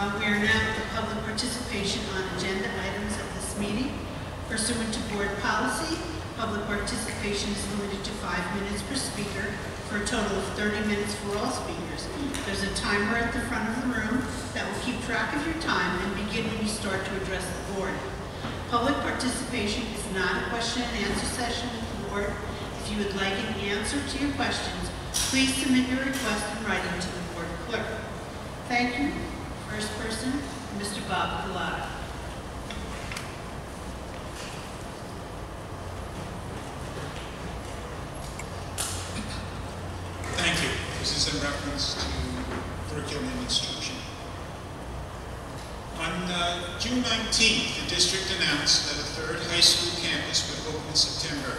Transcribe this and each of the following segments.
We are now at the public participation on agenda items of this meeting. Pursuant to board policy, public participation is limited to 5 minutes per speaker for a total of 30 minutes for all speakers. There's a timer at the front of the room that will keep track of your time and begin when you start to address the board. Public participation is not a question and answer session with the board. If you would like an answer to your questions, please submit your request in writing to the board clerk. Thank you. First person, Mr. Bob Collada. Thank you. This is in reference to curriculum and instruction. On June 19th, the district announced that a third high school campus would open in September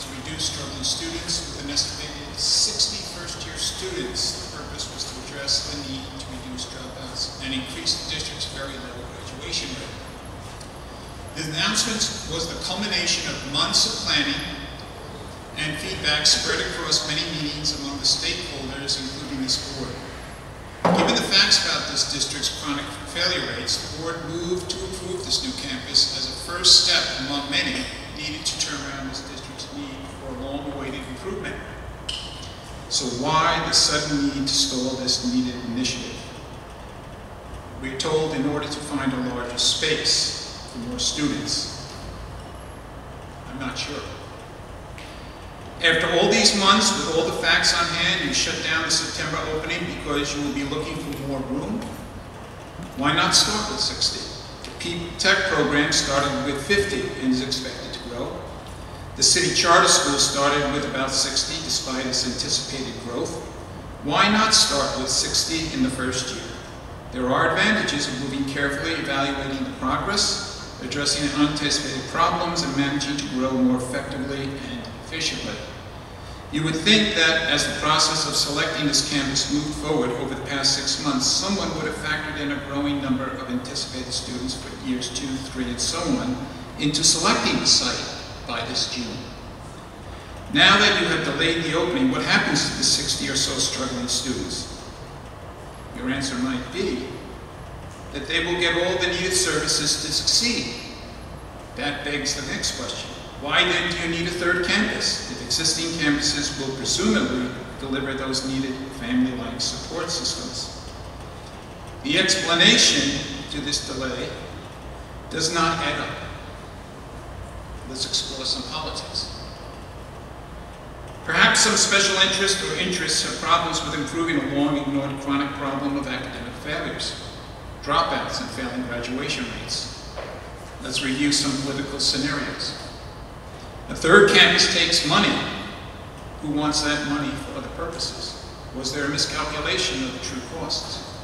to reduce struggling students with an estimated 60 first-year students. The purpose was to address the need to reduce dropouts and increase the district's very low graduation rate. The announcement was the culmination of months of planning and feedback spread across many meetings among the stakeholders, including this board. Given the facts about this district's chronic failure rates, the board moved to approve this new campus as a first step among many needed to turn around this district's need for a long-awaited improvement. So why the sudden need to stall this needed initiative? We're told in order to find a larger space for more students. I'm not sure. After all these months, with all the facts on hand, you shut down the September opening because you will be looking for more room? Why not start with 60? The Peak Tech program started with 50 and is expected to grow. The city charter school started with about 60 despite its anticipated growth. Why not start with 60 in the first year? There are advantages of moving carefully, evaluating the progress, addressing unanticipated problems, and managing to grow more effectively and efficiently. You would think that as the process of selecting this campus moved forward over the past 6 months, someone would have factored in a growing number of anticipated students for years 2, 3, and so on into selecting the site by this June. Now that you have delayed the opening, what happens to the 60 or so struggling students? Your answer might be that they will get all the needed services to succeed. That begs the next question. Why then do you need a third campus if existing campuses will presumably deliver those needed family-like support systems? The explanation to this delay does not add up. Let's explore some politics. Perhaps some special interest or interests have problems with improving a long-ignored chronic problem of academic failures, dropouts, and failing graduation rates. Let's review some political scenarios. A third campus takes money. Who wants that money for other purposes? Was there a miscalculation of the true costs?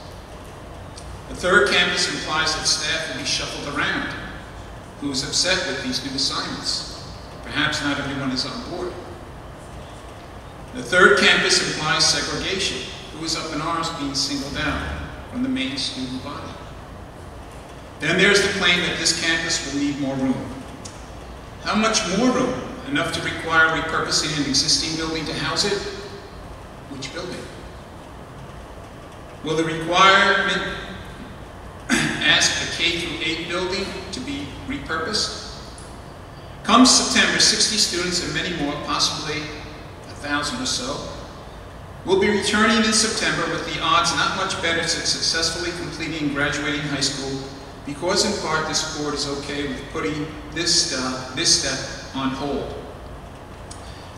A third campus implies that staff will be shuffled around. Who is upset with these new assignments? Perhaps not everyone is on board. The third campus implies segregation. Who is up in arms being singled out from the main student body? Then there's the claim that this campus will need more room. How much more room? Enough to require repurposing an existing building to house it? Which building? Will the requirement ask a K-8 building to be repurposed? Come September, 60 students and many more, possibly 1,000 or so, will be returning in September with the odds not much better to successfully completing and graduating high school, because in part this board is okay with putting this step on hold.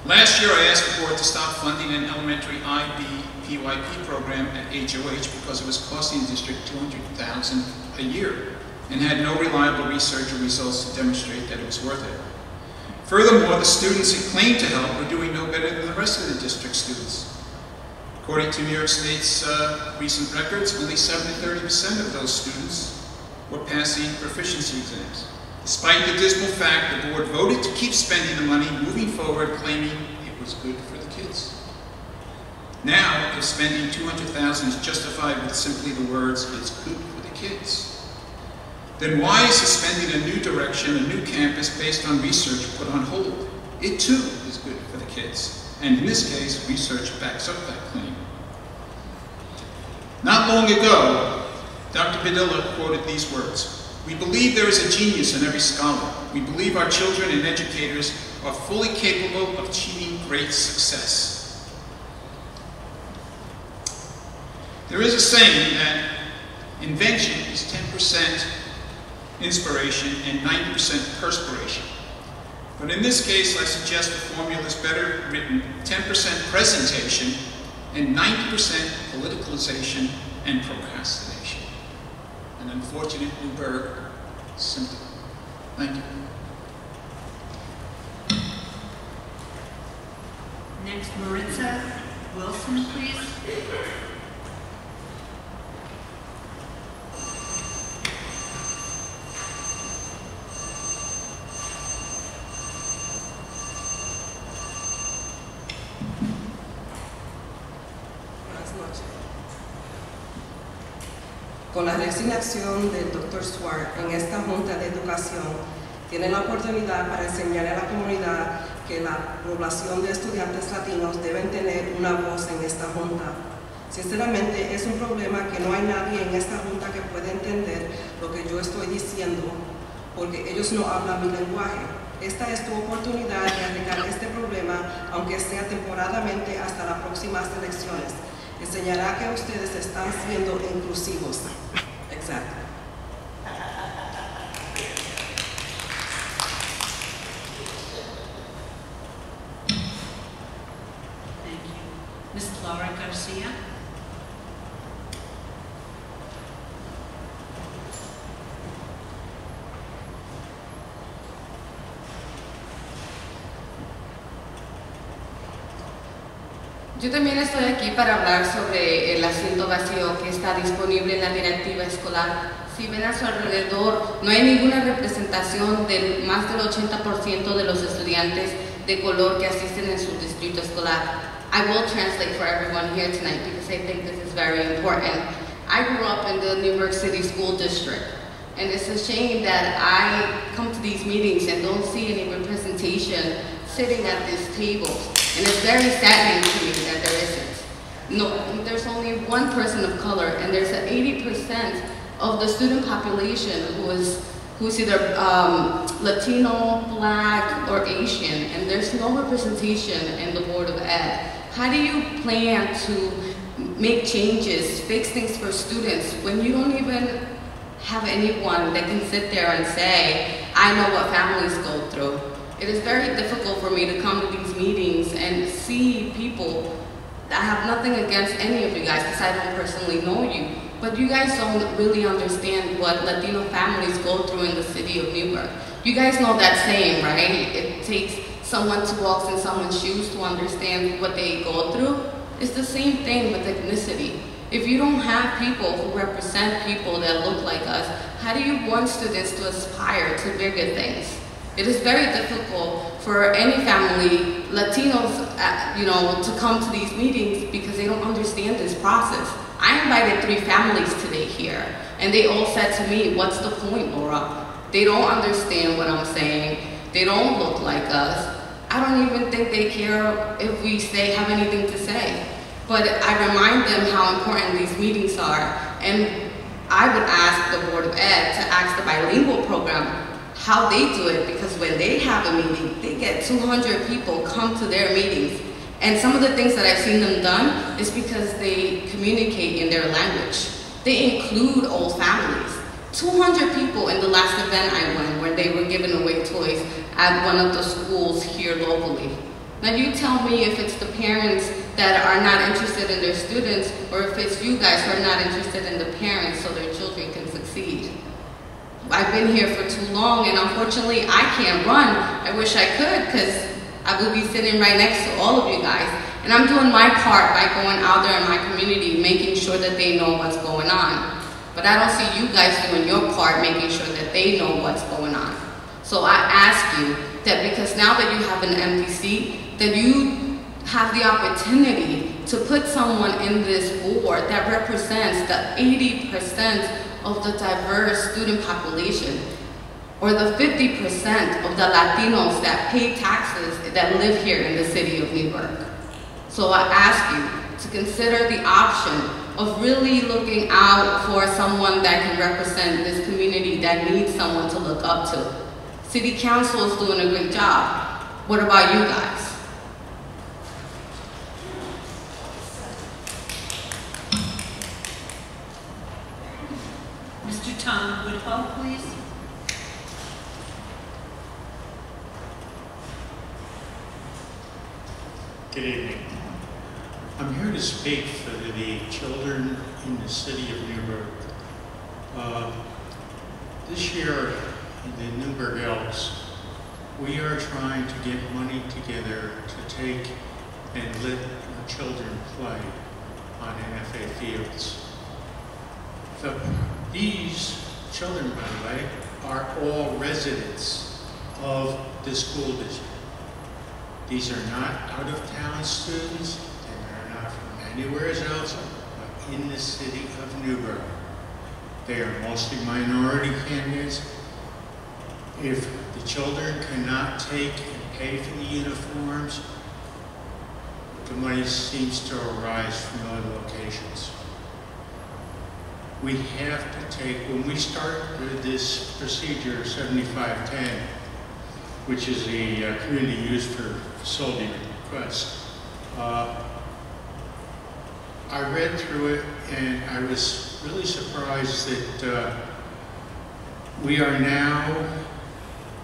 Last year I asked the board to stop funding an elementary IB PYP program at HOH because it was costing the district $200,000 a year and had no reliable research or results to demonstrate that it was worth it. Furthermore, the students it claimed to help were doing no better than the rest of the district students. According to New York State's recent records, only 7 to 30% of those students were passing proficiency exams. Despite the dismal fact, the board voted to keep spending the money, moving forward, claiming it was good for the kids. Now, if spending $200,000 is justified with simply the words, "it's good for the kids," then why is suspending a new direction, a new campus based on research put on hold? It too is good for the kids. And in this case, research backs up that claim. Not long ago, Dr. Padilla quoted these words: "We believe there is a genius in every scholar. We believe our children and educators are fully capable of achieving great success." There is a saying that invention is 10% inspiration and 90% perspiration. But in this case, I suggest the formula is better written: 10% presentation and 90% politicalization and procrastination. An unfortunate Newburgh symptom. Thank you. Next, Maritza Wilson, please. Con la resignación del Dr. Swart en esta Junta de Educación, tiene la oportunidad para enseñar a la comunidad que la población de estudiantes latinos deben tener una voz en esta Junta. Sinceramente, es un problema que no hay nadie en esta Junta que pueda entender lo que yo estoy diciendo, porque ellos no hablan mi lenguaje. Esta es tu oportunidad de arreglar este problema, aunque sea temporadamente hasta las próximas elecciones. Enseñará que ustedes están siendo inclusivos. Exacto. Thank you. Ms. Laura Garcia. Yo también estoy aquí para hablar sobre el asiento vacío que está disponible en la directiva escolar. Si ven a su alrededor, no hay ninguna representación del más del 80% de los estudiantes de color que asisten en su distrito escolar. I will translate for everyone here tonight because I think this is very important. I grew up in the New York City School District, and it's a shame that I come to these meetings and don't see any representation sitting at these tables. And it's very saddening to me that there isn't. No, there's only one person of color, and there's 80% of the student population who's either Latino, Black, or Asian, and there's no representation in the Board of Ed. How do you plan to make changes, fix things for students when you don't even have anyone that can sit there and say, I know what families go through? It is very difficult for me to come to these meetings and see people. I have nothing against any of you guys because I don't personally know you, but you guys don't really understand what Latino families go through in the city of Newburgh. You guys know that saying, right? It takes someone to walk in someone's shoes to understand what they go through. It's the same thing with ethnicity. If you don't have people who represent people that look like us, how do you want students to aspire to bigger things? It is very difficult for any family, Latinos, to come to these meetings because they don't understand this process. I invited 3 families today here, and they all said to me, what's the point, Laura? They don't understand what I'm saying. They don't look like us. I don't even think they care if we have anything to say. But I remind them how important these meetings are, and I would ask the Board of Ed to ask the bilingual program how they do it, because when they have a meeting, they get 200 people come to their meetings. And some of the things that I've seen them done is because they communicate in their language. They include all families. 200 people in the last event I went where they were giving away toys at one of the schools here locally. Now you tell me if it's the parents that are not interested in their students, or if it's you guys who are not interested in the parents so their children can succeed. I've been here for too long, and unfortunately I can't run. I wish I could, because I will be sitting right next to all of you guys. And I'm doing my part by going out there in my community, making sure that they know what's going on. But I don't see you guys doing your part, making sure that they know what's going on. So I ask you that, because now that you have an empty seat, that you have the opportunity to put someone in this board that represents the 80% of the diverse student population, or the 50% of the Latinos that pay taxes that live here in the city of Newburgh. So I ask you to consider the option of really looking out for someone that can represent this community that needs someone to look up to. City Council is doing a great job. What about you guys? Mr. Tom Woodhull, please. Good evening. I'm here to speak for the children in the city of Newburgh. This year in the Newburgh Elks, we are trying to get money together to take and let our children play on NFA fields. These children, by the way, are all residents of the school district. These are not out-of-town students, and they're not from anywhere else but in the city of Newburgh. They are mostly minority candidates. If the children cannot take and pay for the uniforms, the money seems to arise from other locations. We have to take, when we start this procedure 7510, which is a community used for facility requests, I read through it and I was really surprised that we are now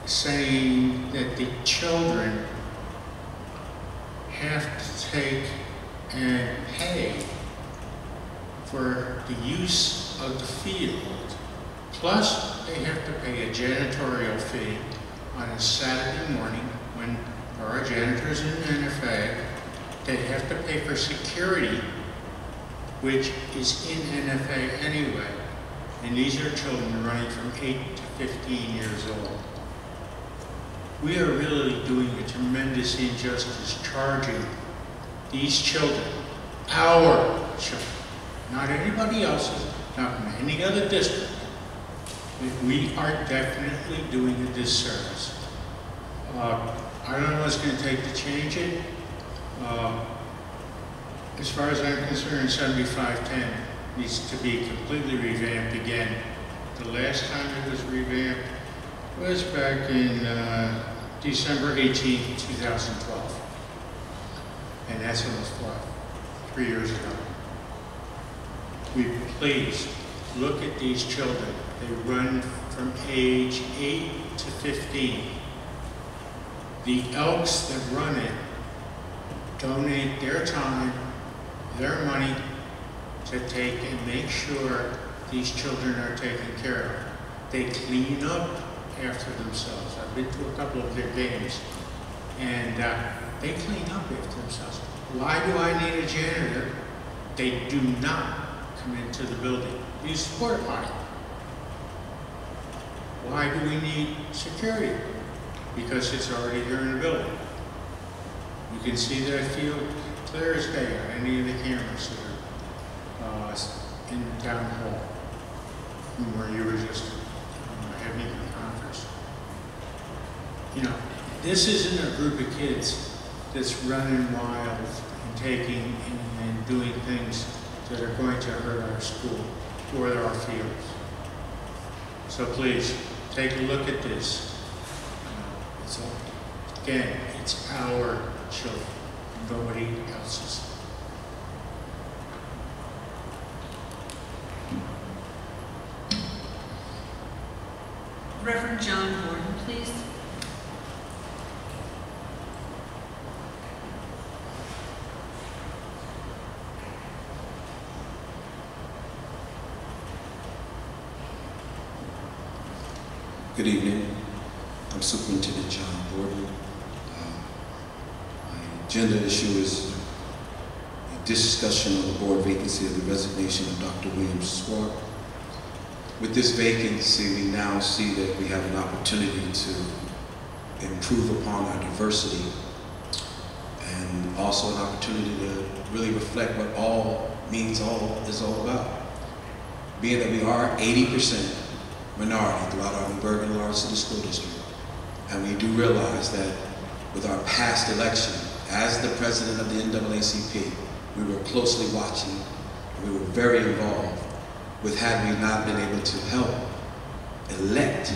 saying that the children have to take and pay for the use of the field, plus they have to pay a janitorial fee on a Saturday morning when there are janitors in NFA. They have to pay for security, which is in NFA anyway. And these are children running from 8 to 15 years old. We are really doing a tremendous injustice charging these children, our children, not anybody else's, not from any other district. We are definitely doing a disservice. I don't know what's going to take to change it. As far as I'm concerned, 7510 needs to be completely revamped again. The last time it was revamped was back in December 18, 2012. And that's almost 3 years ago. Please look at these children. They run from age 8 to 15. The Elks that run it donate their time, their money to take and make sure these children are taken care of. They clean up after themselves. I've been to a couple of their games, and they clean up after themselves. Why do I need a janitor? They do not come into the building. Use the porta potty. Why do we need security? Because it's already here in the building. You can see that field clear as day on any of the cameras that are in the town hall, where you were just having a conference. You know, this isn't a group of kids that's running wild and taking and doing things that are going to hurt our school or our fields. So please, take a look at this. Again, it's our children, nobody else's. Reverend John Gordon, please. Good evening. I'm Superintendent John Gordon. My agenda issue is a discussion of the board vacancy of the resignation of Dr. William Swart. With this vacancy, we now see that we have an opportunity to improve upon our diversity and also an opportunity to really reflect what all means all is all about. Being that we are 80% minority throughout our Newburgh and Lawrence City School District, and we do realize that with our past election, as the president of the NAACP, we were closely watching We were very involved with, had we not been able to help elect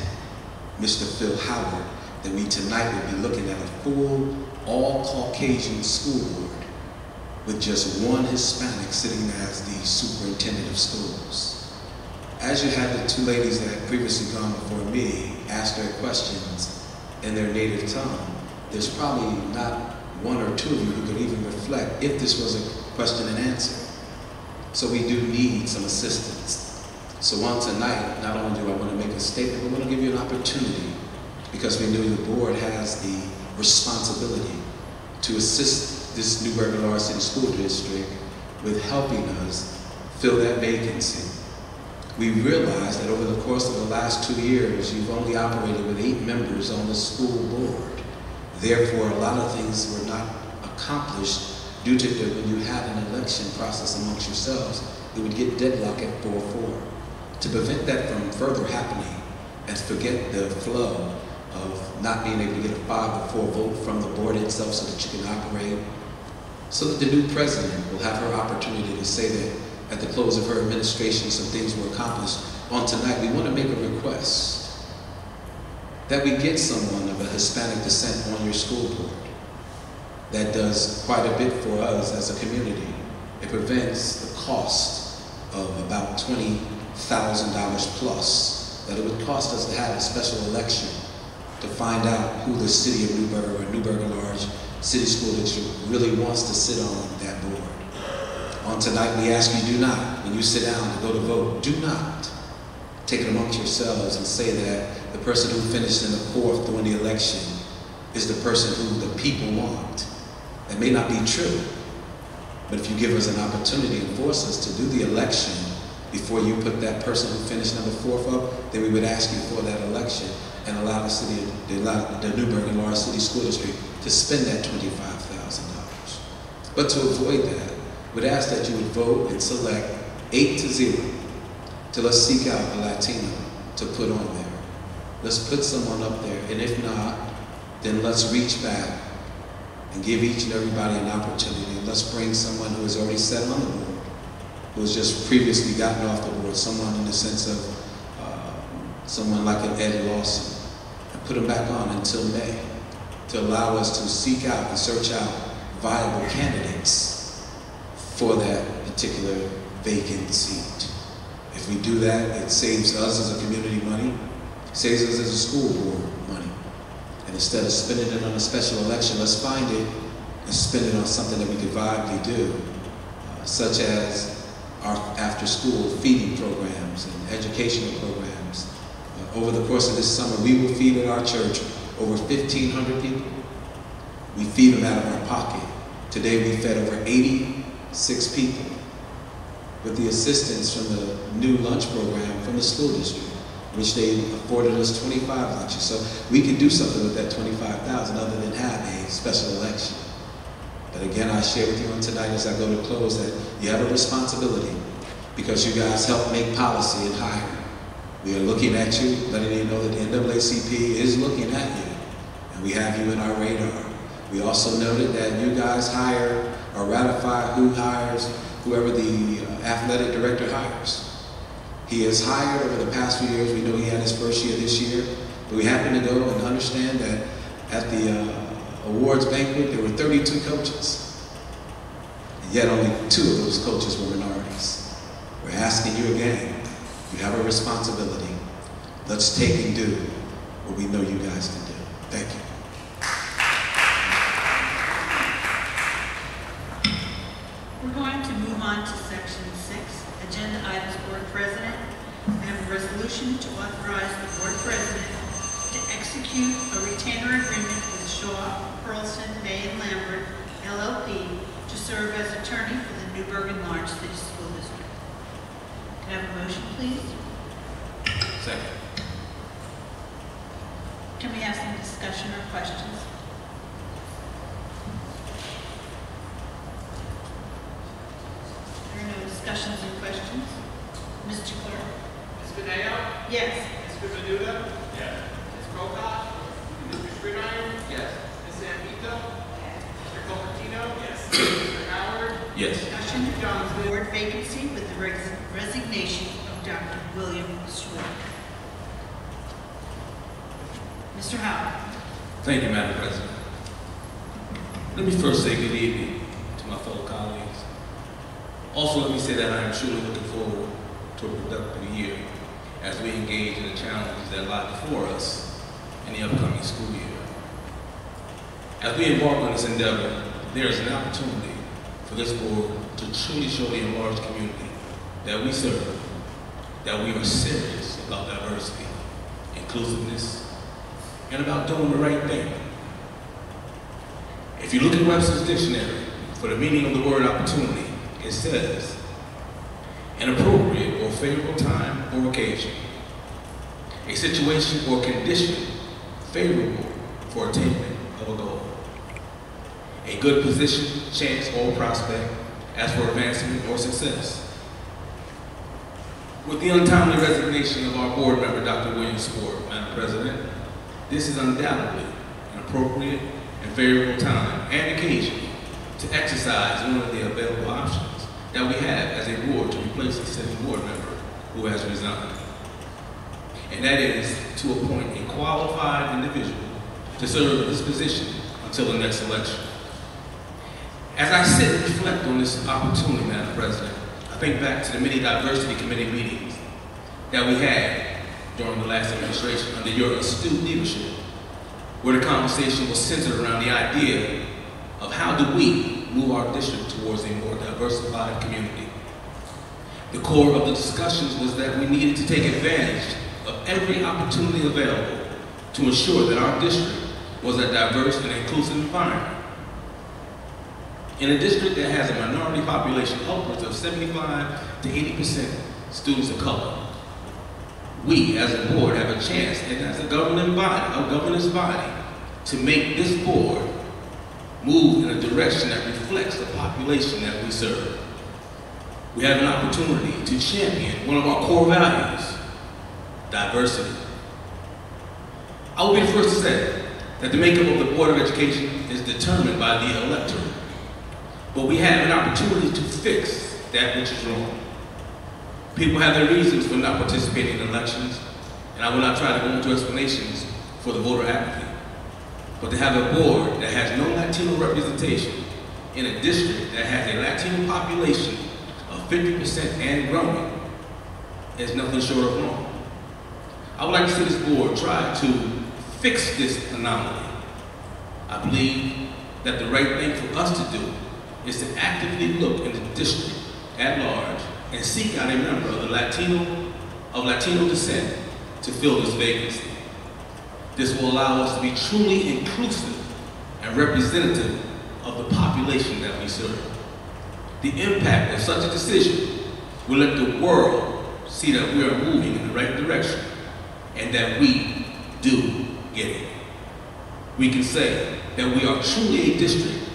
Mr. Phil Howard, then we tonight would be looking at a full, all-Caucasian school board with just one Hispanic sitting as the superintendent of schools. As you had the two ladies that had previously gone before me ask their questions in their native tongue, there's probably not one or two of you who could even reflect if this was a question and answer. So we do need some assistance. So on tonight, not only do I want to make a statement, we want to give you an opportunity, because we know the board has the responsibility to assist this Newburgh-Large City School District with helping us fill that vacancy. We realize that over the course of the last 2 years, you've only operated with 8 members on the school board. Therefore, a lot of things were not accomplished due to that when you had an election process amongst yourselves, it would get deadlocked at 4-4. To prevent that from further happening and forget the flow of not being able to get a 5-4 vote from the board itself so that you can operate, so that the new president will have her opportunity to say that at the close of her administration some things were accomplished. On tonight, we want to make a request that we get someone of a Hispanic descent on your school board that does quite a bit for us as a community. It prevents the cost of about $20,000 plus that it would cost us to have a special election to find out who the city of Newburgh or Newburgh-Large City School District really wants to sit on that board. On tonight, we ask you, do not, when you sit down to go to vote, do not take it amongst yourselves and say that the person who finished in the 4th during the election is the person who the people want. That may not be true, but if you give us an opportunity and force us to do the election before you put that person who finished number 4th up, then we would ask you for that election and allow the city, the Newburgh-Large City School District to spend that $25,000. But to avoid that, we'd ask that you would vote and select 8-0 to let's seek out a Latino to put on there. Let's put someone up there, and if not, then let's reach back and give each and everybody an opportunity. And let's bring someone who has already sat on the board, who has just previously gotten off the board, someone in the sense of someone like an Ed Lawson, and put him back on until May to allow us to seek out and search out viable candidates for that particular vacant seat. If we do that, it saves us as a community money, saves us as a school board money. And instead of spending it on a special election, let's find it and spend it on something that we could viably do, such as our after-school feeding programs and educational programs. Over the course of this summer, we will feed at our church over 1,500 people. We feed them out of our pocket. Today we fed over 86 people with the assistance from the new lunch program from the school district, which they afforded us 25 lunches. So we could do something with that 25,000 other than have a special election. But again, I share with you on tonight as I go to close that you have a responsibility because you guys help make policy and hire. We are looking at you, letting you know that the NAACP is looking at you, and we have you in our radar. We also noted that you guys hire or ratify who hires whoever the athletic director hires. He has hired over the past few years. We know he had his first year this year, but we happen to go and understand that at the awards banquet, there were 32 coaches, and yet only 2 of those coaches were minorities. We're asking you again, you have a responsibility. Let's take and do what we know you guys can do. Thank you. We're going to move on to section 6, agenda items, board president. I have a resolution to authorize the board president to execute a retainer agreement with Shaw, Pearlson, May & Lambert, LLP, to serve as attorney for the Newburgh-Large City School District. Can I have a motion, please? Second. Can we have some discussion or questions? There are no discussions or questions. Mr. Clerk? Ms. Beneo? Yes. Mr. Menuda? Yes. Ms. Prokop? Mr. Gridiron? Yes. Ms. Zambito? Yes. Mr. Cupertino? Yes. Mr. Howard? Yes. Discussion? Mr. Johnston. Board vacancy with the resignation of Dr. William Swart. Mr. Howard. Thank you, Madam President. Let me first say good evening to my fellow colleagues. Also, let me say that I am truly looking forward to a productive year as we engage in the challenges that lie before us in the upcoming school year. As we embark on this endeavor, there is an opportunity for this board to truly show the enlarged community that we serve, that we are serious about diversity, inclusiveness, and about doing the right thing. If you look at Webster's dictionary for the meaning of the word opportunity, it says, an appropriate or favorable time or occasion, a situation or condition favorable for attainment of a goal, a good position, chance, or prospect as for advancement or success. With the untimely resignation of our board member, Dr. William Swart, Madam President, this is undoubtedly an appropriate and favorable time and occasion to exercise one of the available options that we have as a board to replace a sitting board member who has resigned. And that is to appoint a qualified individual to serve this position until the next election. As I sit and reflect on this opportunity, Madam President, I think back to the many diversity committee meetings that we had during the last administration under your astute leadership, where the conversation was centered around the idea of how do we move our district towards a more diversified community. The core of the discussions was that we needed to take advantage of every opportunity available to ensure that our district was a diverse and inclusive environment. In a district that has a minority population upwards of 75 to 80% students of color, we as a board have a chance, and as a governing body, a governance body, to make this board move in a direction that reflects the population that we serve. We have an opportunity to champion one of our core values, diversity. I will be the first to say that the makeup of the Board of Education is determined by the electorate, but we have an opportunity to fix that which is wrong. People have their reasons for not participating in elections, and I will not try to go into explanations for the voter apathy. But to have a board that has no Latino representation in a district that has a Latino population of 50% and growing is nothing short of wrong. I would like to see this board try to fix this anomaly. I believe that the right thing for us to do is to actively look in the district at large and seek out a member of Latino descent to fill this vacancy. This will allow us to be truly inclusive and representative of the population that we serve. The impact of such a decision will let the world see that we are moving in the right direction and that we do get it. We can say that we are truly a district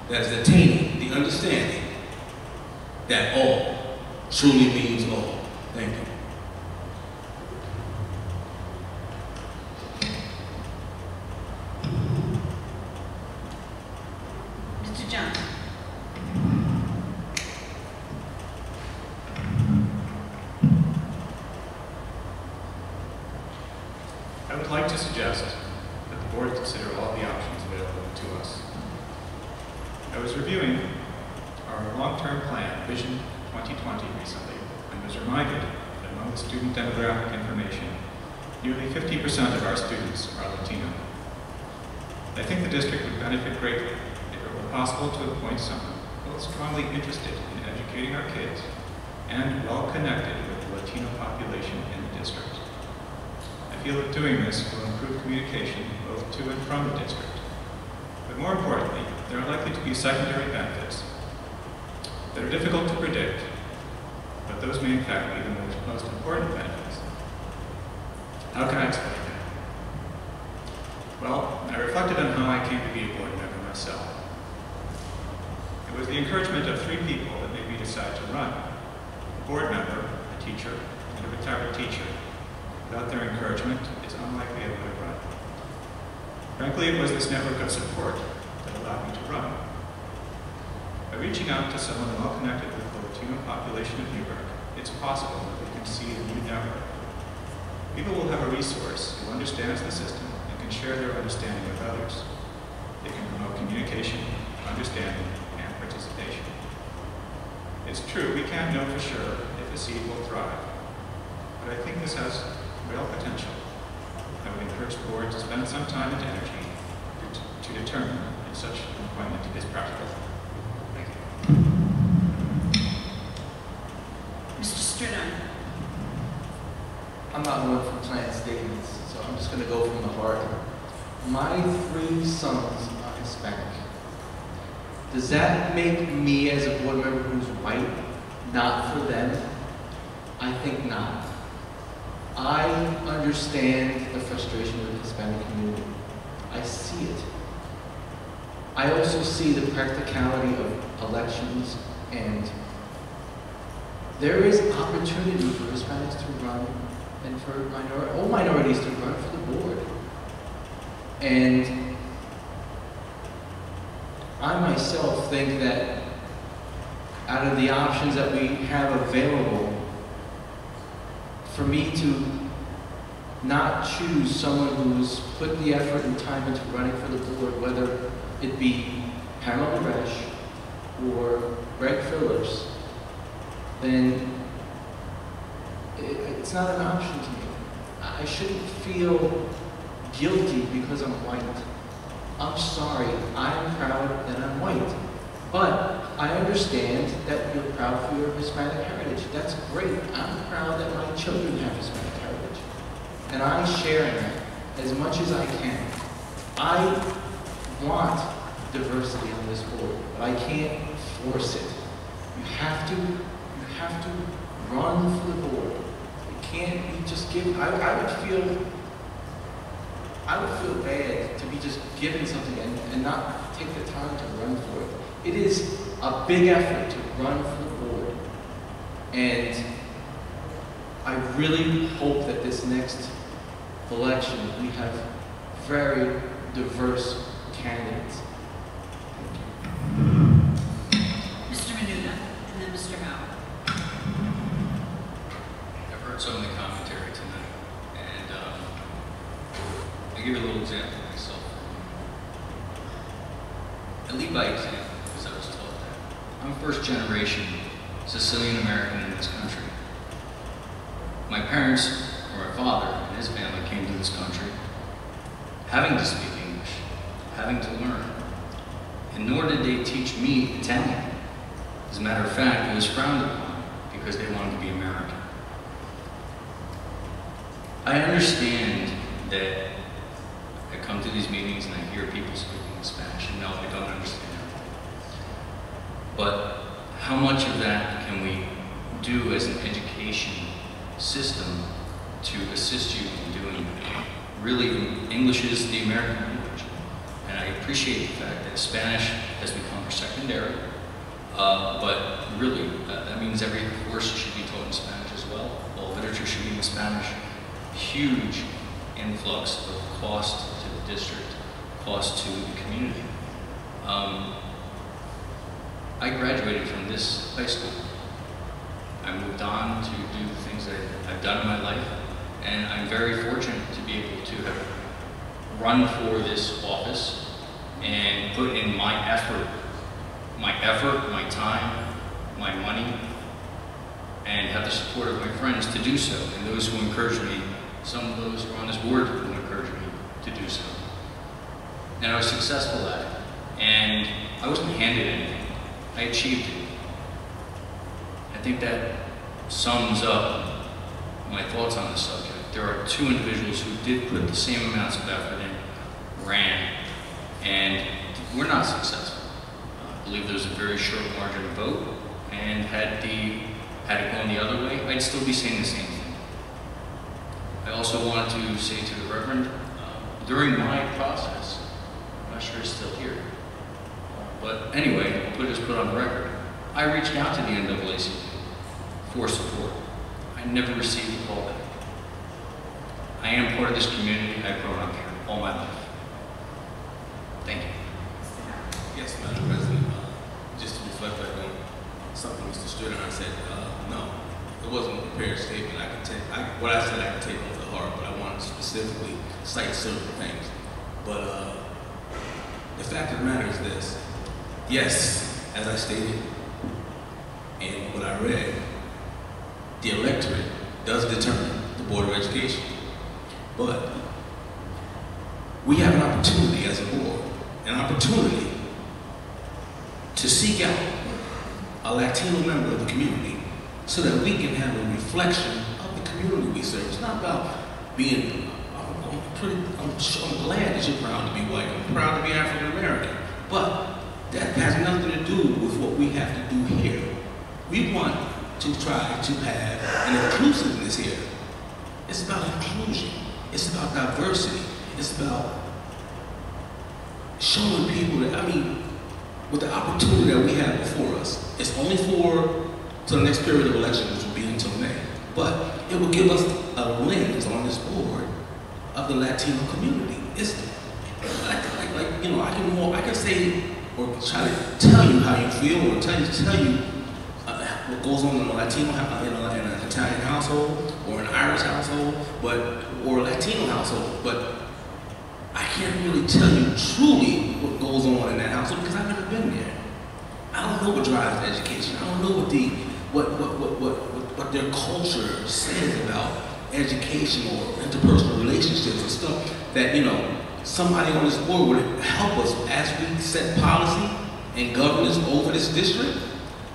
that is attaining the understanding that all truly means all. Thank you. Mr. Johnson. I would like to suggest that the board consider all the options available to us. I was reviewing our long-term plan, Vision 2020, recently, and was reminded that among the student demographic information, nearly 50% of our students are Latino. I think the district would benefit greatly if it were possible to appoint someone both strongly interested in educating our kids and well-connected with the Latino population in the district. I feel that doing this will improve communication both to and from the district. But more importantly, there are likely to be secondary benefits that are difficult to predict, but those may in fact be the most important benefits. How can I explain that? Well, I reflected on how I came to be a board member myself. It was the encouragement of 3 people that made me decide to run: a board member, a teacher, and a retired teacher. Without their encouragement, it's unlikely I would have run. Frankly, it was this network of support that allowed me to run. I reaching out to someone well connected with the Latino population of Newburgh, it's possible that we can see a new network. People will have a resource who understands the system and can share their understanding with others. It can promote communication, understanding, and participation. It's true, we can't know for sure if a seed will thrive, but I think this has real potential. I would encourage the board to spend some time and energy to determine if such an appointment is practical. Thank you. Mr. Stridine. I'm not one for planned statements, so I'm just going to go from the heart. My 3 sons are Hispanic. Does that make me, as a board member who's white, not for them? I think not. I understand the frustration with the Hispanic community. I see it. I also see the practicality of elections, and there is opportunity for Hispanics to run and for all minorities to run for the board. And I myself think that out of the options that we have available, for me to not choose someone who's put the effort and time into running for the board, whether it be Pamela Resch or Greg Phillips, then it's not an option to me. I shouldn't feel guilty because I'm white. I'm sorry, I'm proud that I'm white. But I understand that you're proud for your Hispanic heritage. That's great. I'm proud that my children have Hispanic heritage. And I share in that as much as I can. I want diversity on this board, but I can't force it. You have to run for the board. It can't be just given. I would feel bad to be just given something and not take the time to run for it. It is a big effort to run for the board. And I really hope that this next election we have very diverse candidates. Mr. Menuda, and then Mr. Howard. I've heard some of the commentary tonight, and I'll give you a little example myself. I lead by example, because I was taught that. I'm first generation Sicilian American in this country. My parents, or my father and his family, came to this country having to speak English, having to learn. And nor did they teach me Italian. As a matter of fact, it was frowned upon because they wanted to be American. I understand that I come to these meetings and I hear people speaking in Spanish, and no, I don't understand everything. But how much of that can we do as an education system to assist you in doing that? Really, English is the American language. And I appreciate the fact that Spanish has become secondary, but really, that means every course should be taught in Spanish as well. All literature should be in Spanish. Huge influx of cost to the district, cost to the community. I graduated from this high school. I moved on to do the things that I've done in my life, and I'm very fortunate to be able to have run for this office and put in my effort, my time, my money, and have the support of my friends to do so, and those who encourage me. Some of those who are on this board who encouraged me to do so. And I was successful at it. And I wasn't handed anything. I achieved it. I think that sums up my thoughts on the subject. There are 2 individuals who did put the same amounts of effort in, ran, and were not successful. I believe there was a very short margin of vote, and had it gone the other way, I'd still be saying the same thing. I also wanted to say to the Reverend, during my process, I'm not sure he's still here, but anyway, I'll just put on the record, I reached out to the NAACP for support. I never received a call back. I am part of this community. I've grown up here all my life. Thank you. Yes, Madam President. Just to reflect said, no, it wasn't a prepared statement. I can take, what I said I can take off the heart, but I wanted to specifically cite certain things. But the fact of the matter is this. Yes, as I stated, and what I read, the electorate does determine the Board of Education. But we have an opportunity as a board, an opportunity to seek out a Latino member of the community so that we can have a reflection of the community we serve. It's not about being, I'm glad that you're proud to be white. I'm proud to be African American. But that has nothing to do with what we have to do here. We want to try to have an inclusiveness here. It's about inclusion. It's about diversity. It's about showing people that, I mean, with the opportunity that we have before us, it's only till the next period of election, which will be until May, but it will give us a lens on this board of the Latino community. It's like you know, I can say or try to tell you how you feel or tell you what goes on in a Latino, in an Italian household or an Irish household, or a Latino household, but I can't really tell you truly what goes on in that household because I've never been there. I don't know what drives education. I don't know what their culture says about education or interpersonal relationships and stuff that, you know, somebody on this board would help us as we set policy and governance over this district.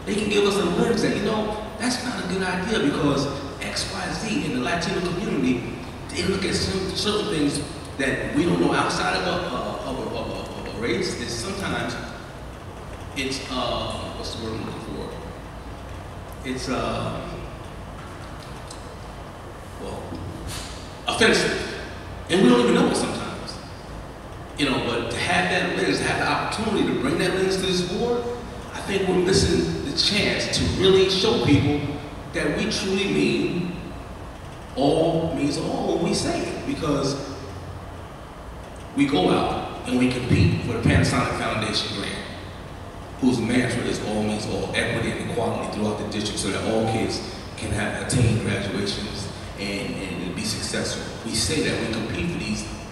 They can give us a lens that, you know, that's not a good idea because X, Y, Z in the Latino community, they look at certain things that we don't know outside of a race. Is sometimes it's what's the word I'm looking for? It's well, offensive, and we don't even know it sometimes. You know, but to have that lens, to have the opportunity to bring that lens to this board, I think we're missing the chance to really show people that we truly mean all means all when we say it, because we go out and we compete for the Panasonic Foundation grant, whose mantra is all means all, equity and equality throughout the district so that all kids can attain graduations and be successful. We say that we compete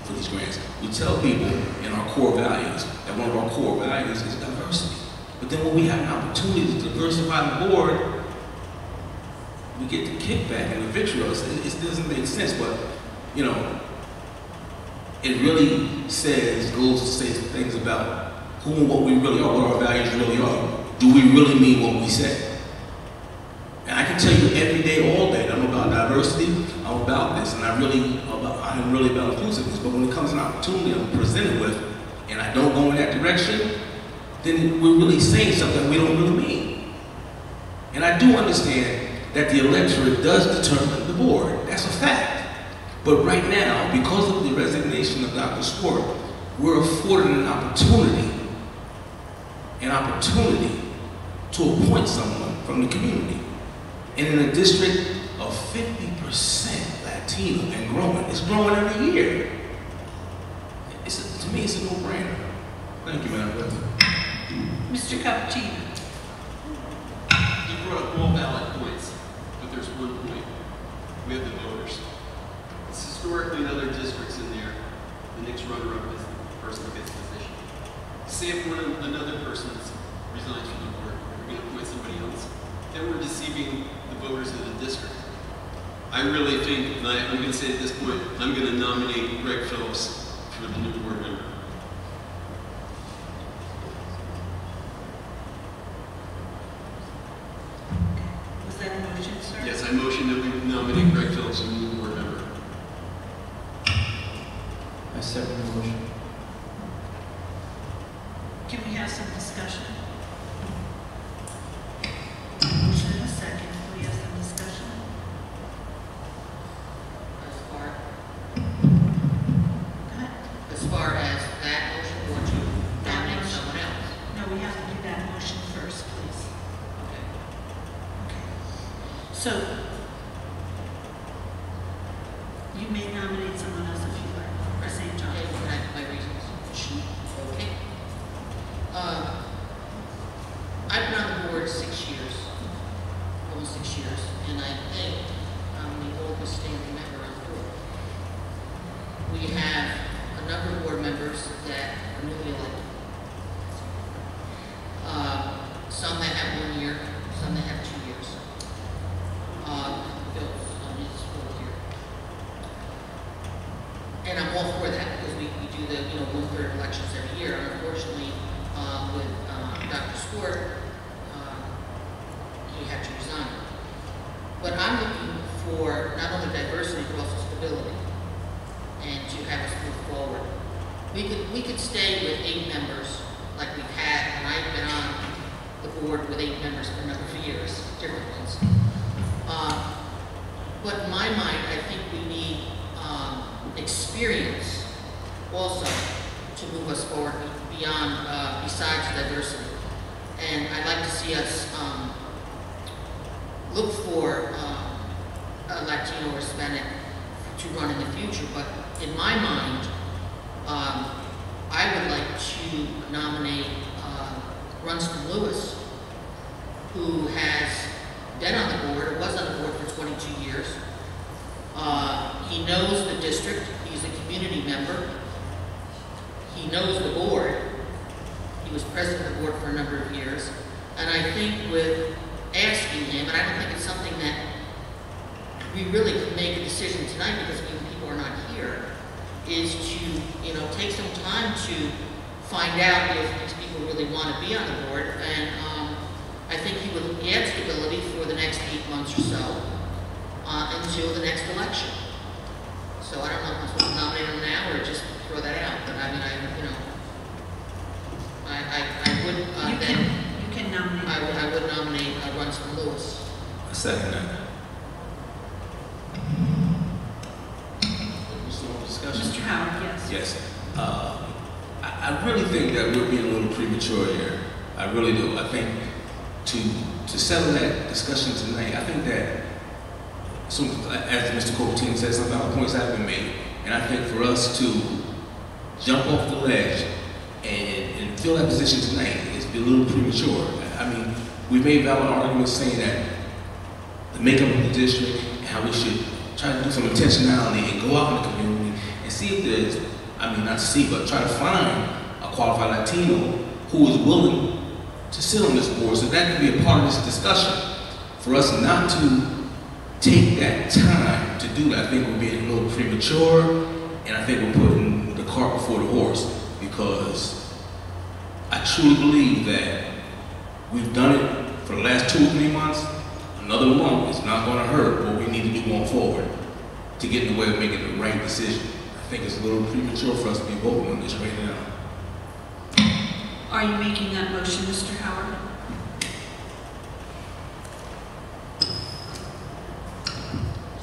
for these grants. We tell people in our core values that one of our core values is diversity. But then when we have an opportunity to diversify the board, we get the kickback and the vitriol. It doesn't make sense, but you know, it really goes to say things about who and what we really are, what our values really are. Do we really mean what we say? And I can tell you every day, all day, that I'm about diversity, I'm about this, and I'm really about inclusiveness. But when it comes to an opportunity I'm presented with, and I don't go in that direction, then we're really saying something we don't really mean. And I do understand that the electorate does determine the board. That's a fact. But right now, because of the resignation of Dr. Swart, we're afforded an opportunity to appoint someone from the community. And in a district of 50% Latino and growing, it's growing every year. To me, it's a no-brainer. Thank you, Madam President. Mr. Cappuccino. You brought up all valid points, but there's one point. We have the voters. It's historically in other districts in there, the next runner-up is the person who gets the position. Say if another person resigns from the board, we're going to appoint somebody else, then we're deceiving the voters of the district. I really think, and I'm going to say at this point, I'm going to nominate Greg Phillips for the new board member. Was that a motion, sir? Yes, I motion that we nominate Greg Phillips as the new board member. I second the motion. Can we have some discussion? Motion and a second. Can we have some discussion? As far as that motion, or to nominate someone else? No, we have to do that motion first, please. Okay. Okay. So, you may nominate someone else if you like, for St. John. Okay, can I have my reasons? Okay. we have a number of board members that are newly elected. Some that have 1 year, some that have 2 years. Bill's on his 4th year. And I'm all for that because we do the 1/3 elections every year. Unfortunately, with Dr. Stewart, he had to resign. But I'm looking for not only diversity but also stability, and to have us move forward. We could stay with 8 members like we've had, and I've been on the board with 8 members for a number of years, different ones. But in my mind, I think we need experience also to move us forward beyond, besides diversity. And I'd like to see us look for a Latino or Hispanic to run in the future. But in my mind, I would like to nominate Runston Lewis, who has been on the board, or was on the board for 22 years. He knows the district. He's a community member. He knows the board. He was president of the board for a number of years. And I think with asking him, and I don't think it's something that we really can make a decision tonight because people are not here, is to, take some time to find out if these people really want to be on the board. And I think he would add stability for the next 8 months or so until the next election. So I don't know if I'm supposed to nominate him now or just throw that out. But I mean, I would You can nominate. I would nominate Runston Lewis. I second that. Mr. Howard, yes. Yes. I really think that we're being a little premature here. I really do. I think to settle that discussion tonight, I think that, as Mr. Copertino said, some valid points have been made. And I think for us to jump off the ledge and fill that position tonight is a little premature. I mean, we made valid arguments saying that the makeup of the district, and how we should try to do some intentionality and go out in the community and see if there's, not to see, but try to find a qualified Latino who is willing to sit on this board. So that can be a part of this discussion. For us not to take that time to do that, I think we're being a little premature, and I think we're putting the cart before the horse, because I truly believe that we've done it for the last 2 or 3 months. Another month is not going to hurt what we need to do going forward to get in the way of making the right decision. I think it's a little premature for us to be voting on this right now. Are you making that motion, Mr. Howard?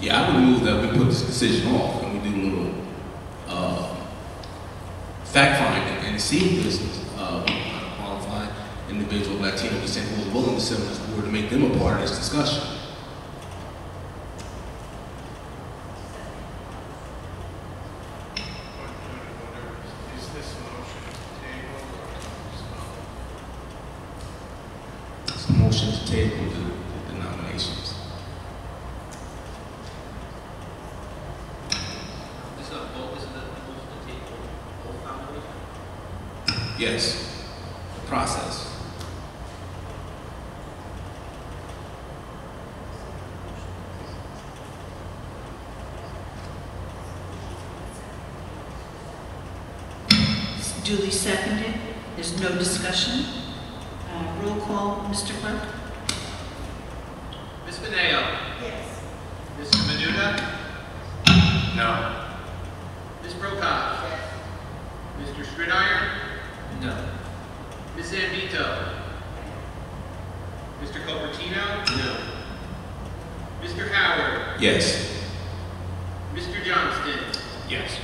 Yeah, I would move that we put this decision off and we do a little fact finding and see if this is a qualified individual Latino descent who is willing to sit on this board to make them a part of this discussion. Is this motion tabled or It's a motion to table the nominations. Yes, the process. It's duly seconded. There's no discussion. Roll call, Mr. Clerk. Ms. Beneo? Yes. Mr. Menuda? no? Ms. Prokop? Mr. Stridiron? No. Ms. Zambito? Mr. Copertino? No. Mr. Howard? Yes. Mr. Johnston? Yes.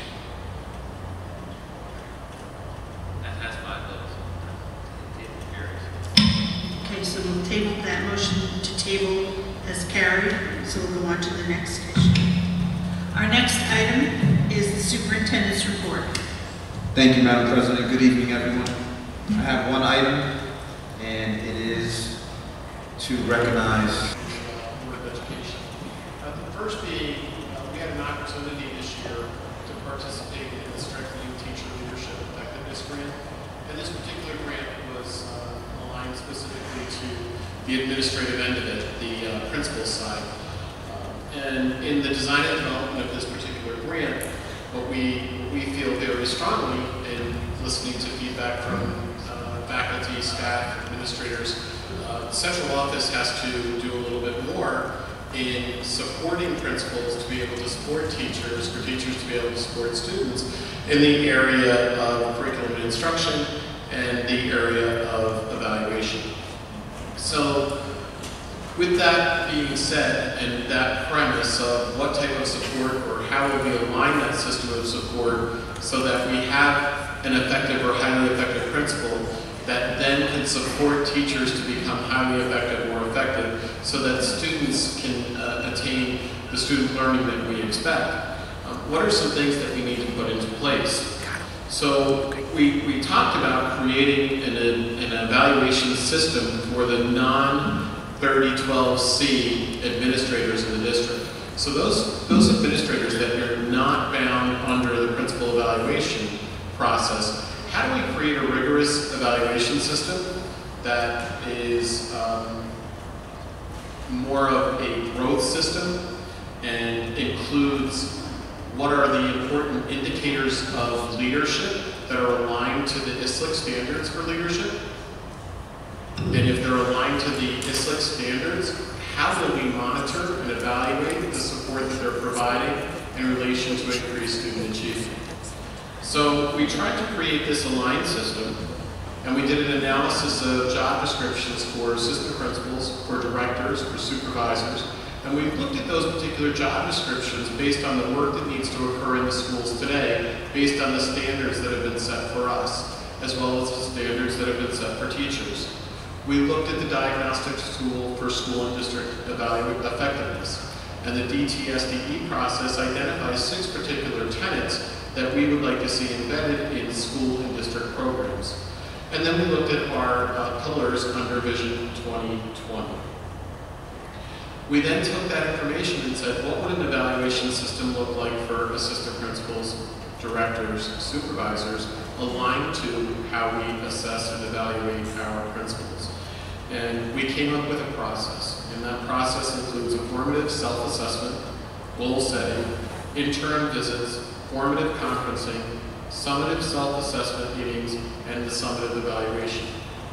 That's 5 votes. Table carries. Okay, so we'll table that motion to table as carried, so we'll go on to the next issue. Our next item is the superintendent's report. Thank you, Madam President. Good evening, everyone. I have one item, and it is to recognize Board of Education. The first being, we had an opportunity this year to participate the administrative end of it, the principal side. And in the design and development of this particular grant, what we feel very strongly in listening to feedback from faculty, staff, administrators, the central office has to do a little bit more in supporting principals to be able to support teachers, for teachers to be able to support students in the area of curriculum and instruction and the area of evaluation. So with that being said, and that premise of what type of support or how would we align that system of support so that we have an effective or highly effective principal that then can support teachers to become highly effective or effective so that students can attain the student learning that we expect. What are some things that we need to put into place? So we talked about creating an evaluation system for the non-3012C administrators in the district. So those administrators that are not bound under the principal evaluation process, how do we create a rigorous evaluation system that is more of a growth system and includes what are the important indicators of leadership that are aligned to the ISLIC standards for leadership? And if they're aligned to the ISLIC standards, how do we monitor and evaluate the support that they're providing in relation to increased student achievement? So we tried to create this aligned system, and we did an analysis of job descriptions for assistant principals, for directors, for supervisors, and we looked at those particular job descriptions based on the work that needs to occur in the schools today, based on the standards that have been set for us, as well as the standards that have been set for teachers. We looked at the diagnostic tool for school and district effectiveness, and the DTSDE process identifies 6 particular tenets that we would like to see embedded in school and district programs. And then we looked at our pillars under Vision 2020. We then took that information and said, what would an evaluation system look like for assistant principals, directors, supervisors, aligned to how we assess and evaluate our principals? And we came up with a process, and that process includes a formative self-assessment, goal setting, interim visits, formative conferencing, summative self-assessment meetings, and the summative evaluation.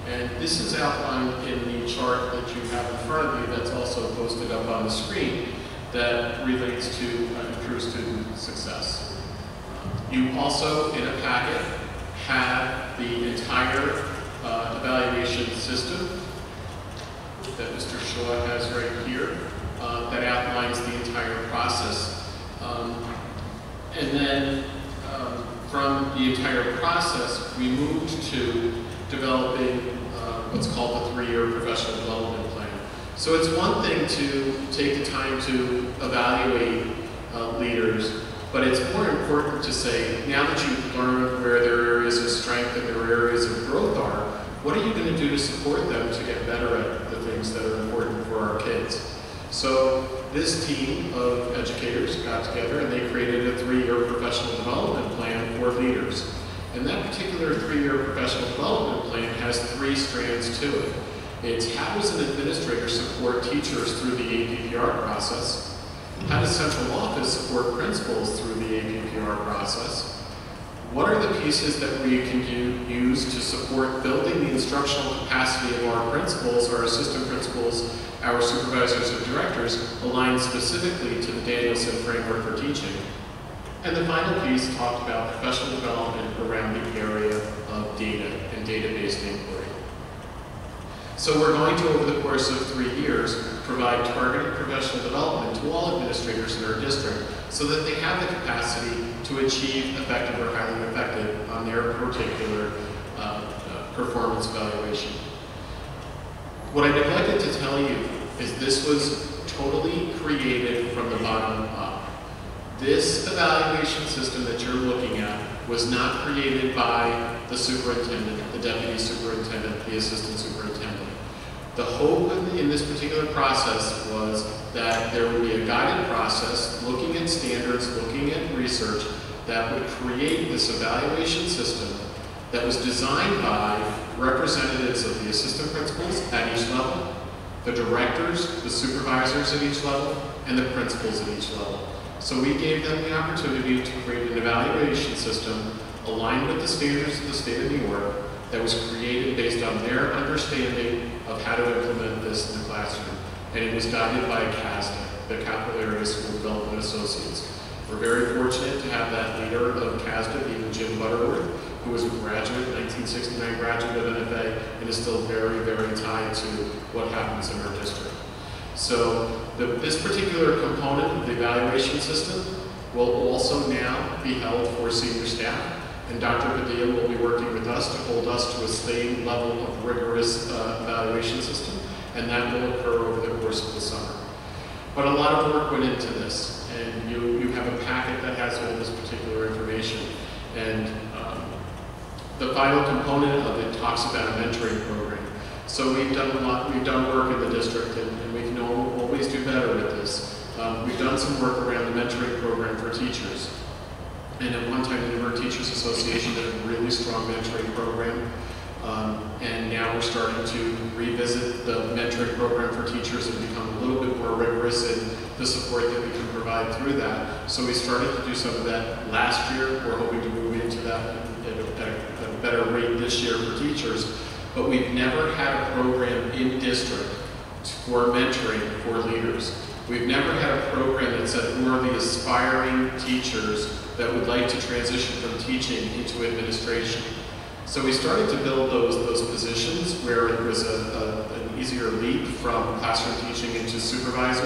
And this is outlined in the chart that you have in front of you that's also posted up on the screen that relates to improved student success. You also, in a packet, have the entire evaluation system that Mr. Shaw has right here that outlines the entire process. And then from the entire process, we moved to developing what's called the 3-year professional development plan. So it's one thing to take the time to evaluate leaders, but it's more important to say, now that you've learned where their areas of strength and their areas of growth are, what are you going to do to support them to get better at the things that are important for our kids? So this team of educators got together and they created a 3-year professional development plan for leaders. And that particular 3-year professional development plan has 3 strands to it. It's how does an administrator support teachers through the APPR process? How does central office support principals through the APPR process? What are the pieces that we can use to support building the instructional capacity of our principals, our assistant principals, our supervisors and directors, aligned specifically to the Danielson framework for teaching? And the final piece talked about professional development around the area of data and data-based inquiry. So we're going to, over the course of 3 years, provide targeted professional development to all administrators in our district so that they have the capacity to achieve effective or highly effective on their particular performance evaluation. What I neglected to tell you is this was totally created from the bottom up. This evaluation system that you're looking at was not created by the superintendent, the deputy superintendent, the assistant superintendent. The hope in this particular process was that there would be a guided process looking at standards, looking at research that would create this evaluation system that was designed by representatives of the assistant principals at each level, the directors, the supervisors at each level, and the principals at each level. So we gave them the opportunity to create an evaluation system aligned with the standards of the state of New York that was created based on their understanding of how to implement this in the classroom. And it was guided by CASDA, the Capital Area School Development Associates. We're very fortunate to have that leader of CASDA being Jim Butterworth, who was a graduate, 1969 graduate of NFA, and is still very, very tied to what happens in our district. So this particular component of the evaluation system will also now be held for senior staff, and Dr. Padilla will be working with us to hold us to a same level of rigorous evaluation system, and that will occur over the course of the summer. But a lot of work went into this, and you have a packet that has all this particular information. And the final component of it talks about a mentoring program. So we've done a lot, we've done work in the district, and we can always do better with this. We've done some work around the mentoring program for teachers. And at one time, the New York Teachers Association did a really strong mentoring program. And now we're starting to revisit the mentoring program for teachers and become a little bit more rigorous in the support that we can provide through that. So we started to do some of that last year. We're hoping to move into that at a better rate this year for teachers. But we've never had a program in district for mentoring for leaders. We've never had a program that said who are the aspiring teachers that would like to transition from teaching into administration. So we started to build those positions where it was an easier leap from classroom teaching into supervisor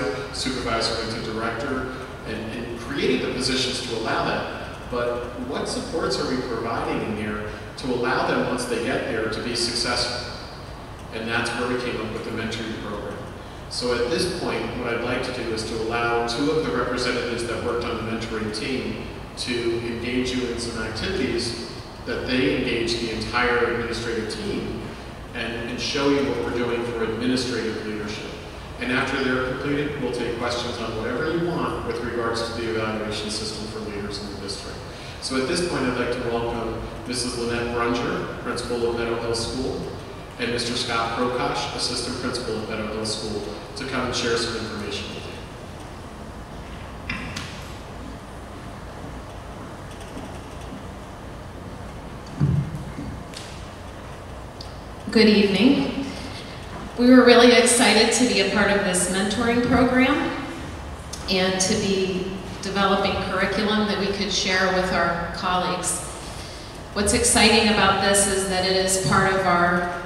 into director, and created the positions to allow that. But what supports are we providing in there to allow them, once they get there, to be successful? And that's where we came up with the mentoring program. So at this point, what I'd like to do is to allow 2 of the representatives that worked on the mentoring team to engage you in some activities that they engage the entire administrative team and show you what we're doing for administrative leadership. And after they're completed, we'll take questions on whatever you want with regards to the evaluation system for leaders in the district. So at this point, I'd like to welcome Mrs. Lynette Brunger, Principal of Meadow Hill School, and Mr. Scott Prokosh, Assistant Principal of Meadow Hill School, to come and share some information with you. Good evening. We were really excited to be a part of this mentoring program and to be developing curriculum that we could share with our colleagues. What's exciting about this is that it is part of our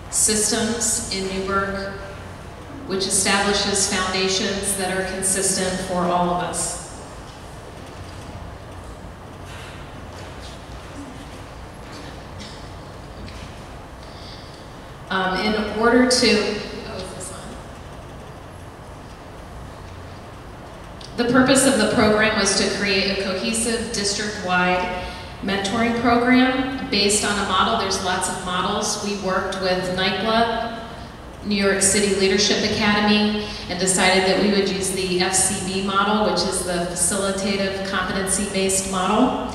systems in Newburgh, which establishes foundations that are consistent for all of us. In order to, the purpose of the program was to create a cohesive district-wide mentoring program based on a model. There's lots of models. We worked with NYCLA, New York City Leadership Academy, and decided that we would use the FCB model, which is the facilitative competency-based model.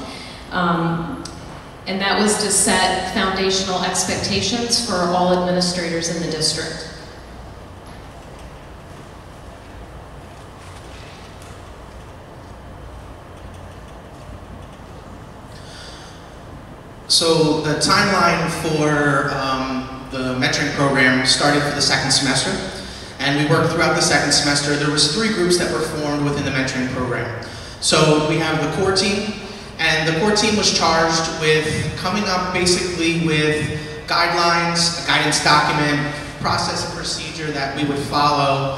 And that was to set foundational expectations for all administrators in the district. So the timeline for the mentoring program started for the second semester, and we worked throughout the second semester. There was 3 groups that were formed within the mentoring program. So we have the core team, and the core team was charged with coming up basically with guidelines, a guidance document, process and procedure that we would follow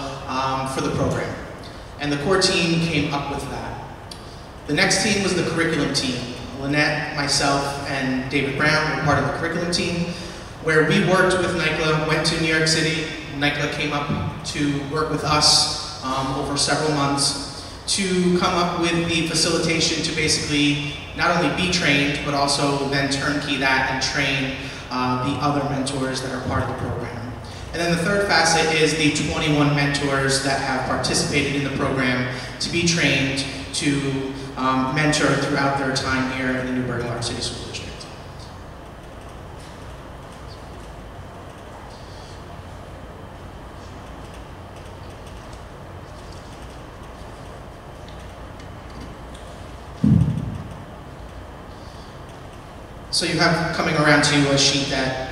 for the program. And the core team came up with that. The next team was the curriculum team. Lynette, myself, and David Brown were part of the curriculum team, where we worked with NYCLA, went to New York City. NYCLA came up to work with us over several months to come up with the facilitation to basically not only be trained, but also then turnkey that and train the other mentors that are part of the program. And then the third facet is the 21 mentors that have participated in the program to be trained to mentor throughout their time here in the Newburgh Large City School District. So you have coming around to you a sheet that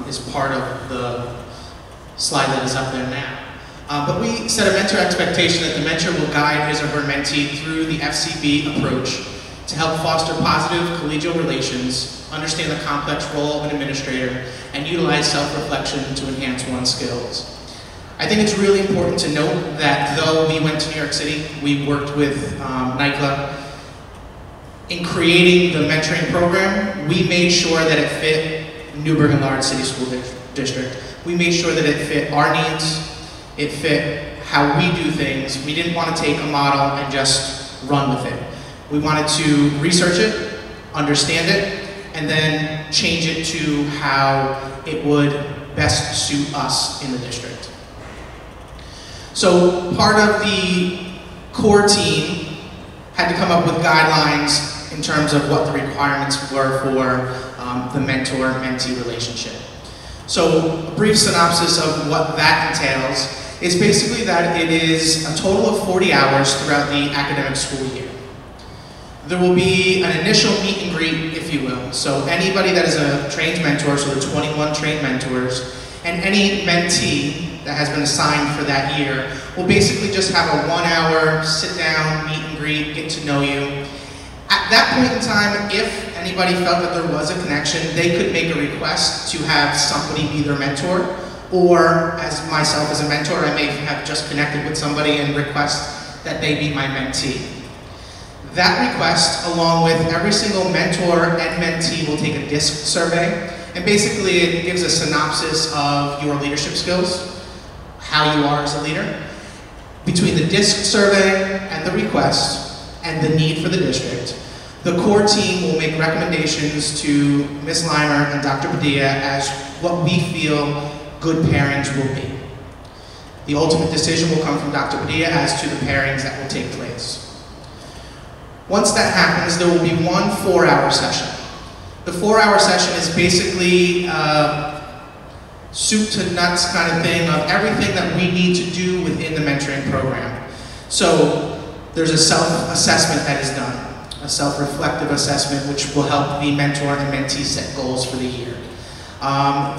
is part of the slide that is up there now. But we set a mentor expectation that the mentor will guide his or her mentee through the FCB approach to help foster positive collegial relations, understand the complex role of an administrator, and utilize self-reflection to enhance one's skills. I think it's really important to note that though we went to New York City, we worked with NYCLA. In creating the mentoring program, we made sure that it fit Newburgh and Lawrence City School District. We made sure that it fit our needs, it fit how we do things. We didn't want to take a model and just run with it. We wanted to research it, understand it, and then change it to how it would best suit us in the district. So part of the core team had to come up with guidelines in terms of what the requirements were for the mentor-mentee relationship. So a brief synopsis of what that entails is basically that it is a total of 40 hours throughout the academic school year. There will be an initial meet and greet, if you will. So anybody that is a trained mentor, so the 21 trained mentors, and any mentee that has been assigned for that year will basically just have a 1 hour sit down, meet and greet, get to know you. At that point in time, if anybody felt that there was a connection, they could make a request to have somebody be their mentor, or as myself as a mentor, I may have just connected with somebody and request that they be my mentee. That request, along with every single mentor and mentee, will take a DISC survey, and basically it gives a synopsis of your leadership skills, how you are as a leader. Between the DISC survey and the request, and the need for the district, the core team will make recommendations to Ms. Leimer and Dr. Padilla as what we feel good pairings will be. The ultimate decision will come from Dr. Padilla as to the pairings that will take place. Once that happens, there will be one 4-hour session. The 4-hour session is basically soup to nuts kind of thing of everything that we need to do within the mentoring program. So there's a self-assessment that is done, a self-reflective assessment which will help the mentor and mentee set goals for the year.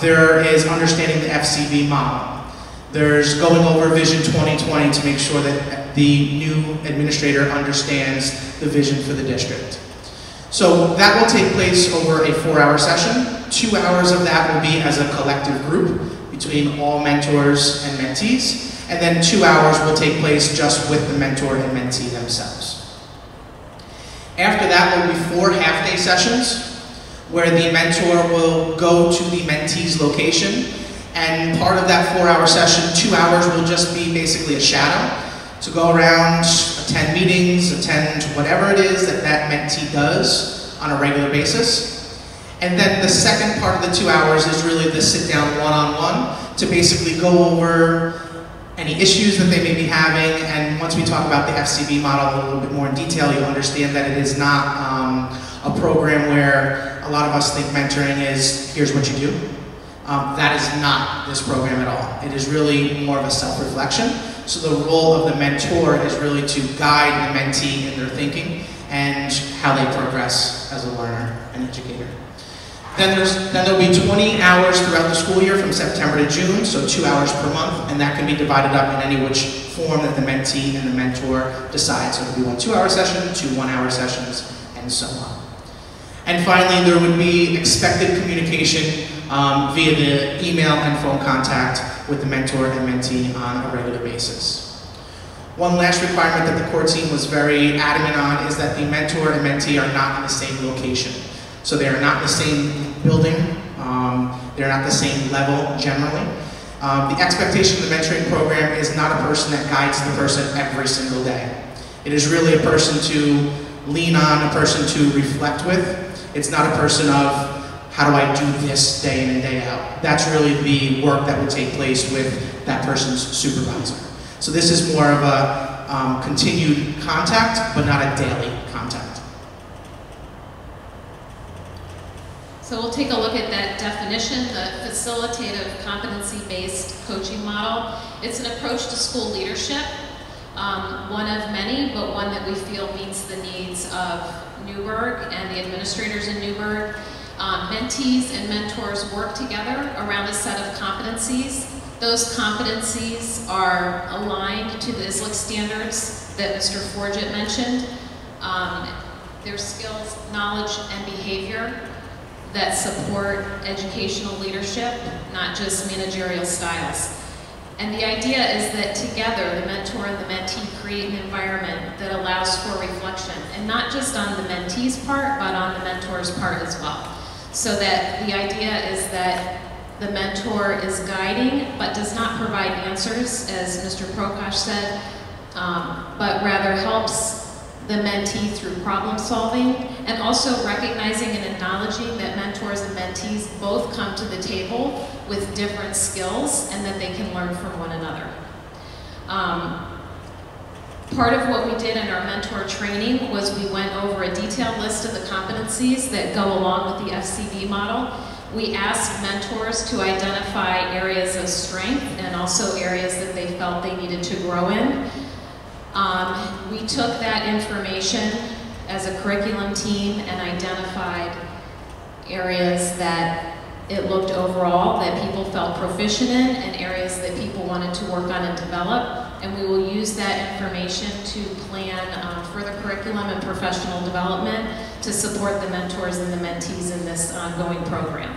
There is understanding the FCB model. There's going over Vision 2020 to make sure that the new administrator understands the vision for the district. So that will take place over a 4-hour session. 2 hours of that will be as a collective group between all mentors and mentees. And then 2 hours will take place just with the mentor and mentee themselves. After that will be 4 half-day sessions where the mentor will go to the mentee's location, and part of that 4-hour session, 2 hours will just be basically a shadow to go around, attend meetings, attend whatever it is that that mentee does on a regular basis. And then the second part of the 2 hours is really the sit-down one-on-one to basically go over any issues that they may be having, and once we talk about the FCB model a little bit more in detail, you'll understand that it is not a program where a lot of us think mentoring is, here's what you do. That is not this program at all. It is really more of a self-reflection. So the role of the mentor is really to guide the mentee in their thinking and how they progress as a learner and educator. Then there'll be 20 hours throughout the school year from September to June, so 2 hours per month, and that can be divided up in any which form that the mentee and the mentor decide. So it'll be one 2-hour session, 2 1-hour sessions, and so on. And finally, there would be expected communication via the email and phone contact with the mentor and mentee on a regular basis. One last requirement that the core team was very adamant on is that the mentor and mentee are not in the same location. So they are not in the same building, they're not the same level generally. The expectation of the mentoring program is not a person that guides the person every single day. It is really a person to lean on, a person to reflect with. It's not a person of, how do I do this day in and day out? That's really the work that would take place with that person's supervisor. So this is more of a continued contact, but not a daily contact. So we'll take a look at that definition, the facilitative competency-based coaching model. It's an approach to school leadership, one of many, but one that we feel meets the needs of Newburgh and the administrators in Newburgh. Mentees and mentors work together around a set of competencies. Those competencies are aligned to the ISLIC standards that Mr. Forget mentioned. Their skills, knowledge, and behavior that support educational leadership, not just managerial styles. And the idea is that together, the mentor and the mentee create an environment that allows for reflection, and not just on the mentee's part, but on the mentor's part as well. So that the idea is that the mentor is guiding, but does not provide answers, as Mr. Prakash said, but rather helps the mentee through problem solving, and also recognizing and acknowledging that mentors and mentees both come to the table with different skills and that they can learn from one another. Part of what we did in our mentor training was we went over a detailed list of the competencies that go along with the FCB model. We asked mentors to identify areas of strength and also areas that they felt they needed to grow in. We took that information as a curriculum team and identified areas that it looked overall that people felt proficient in and areas that people wanted to work on and develop. And we will use that information to plan further curriculum and professional development to support the mentors and the mentees in this ongoing program.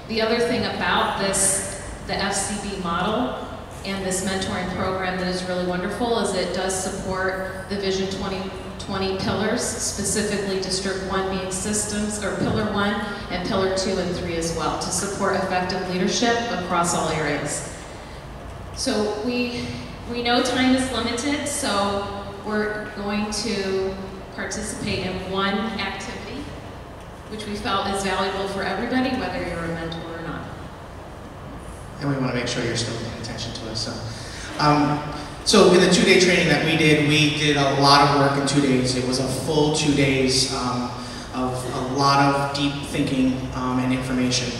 The other thing about this, the FCB model, and this mentoring program that is really wonderful is it does support the Vision 2020 pillars, specifically District 1 being systems, or Pillar 1 and Pillar 2 and 3 as well, to support effective leadership across all areas. So we know time is limited, so we're going to participate in one activity, which we felt is valuable for everybody, whether you're a mentor or not. And we want to make sure you're still paying attention to us. So in the 2-day training that we did a lot of work in 2 days. It was a full 2 days of a lot of deep thinking and information.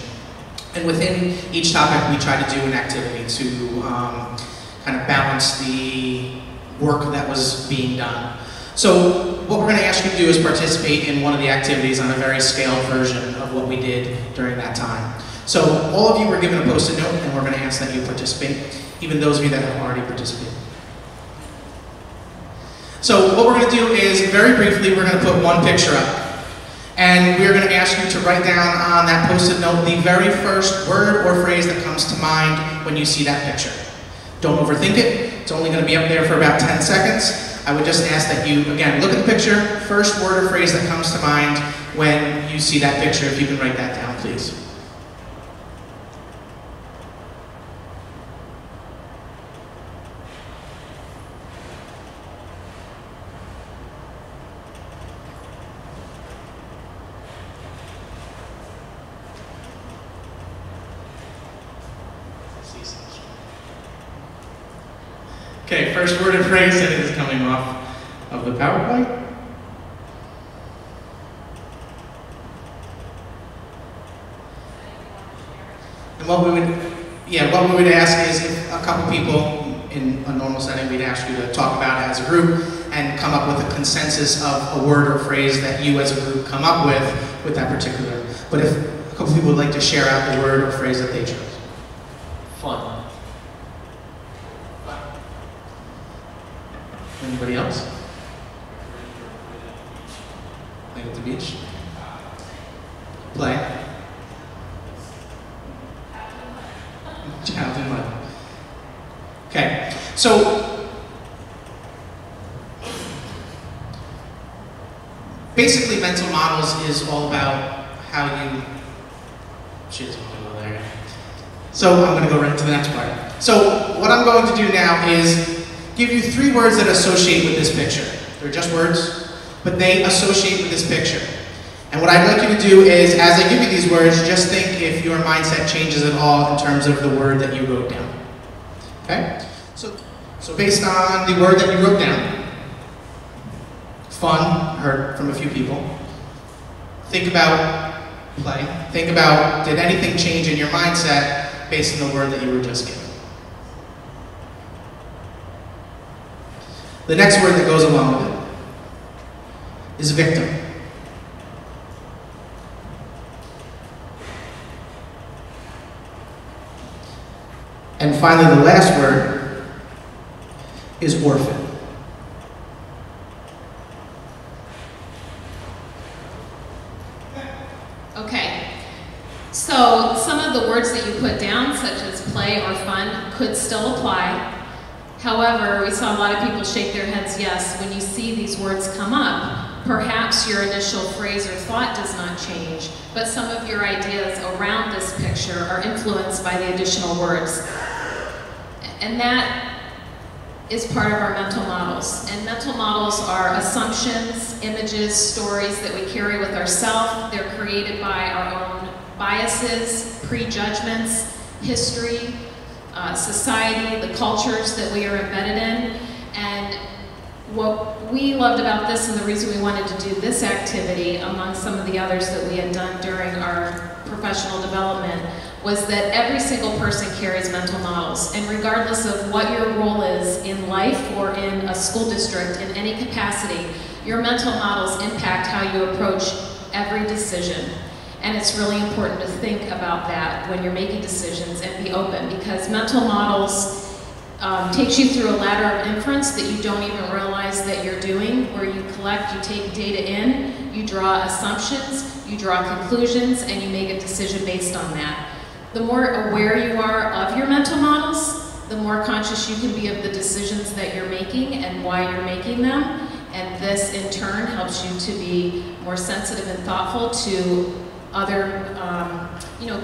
And within each topic, we tried to do an activity to kind of balance the work that was being done. So what we're going to ask you to do is participate in one of the activities on a very scaled version of what we did during that time. So all of you were given a Post-it note, and we're going to ask that you participate, even those of you that have already participated. So what we're going to do is, very briefly, we're going to put one picture up. And we're going to ask you to write down on that Post-it note the very first word or phrase that comes to mind when you see that picture. Don't overthink it. It's only going to be up there for about 10 seconds. I would just ask that you, again, look at the picture, first word or phrase that comes to mind when you see that picture. If you can write that down, please. Okay, first word or phrase that is coming off of the PowerPoint. And what we would ask is if a couple people in a normal setting, we'd ask you to talk about it as a group and come up with a consensus of a word or phrase that you as a group come up with that particular. But if a couple people would like to share out the word or phrase that they chose. Fun. Anybody else? Play at the beach? Play? Childhood mud. Okay, so basically mental models is all about how you, she doesn't want to go there. So I'm going to go right to the next part. So what I'm going to do now is give you 3 words that associate with this picture. They're just words, but they associate with this picture. And what I'd like you to do is, as I give you these words, just think if your mindset changes at all in terms of the word that you wrote down. Okay? So based on the word that you wrote down, fun, heard from a few people. Think about play. Think about, did anything change in your mindset based on the word that you were just given? The next word that goes along with it is victim. And finally, the last word is orphan. Okay, so some of the words that you put down, such as play or fun, could still apply. However, we saw a lot of people shake their heads yes when you see these words come up. Perhaps your initial phrase or thought does not change, but some of your ideas around this picture are influenced by the additional words. And that is part of our mental models. And mental models are assumptions, images, stories that we carry with ourselves. They're created by our own biases, prejudgments, history, society, the cultures that we are embedded in. And what we loved about this, and the reason we wanted to do this activity among some of the others that we had done during our professional development, was that every single person carries mental models. And regardless of what your role is in life or in a school district, in any capacity, your mental models impact how you approach every decision. And it's really important to think about that when you're making decisions and be open, because mental models takes you through a ladder of inference that you don't even realize that you're doing, where you collect, you take data in, you draw assumptions, you draw conclusions, and you make a decision based on that. The more aware you are of your mental models, the more conscious you can be of the decisions that you're making and why you're making them. And this, in turn, helps you to be more sensitive and thoughtful to other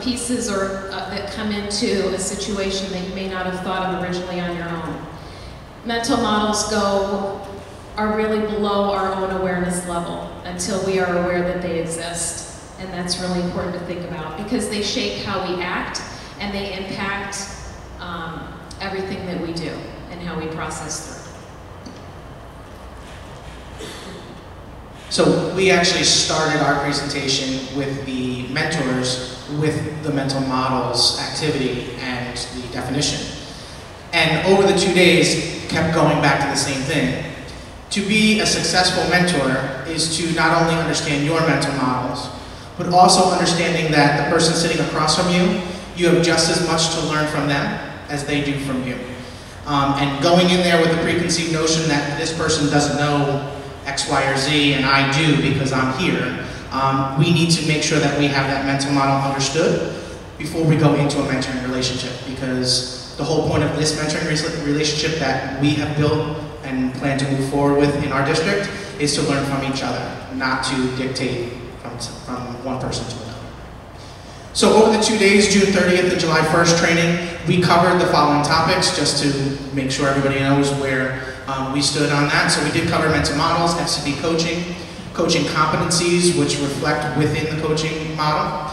pieces that come into a situation that you may not have thought of originally on your own. Mental models are really below our own awareness level until we are aware that they exist. And that's really important to think about, because they shape how we act and they impact everything that we do and how we process through. So we actually started our presentation with the mentors, with the mental models activity and the definition. And over the 2 days, kept going back to the same thing. To be a successful mentor is to not only understand your mental models, but also understanding that the person sitting across from you, you have just as much to learn from them as they do from you. And going in there with the preconceived notion that this person doesn't know X, Y, or Z, and I do because I'm here, we need to make sure that we have that mental model understood before we go into a mentoring relationship, because the whole point of this mentoring relationship that we have built and plan to move forward with in our district is to learn from each other, not to dictate from one person to another. So over the 2 days, June 30th and July 1st training, we covered the following topics just to make sure everybody knows where we stood on that. So we did cover mental models, FCD coaching, coaching competencies, which reflect within the coaching model,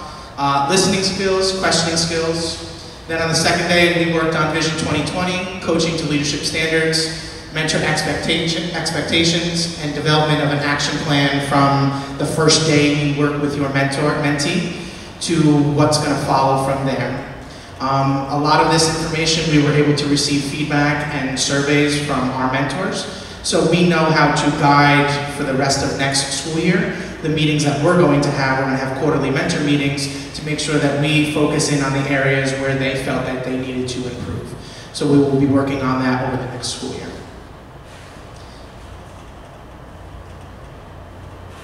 listening skills, questioning skills. Then on the second day, we worked on Vision 2020, coaching to leadership standards, mentor expectations, and development of an action plan from the first day you work with your mentee to what's going to follow from there. A lot of this information we were able to receive feedback and surveys from our mentors, so we know how to guide for the rest of next school year the meetings that we're going to have. We're going to have quarterly mentor meetings to make sure that we focus in on the areas where they felt that they needed to improve. So we will be working on that over the next school year.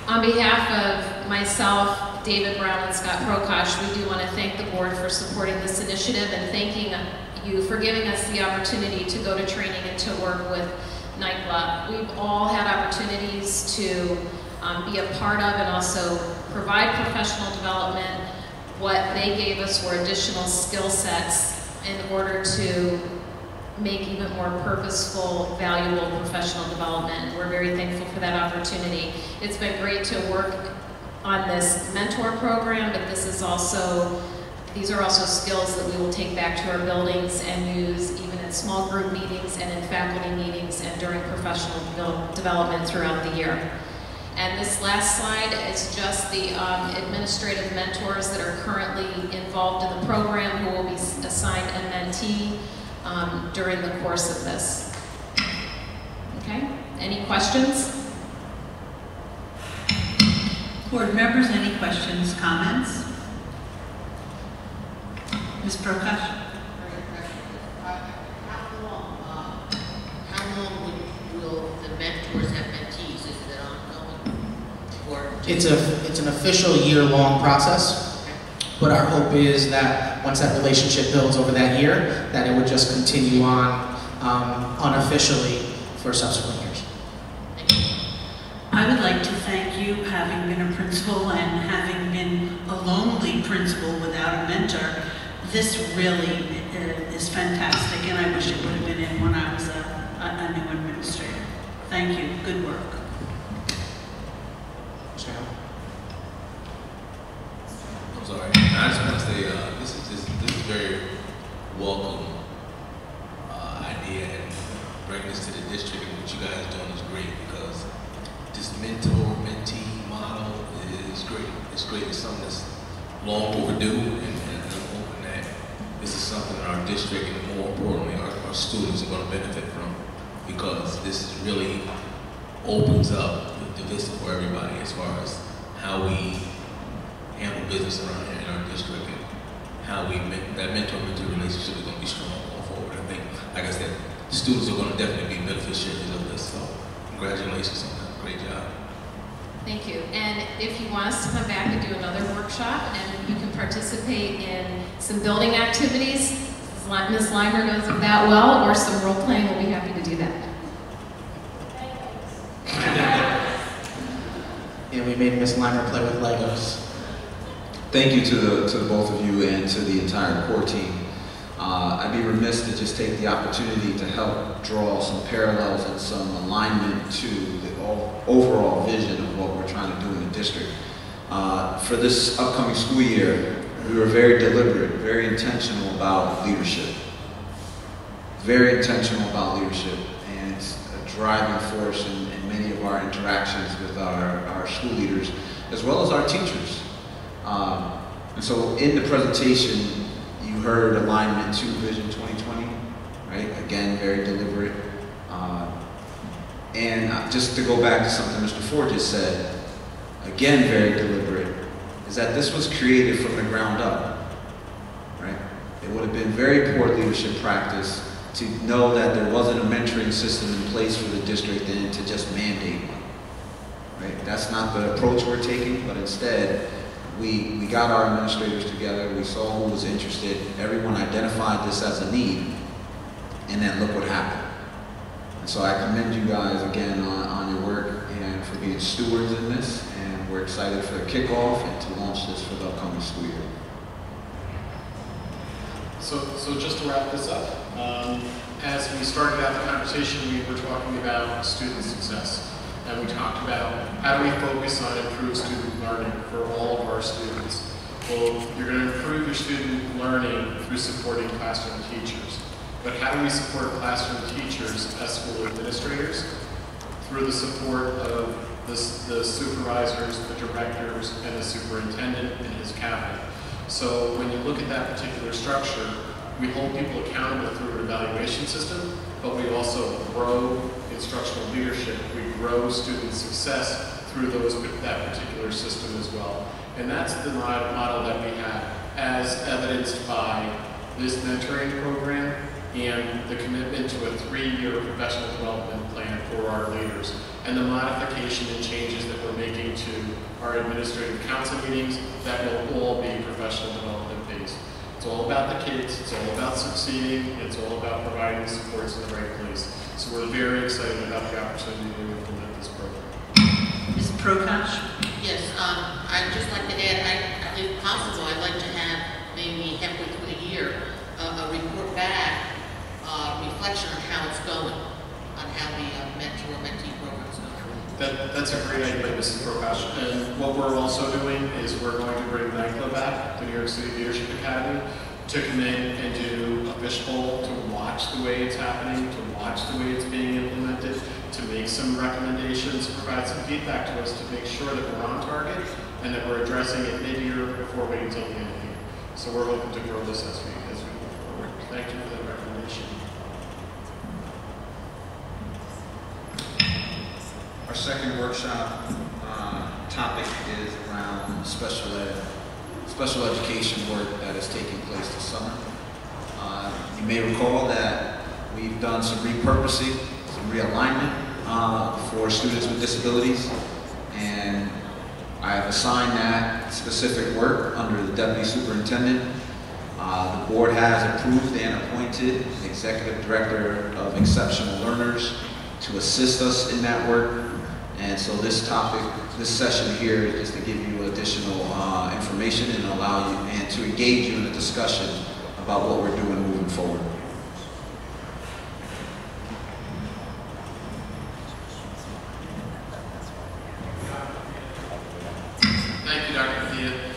On behalf of myself, David Brown, and Scott Prokosh, we do want to thank the board for supporting this initiative and thanking you for giving us the opportunity to go to training and to work with NYCLA. We've all had opportunities to be a part of and also provide professional development. What they gave us were additional skill sets in order to make even more purposeful, valuable professional development. We're very thankful for that opportunity. It's been great to work on this mentor program, but these are also skills that we will take back to our buildings and use even in small group meetings and in faculty meetings and during professional development throughout the year. And this last slide is just the administrative mentors that are currently involved in the program who will be assigned a mentee during the course of this. Okay, any questions? Board members, any questions, comments? Ms. Prokosh? It's an official year-long process, but our hope is that once that relationship builds over that year, that it would just continue on unofficially for subsequent years. I would like to thank you, having been a principal and having been a lonely principal without a mentor. This really is fantastic, and I wish it would have been in when I was a new administrator. Thank you. Good work. I'm sorry. I just want to say this is very welcome idea, and bringing this to the district and what you guys are doing is great, because this mentor-mentee model is great. It's great. It's something that's long overdue, and I'm hoping that this is something that our district, and more importantly, our students are going to benefit from, because this really opens up the vista for everybody as far as how we handle business around here in our district, and how that mentor-mentee relationship is going to be strong going forward. I think, like I said, students are going to definitely be beneficiaries of this, so congratulations on that. Great job. Thank you. And if you want us to come back and do another workshop, and you can participate in some building activities, Ms. Limer knows them that well, or some role playing, we'll be happy to do that. Yeah, we made Ms. Limer play with Legos. Thank you to the both of you and to the entire core team. I'd be remiss to just take the opportunity to help draw some parallels and some alignment to the overall vision of what we're trying to do in the district. For this upcoming school year, we were very deliberate, very intentional about leadership. Very intentional about leadership, and it's a driving force in many of our interactions with our school leaders, as well as our teachers. And so in the presentation, you heard alignment to Vision 2020, right? Again, very deliberate. And just to go back to something Mr. Ford just said, again, very deliberate, is that this was created from the ground up, right? It would have been very poor leadership practice to know that there wasn't a mentoring system in place for the district and to just mandate one, right? That's not the approach we're taking, but instead, we got our administrators together, we saw who was interested, everyone identified this as a need, and then look what happened. And so I commend you guys again on your work and for being stewards in this, and we're excited for the kickoff and to launch this for the upcoming school year. So just to wrap this up, as we started out the conversation, we were talking about student success. And we talked about how do we focus on improved student learning for all of our students. Well, you're going to improve your student learning through supporting classroom teachers. But how do we support classroom teachers as school administrators? Through the support of the supervisors, the directors, and the superintendent and his cabinet. So when you look at that particular structure, we hold people accountable through an evaluation system, but we also grow instructional leadership. We grow student success through that particular system as well. And that's the model that we have, as evidenced by this mentoring program and the commitment to a 3-year professional development plan for our leaders, and the modification and changes that we're making to our administrative council meetings that will all be professional development based. It's all about the kids, it's all about succeeding, it's all about providing supports in the right place. So we're very excited about the opportunity to implement this program. Ms. Prakash? Yes, I'd just like to add, if possible, I'd like to have maybe halfway through the year a report back, reflection on how it's going, on how the mentor-mentee program is going. That's a great idea, Mrs. Prakash. And what we're also doing is we're going to bring NICLA back, the New York City Leadership Academy, to come in and do a fishbowl, to watch the way it's happening, to watch the way it's being implemented, to make some recommendations, provide some feedback to us to make sure that we're on target and that we're addressing it mid-year before waiting until the end of the year. So we're hoping to grow this as we move forward. Thank you for that recommendation. Our second workshop topic is around special education work that is taking place this summer. You may recall that we've done some repurposing, some realignment for students with disabilities, and I have assigned that specific work under the Deputy Superintendent. The board has approved and appointed an Executive Director of Exceptional Learners to assist us in that work. And so this topic, this session here is just to give you additional information and allow you and to engage you in a discussion about what we're doing moving forward. Thank you, Dr. Padilla.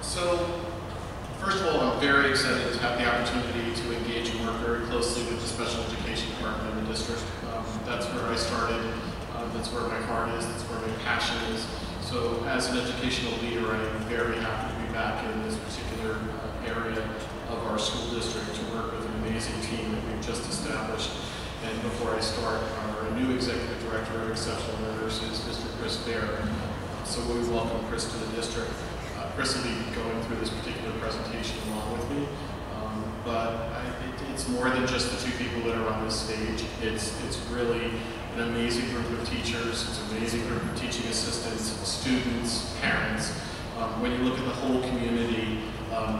So, first of all, I'm very excited to have the opportunity to engage and work very closely with the special education department in the district. That's where I started. That's where my heart is. That's where my passion is. So, as an educational leader, I am very happy to be back in this particular area of our school district to work with an amazing team that we've just established. And before I start, our new Executive Director of Exceptional Learners is Mr. Chris Baer. So we welcome Chris to the district. Chris will be going through this particular presentation along with me. It's more than just the two people that are on this stage. It's really an amazing group of teachers. It's an amazing group of teaching assistants, students, parents. When you look at the whole community,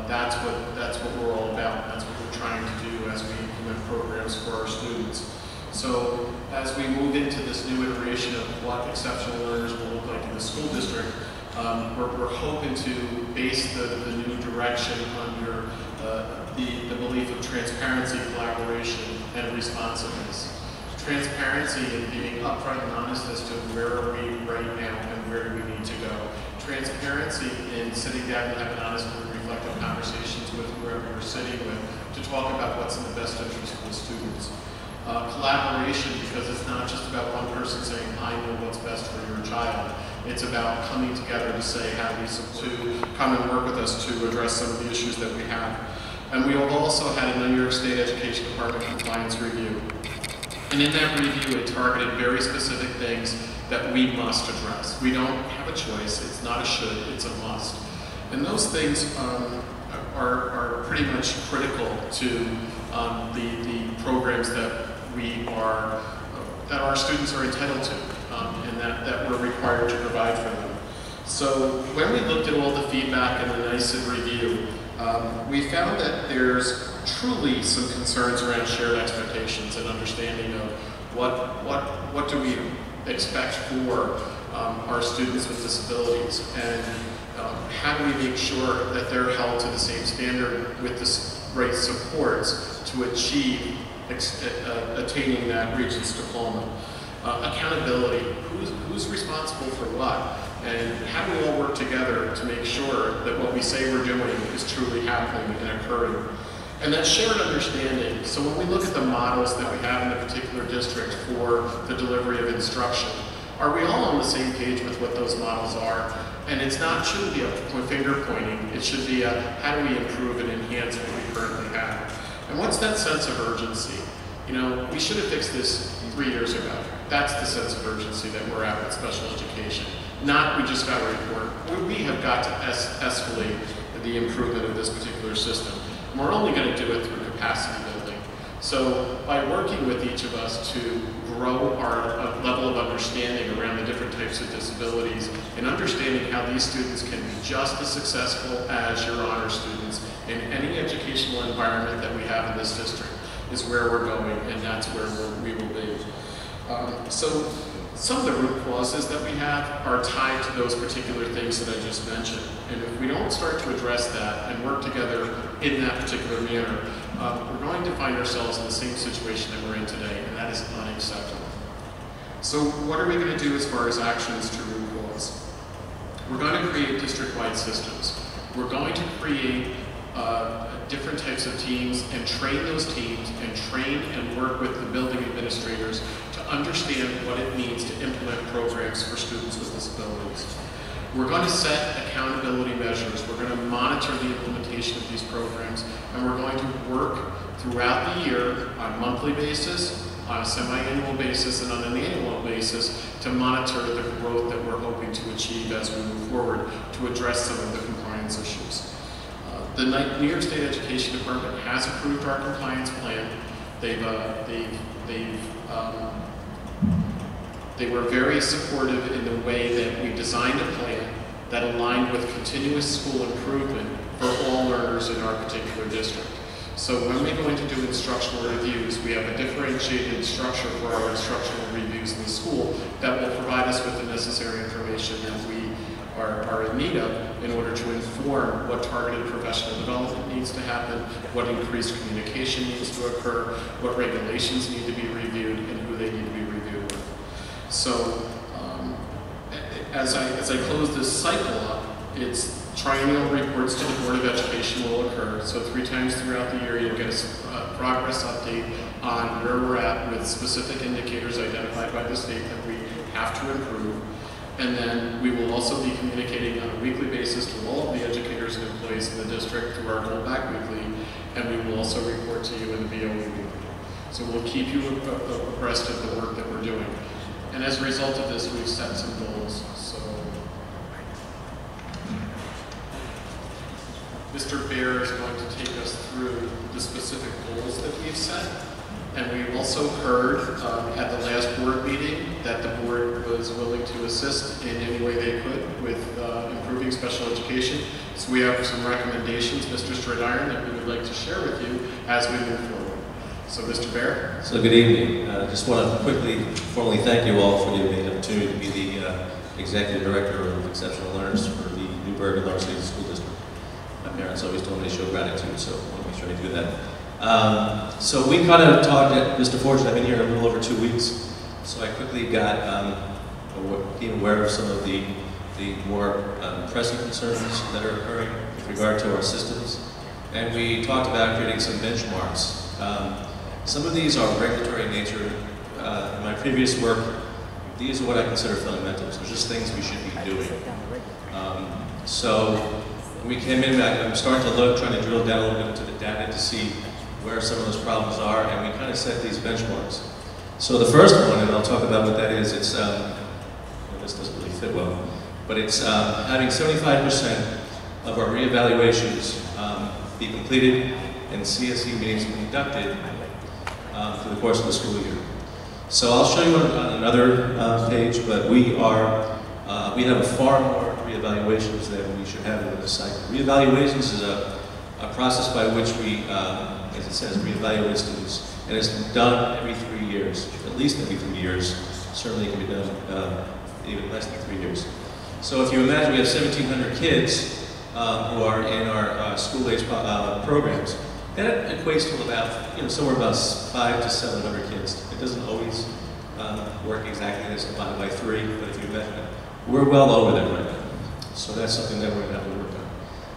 that's what we're all about. That's what we're trying to do as we implement programs for our students. So as we move into this new iteration of what exceptional learners will look like in the school district, we're hoping to base the new direction under the belief of transparency, collaboration, and responsiveness. Transparency in being upfront and honest as to where are we right now and where do we need to go. Transparency in sitting down and having honest and reflective conversations with whoever you're sitting with to talk about what's in the best interest of the students. Collaboration, because it's not just about one person saying, I know what's best for your child. It's about coming together to say how we to come and work with us to address some of the issues that we have. And we have also had a New York State Education Department compliance review. And in that review, it targeted very specific things that we must address. We don't have a choice. It's not a should, it's a must. And those things are pretty much critical to the programs that that our students are entitled to and that we're required to provide for them. So when we looked at all the feedback in the NYSID review, we found that there's truly some concerns around shared expectations and understanding of what do we expect for our students with disabilities, and how do we make sure that they're held to the same standard with the right supports to achieve attaining that Regents diploma. Accountability, who's responsible for what, and how do we all work together to make sure that what we say we're doing is truly happening and occurring. And that shared understanding, so when we look at the models that we have in a particular district for the delivery of instruction, are we all on the same page with what those models are? And shouldn't be a finger pointing, it should be how do we improve and enhance what we currently have? And what's that sense of urgency? You know, we should have fixed this 3 years ago. That's the sense of urgency that we're at with special education. Not we just got a report. We have got to escalate the improvement of this particular system. And we're only going to do it through capacity building. So by working with each of us to grow our level of understanding around the different types of disabilities and understanding how these students can be just as successful as your honor students in any educational environment that we have in this district is where we're going, and that's where we will be. So some of the root causes that we have are tied to those particular things that I just mentioned. And if we don't start to address that and work together in that particular manner, we're going to find ourselves in the same situation that we're in today, and that is unacceptable. So what are we going to do as far as actions to root cause? We're going to create district-wide systems. We're going to create different types of teams and train those teams and train and work with the building administrators to understand what it means to implement programs for students with disabilities. We're going to set accountability measures. We're going to monitor the implementation of these programs, and we're going to work throughout the year on a monthly basis, on a semi-annual basis, and on an annual basis to monitor the growth that we're hoping to achieve as we move forward to address some of the compliance issues. The New York State Education Department has approved our compliance plan. They were very supportive in the way that we designed a plan that aligned with continuous school improvement for all learners in our particular district. So when we go in to do instructional reviews, we have a differentiated structure for our instructional reviews in the school that will provide us with the necessary information that we are in need of in order to inform what targeted professional development needs to happen, what increased communication needs to occur, what regulations need to be reviewed, and who they need to be reviewed with. So as I close this cycle up, it's triennial reports to the Board of Education will occur. So 3 times throughout the year, you'll get a progress update on where we're at with specific indicators identified by the state that we have to improve. And then we will also be communicating on a weekly basis to all of the educators and employees in the district through our Go Back Weekly, and we will also report to you in the BOE Weekly. So we'll keep you abreast of the work that we're doing. And as a result of this, we've set some goals. So Mr. Baer is going to take us through the specific goals that we've set. And we also heard at the last board meeting that the board was willing to assist in any way they could with improving special education. So we have some recommendations, Mr. Stradiron, that we would like to share with you as we move forward. So Mr. Baer. So good evening. I just want to quickly formally thank you all for giving me the opportunity to be the Executive Director of Exceptional Learners for the Newburgh and Lawrence City School District. My parents always told me to show gratitude, so I want to make sure I do that. So we kind of talked at Mr. Fortune. I've been here a little over 2 weeks, so I quickly became aware of some of the more pressing concerns that are occurring with regard to our systems, and we talked about creating some benchmarks. Some of these are regulatory in nature. In my previous work, these are what I consider fundamentals. They're just things we should be doing. So when we came in, I'm starting to look, trying to drill down a little bit into the data to see where some of those problems are, and we kind of set these benchmarks. So the first one, and I'll talk about what that is, it's, this doesn't really fit well, but it's having 75% of our reevaluations be completed and CSE meetings conducted through the course of the school year. So I'll show you on another page, but we have far more reevaluations than we should have in this cycle. Reevaluations is a process by which we, as it says, reevaluate students, and it's done every 3 years, at least every 3 years. Certainly it can be done even less than 3 years. So if you imagine we have 1,700 kids who are in our school-age programs, that equates to about, somewhere about 500 to 700 kids. It doesn't always work exactly as divided by 3, but if you imagine it, we're well over there right now. So that's something that we're going to have to work on.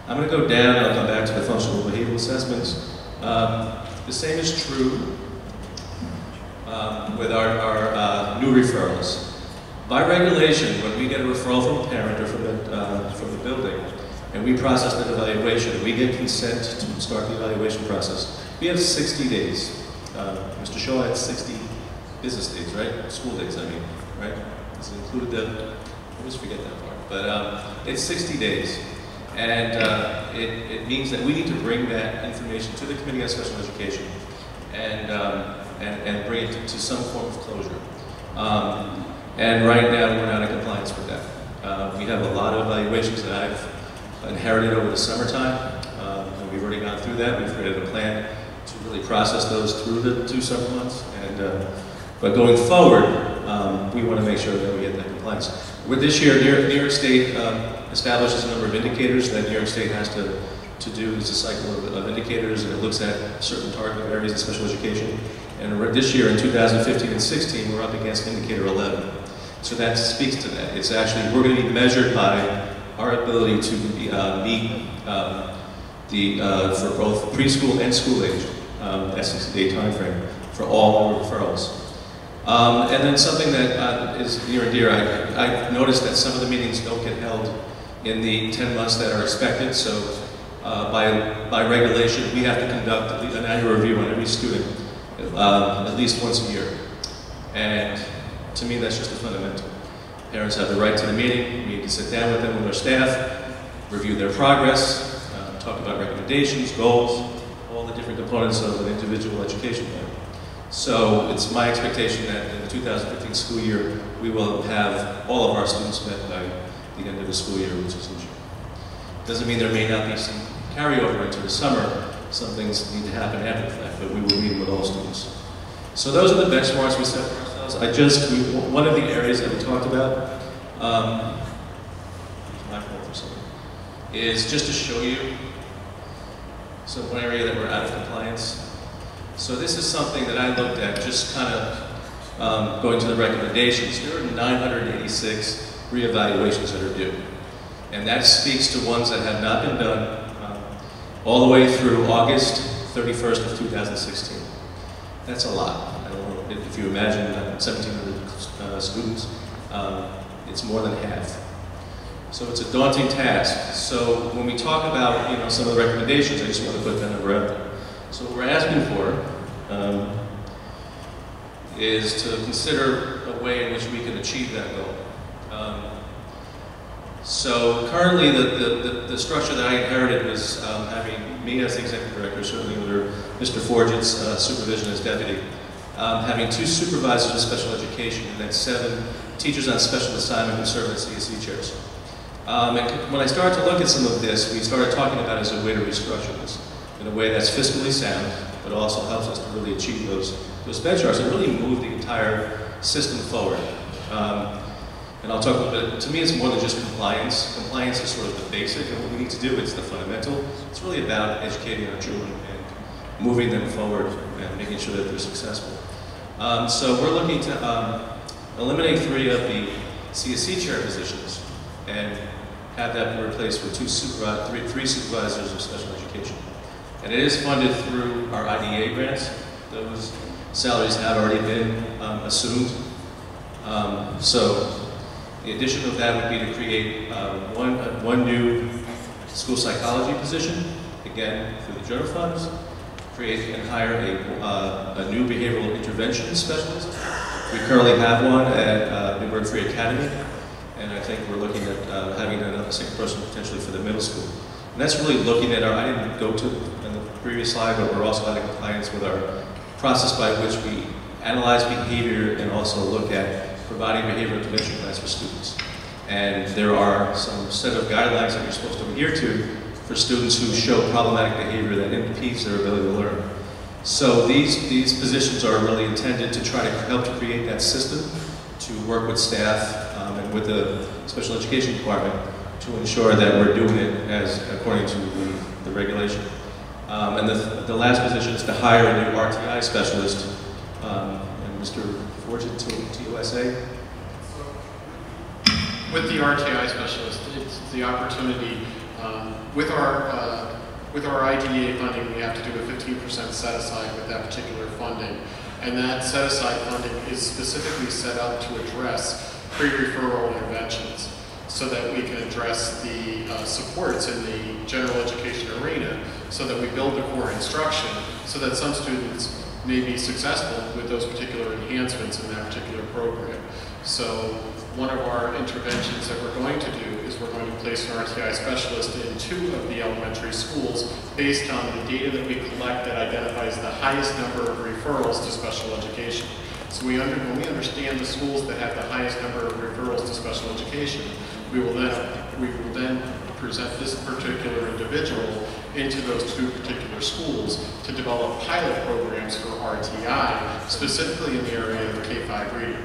I'm going to go down and I'll come back to the functional behavioral assessments. The same is true with our new referrals. By regulation, when we get a referral from a parent or from the building, and we process that evaluation, and we get consent to start the evaluation process, we have 60 days. Mr. Shaw had 60 business days, right? School days, I mean, right? Does it include I always forget that part. But it's 60 days. And it means that we need to bring that information to the Committee on Special Education and bring it to some form of closure. And right now, we're not in compliance with that. We have a lot of evaluations that I've inherited over the summertime, and we've already gone through that. We've created a plan to really process those through the 2 summer months. But going forward, we want to make sure that we get that compliance. With this year, New York State establishes a number of indicators that New York State has to do. It's a cycle of indicators, and it looks at certain target areas of special education. And this year, in 2015 and 16, we're up against indicator 11. So that speaks to that. It's actually, we're going to be measured by our ability to meet for both preschool and school age, that 60-day time frame for all the referrals. And then something that is near and dear, I noticed that some of the meetings don't get held in the 10 months that are expected, so by regulation, we have to conduct an annual review on every student at least once a year. And to me, that's just a fundamental. Parents have the right to the meeting. We need to sit down with them, with our staff, review their progress, talk about recommendations, goals, all the different components of an individual education plan. So it's my expectation that in the 2015 school year, we will have all of our students met by the end of the school year, which is in June. Doesn't mean there may not be some carryover into the summer. Some things need to happen after the fact, but we will meet with all students. So those are the benchmarks we set for ourselves. One of the areas that we talked about, is just to show you one area that we're out of compliance. So this is something that I looked at, just kind of going to the recommendations. There are 986 reevaluations that are due. And that speaks to ones that have not been done all the way through August 31st of 2016. That's a lot. I don't know if you imagine 1,700 students, it's more than half. So it's a daunting task. So when we talk about some of the recommendations, I just want to put that number out there. So what we're asking for is to consider a way in which we can achieve that goal. So currently the structure that I inherited was having me as the executive director, certainly under Mr. Forgett's supervision as deputy, having 2 supervisors of special education and then 7 teachers on special assignment who serve as CSE chairs. And when I started to look at some of this, we started talking about it as a way to restructure this in a way that's fiscally sound, but also helps us to really achieve those benchmarks and really move the entire system forward. And I'll talk a little bit, to me it's more than just compliance. Compliance is sort of the basic, and what we need to do, it's the fundamental. It's really about educating our children and moving them forward and making sure that they're successful. So we're looking to eliminate 3 of the CSE chair positions and have that be replaced with 3 supervisors of special education. And it is funded through our IDEA grants. Those salaries have already been assumed. So the addition of that would be to create one new school psychology position, again through the general funds, create and hire a new behavioral intervention specialist. We currently have one at Newburgh Free Academy, and I think we're looking at having another second person potentially for the middle school. And that's really looking at I didn't go to in the previous slide, but we're also out of compliance with our process by which we analyze behavior and also look at providing behavioral intervention plans for students. And there are some set of guidelines that you're supposed to adhere to for students who show problematic behavior that impedes their ability to learn. So these positions are really intended to try to help to create that system, to work with staff and with the special education department to ensure that we're doing it as according to the regulation. And the last position is to hire a new RTI specialist, and Mr. Fortune, TOSA. With the RTI specialist, it's the opportunity, with our IDEA funding, we have to do a 15% set aside with that particular funding. And that set aside funding is specifically set up to address pre-referral interventions so that we can address the supports in the general education arena so that we build the core instruction so that some students may be successful with those particular enhancements in that particular program. So one of our interventions that we're going to do is we're going to place an RTI specialist in 2 of the elementary schools based on the data that we collect that identifies the highest number of referrals to special education. So when we understand the schools that have the highest number of referrals to special education, we will then present this particular individual into those 2 particular schools to develop pilot programs for RTI, specifically in the area of K-5 reading.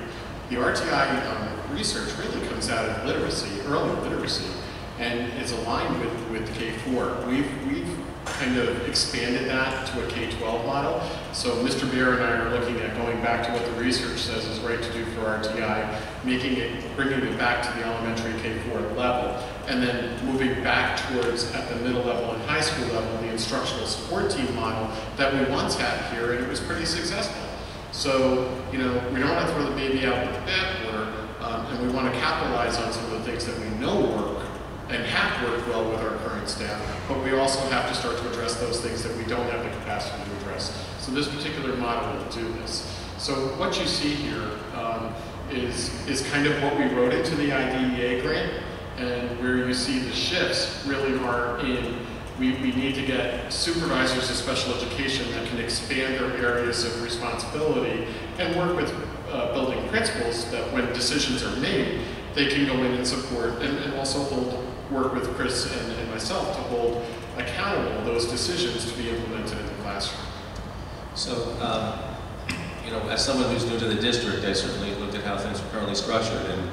The RTI research really comes out of literacy, early literacy, and is aligned with K-4. We've kind of expanded that to a K-12 model. So Mr. Bear and I are looking at going back to what the research says is right to do for RTI, bringing it back to the elementary K-4 level, and then moving back towards at the middle level and high school level, the instructional support team model that we once had here, and it was pretty successful. So, we don't want to throw the baby out with the bathwater, and we want to capitalize on some of the things that we know work and have worked well with our current staff, but we also have to start to address those things that we don't have the capacity to address. So this particular model will do this. So what you see here is kind of what we wrote into the IDEA grant, and where you see the shifts really are in We need to get supervisors of special education that can expand their areas of responsibility and work with building principals that when decisions are made, they can go in and support and also work with Chris and myself to hold accountable those decisions to be implemented in the classroom. So, you know, as someone who's new to the district, I certainly looked at how things are currently structured, and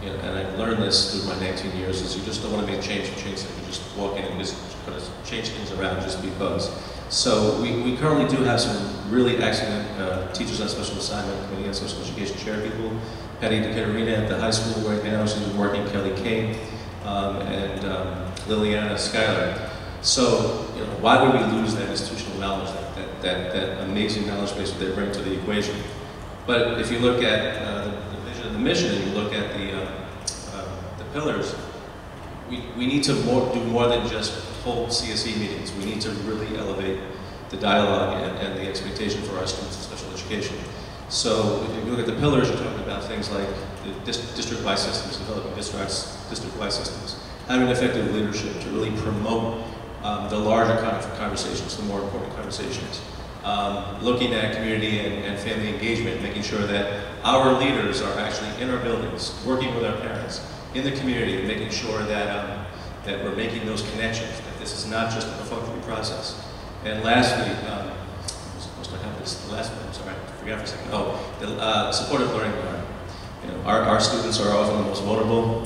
you know, and I've learned this through my 19 years, is you just don't want to make change to change things. You just walk in and just kind of change things around just because. So we currently do have some really excellent teachers on special assignment, committee on special education chair people. Patty DeCaterina at the high school right now, she's working, Kelly Kane, and Liliana Schuyler. So, you know, why would we lose that institutional knowledge, that amazing knowledge base that they bring to the equation? But if you look at the vision and the mission, and you look at the pillars, we need to do more than just hold CSE meetings. We need to really elevate the dialogue and the expectation for our students in special education. So if you look at the pillars, you're talking about things like the district-wide systems, developing district-wide systems, having effective leadership to really promote the larger kind of conversations, the more important conversations. Looking at community and family engagement, making sure that our leaders are actually in our buildings, working with our parents, in the community, and making sure that, that we're making those connections, that this is not just a perfunctory process. And lastly, I was supposed to have this last one, I'm sorry, I forgot for a second. Oh, the supportive learning environment. You know, our students are often the most vulnerable,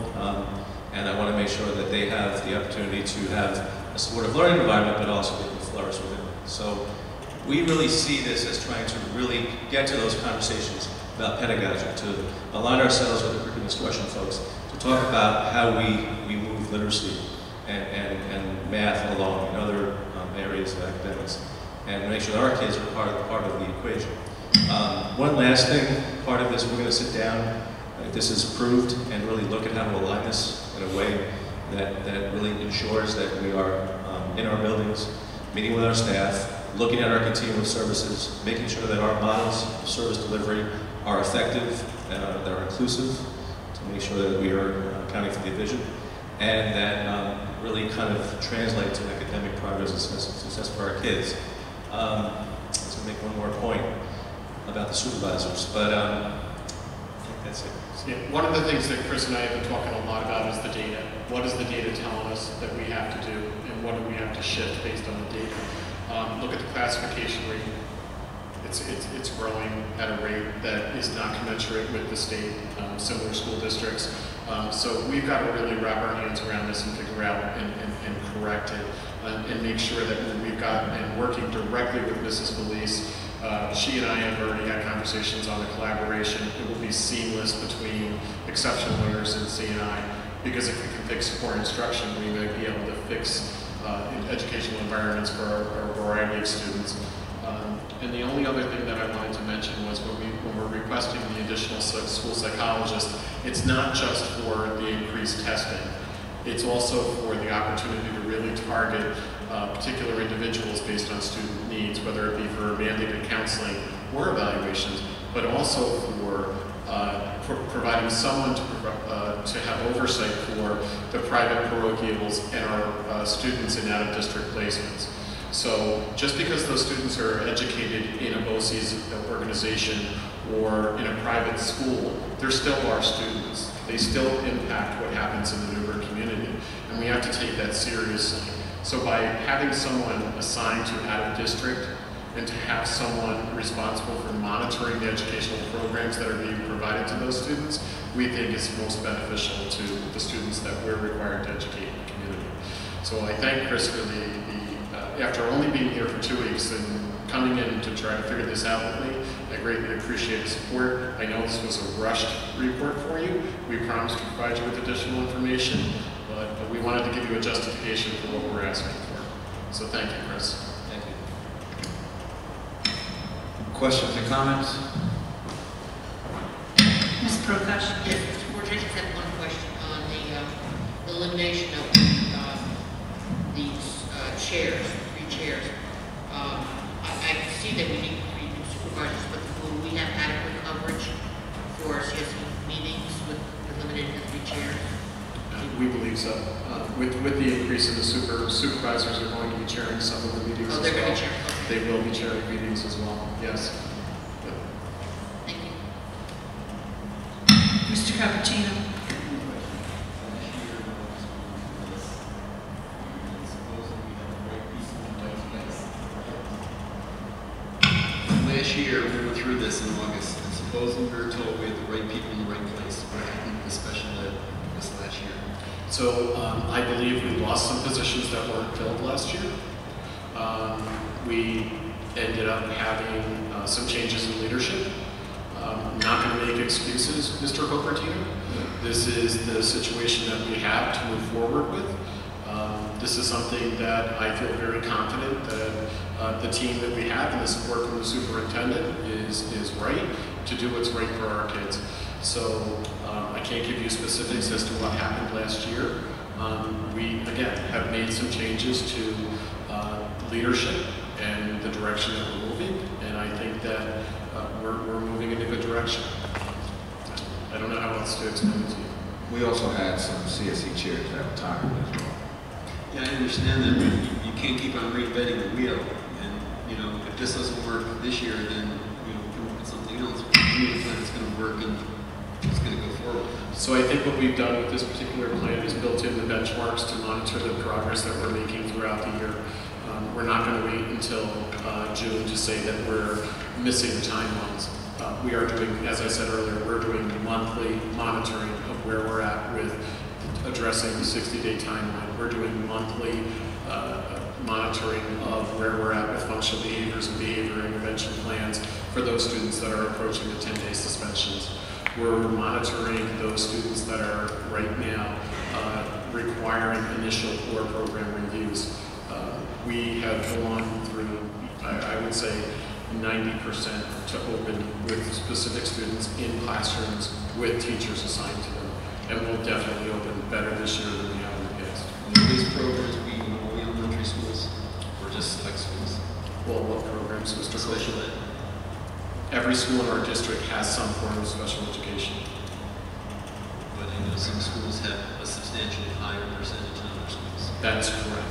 and I want to make sure that they have the opportunity to have a supportive learning environment, but also they can flourish within it. So we really see this as trying to really get to those conversations about pedagogy, to align ourselves with the curriculum instruction folks, to talk about how we move literacy and math along in other areas of academics, and make sure that our kids are part of the equation. One last thing, part of this, we're going to sit down, if this is approved, and really look at how to align this in a way that really ensures that we are in our buildings, meeting with our staff, looking at our continuum of services, making sure that our models of service delivery are effective, that are inclusive, to make sure that we are accounting for the vision, and that really kind of translate to academic progress and success for our kids. Let's make one more point about the supervisors, but I think that's it. Yeah, one of the things that Chris and I have been talking a lot about is the data. What is the data telling us that we have to do, and what do we have to shift based on the data? Look at the classification rate. It's growing at a rate that is not commensurate with the state, similar school districts. So we've got to really wrap our hands around this and figure out and correct it, and make sure that when we've got, and working directly with Mrs. Felice, she and I have already had conversations on the collaboration. It will be seamless between exceptional learners and C&I, because if we can fix support instruction, we may be able to fix educational environments for our variety of students. And the only other thing that I wanted to mention was when we're requesting the additional school psychologist, it's not just for the increased testing. It's also for the opportunity to really target particular individuals based on student needs, whether it be for mandated counseling or evaluations, but also for providing someone to have oversight for the private parochials and our students in out-of-district placements. So just because those students are educated in a BOCES organization or in a private school, they're still our students. They still impact what happens in the Newburgh community, and we have to take that seriously. So by having someone assigned to out-of-district and to have someone responsible for monitoring the educational programs that are being provided to those students, we think is most beneficial to the students that we're required to educate in the community. So I thank Chris for after only being here for 2 weeks and coming in to try to figure this out with me, I greatly appreciate the support. I know this was a rushed report for you. We promised to provide you with additional information, but we wanted to give you a justification for what we're asking for. So thank you, Chris. Thank you. Questions and comments? Ms. Prakash? Yes, Mr. Porter, I just have one question on the elimination of these chairs, 3 chairs. I see that we need 3 new supervisors, but will we have adequate coverage for our CSE meetings with eliminating the 3 chairs? We believe so. With the increase in the supervisors are going to be chairing some of the meetings as well. They're going to chair. They will be chairing meetings as well, yes. Thank you. Mr. Cappuccino. Last year, we went through this in August, and supposing we were told we had the right people in the right place, what happened with special ed this last year? So I believe we lost some positions that weren't filled last year. We ended up having some changes in leadership. Not going to make excuses, Mr. Cupertino. This is the situation that we have to move forward with. This is something that I feel very confident that the team that we have and the support from the superintendent is right to do what's right for our kids. So I can't give you specifics as to what happened last year. We, again, have made some changes to leadership and the direction that we're moving, and I think that we're moving in a good direction. I don't know how else to explain it to you. We also had some CSE chairs that retired as well. Yeah, I understand that, but you can't keep on reinventing the wheel. And, you know, if this doesn't work this year, then, you know, come up with something else. We need a plan that's going to work and it's going to go forward. So I think what we've done with this particular plan is built in the benchmarks to monitor the progress that we're making throughout the year. We're not going to wait until June to say that we're missing timelines. We are doing, as I said earlier, we're doing monthly monitoring of where we're at with addressing the 60-day timeline. We're doing monthly monitoring of where we're at with functional behaviors and behavior intervention plans for those students that are approaching the 10-day suspensions. We're monitoring those students that are right now requiring initial core program reviews. We have gone through, I would say, 90% to open with specific students in classrooms with teachers assigned to them. And we'll definitely open better this year than we have in the past. Will these programs be in all the elementary schools or just select schools? Well, what programs, Mr. Special ed. Every school in our district has some form of special education. But I know some schools have a substantially higher percentage than other schools. That is correct.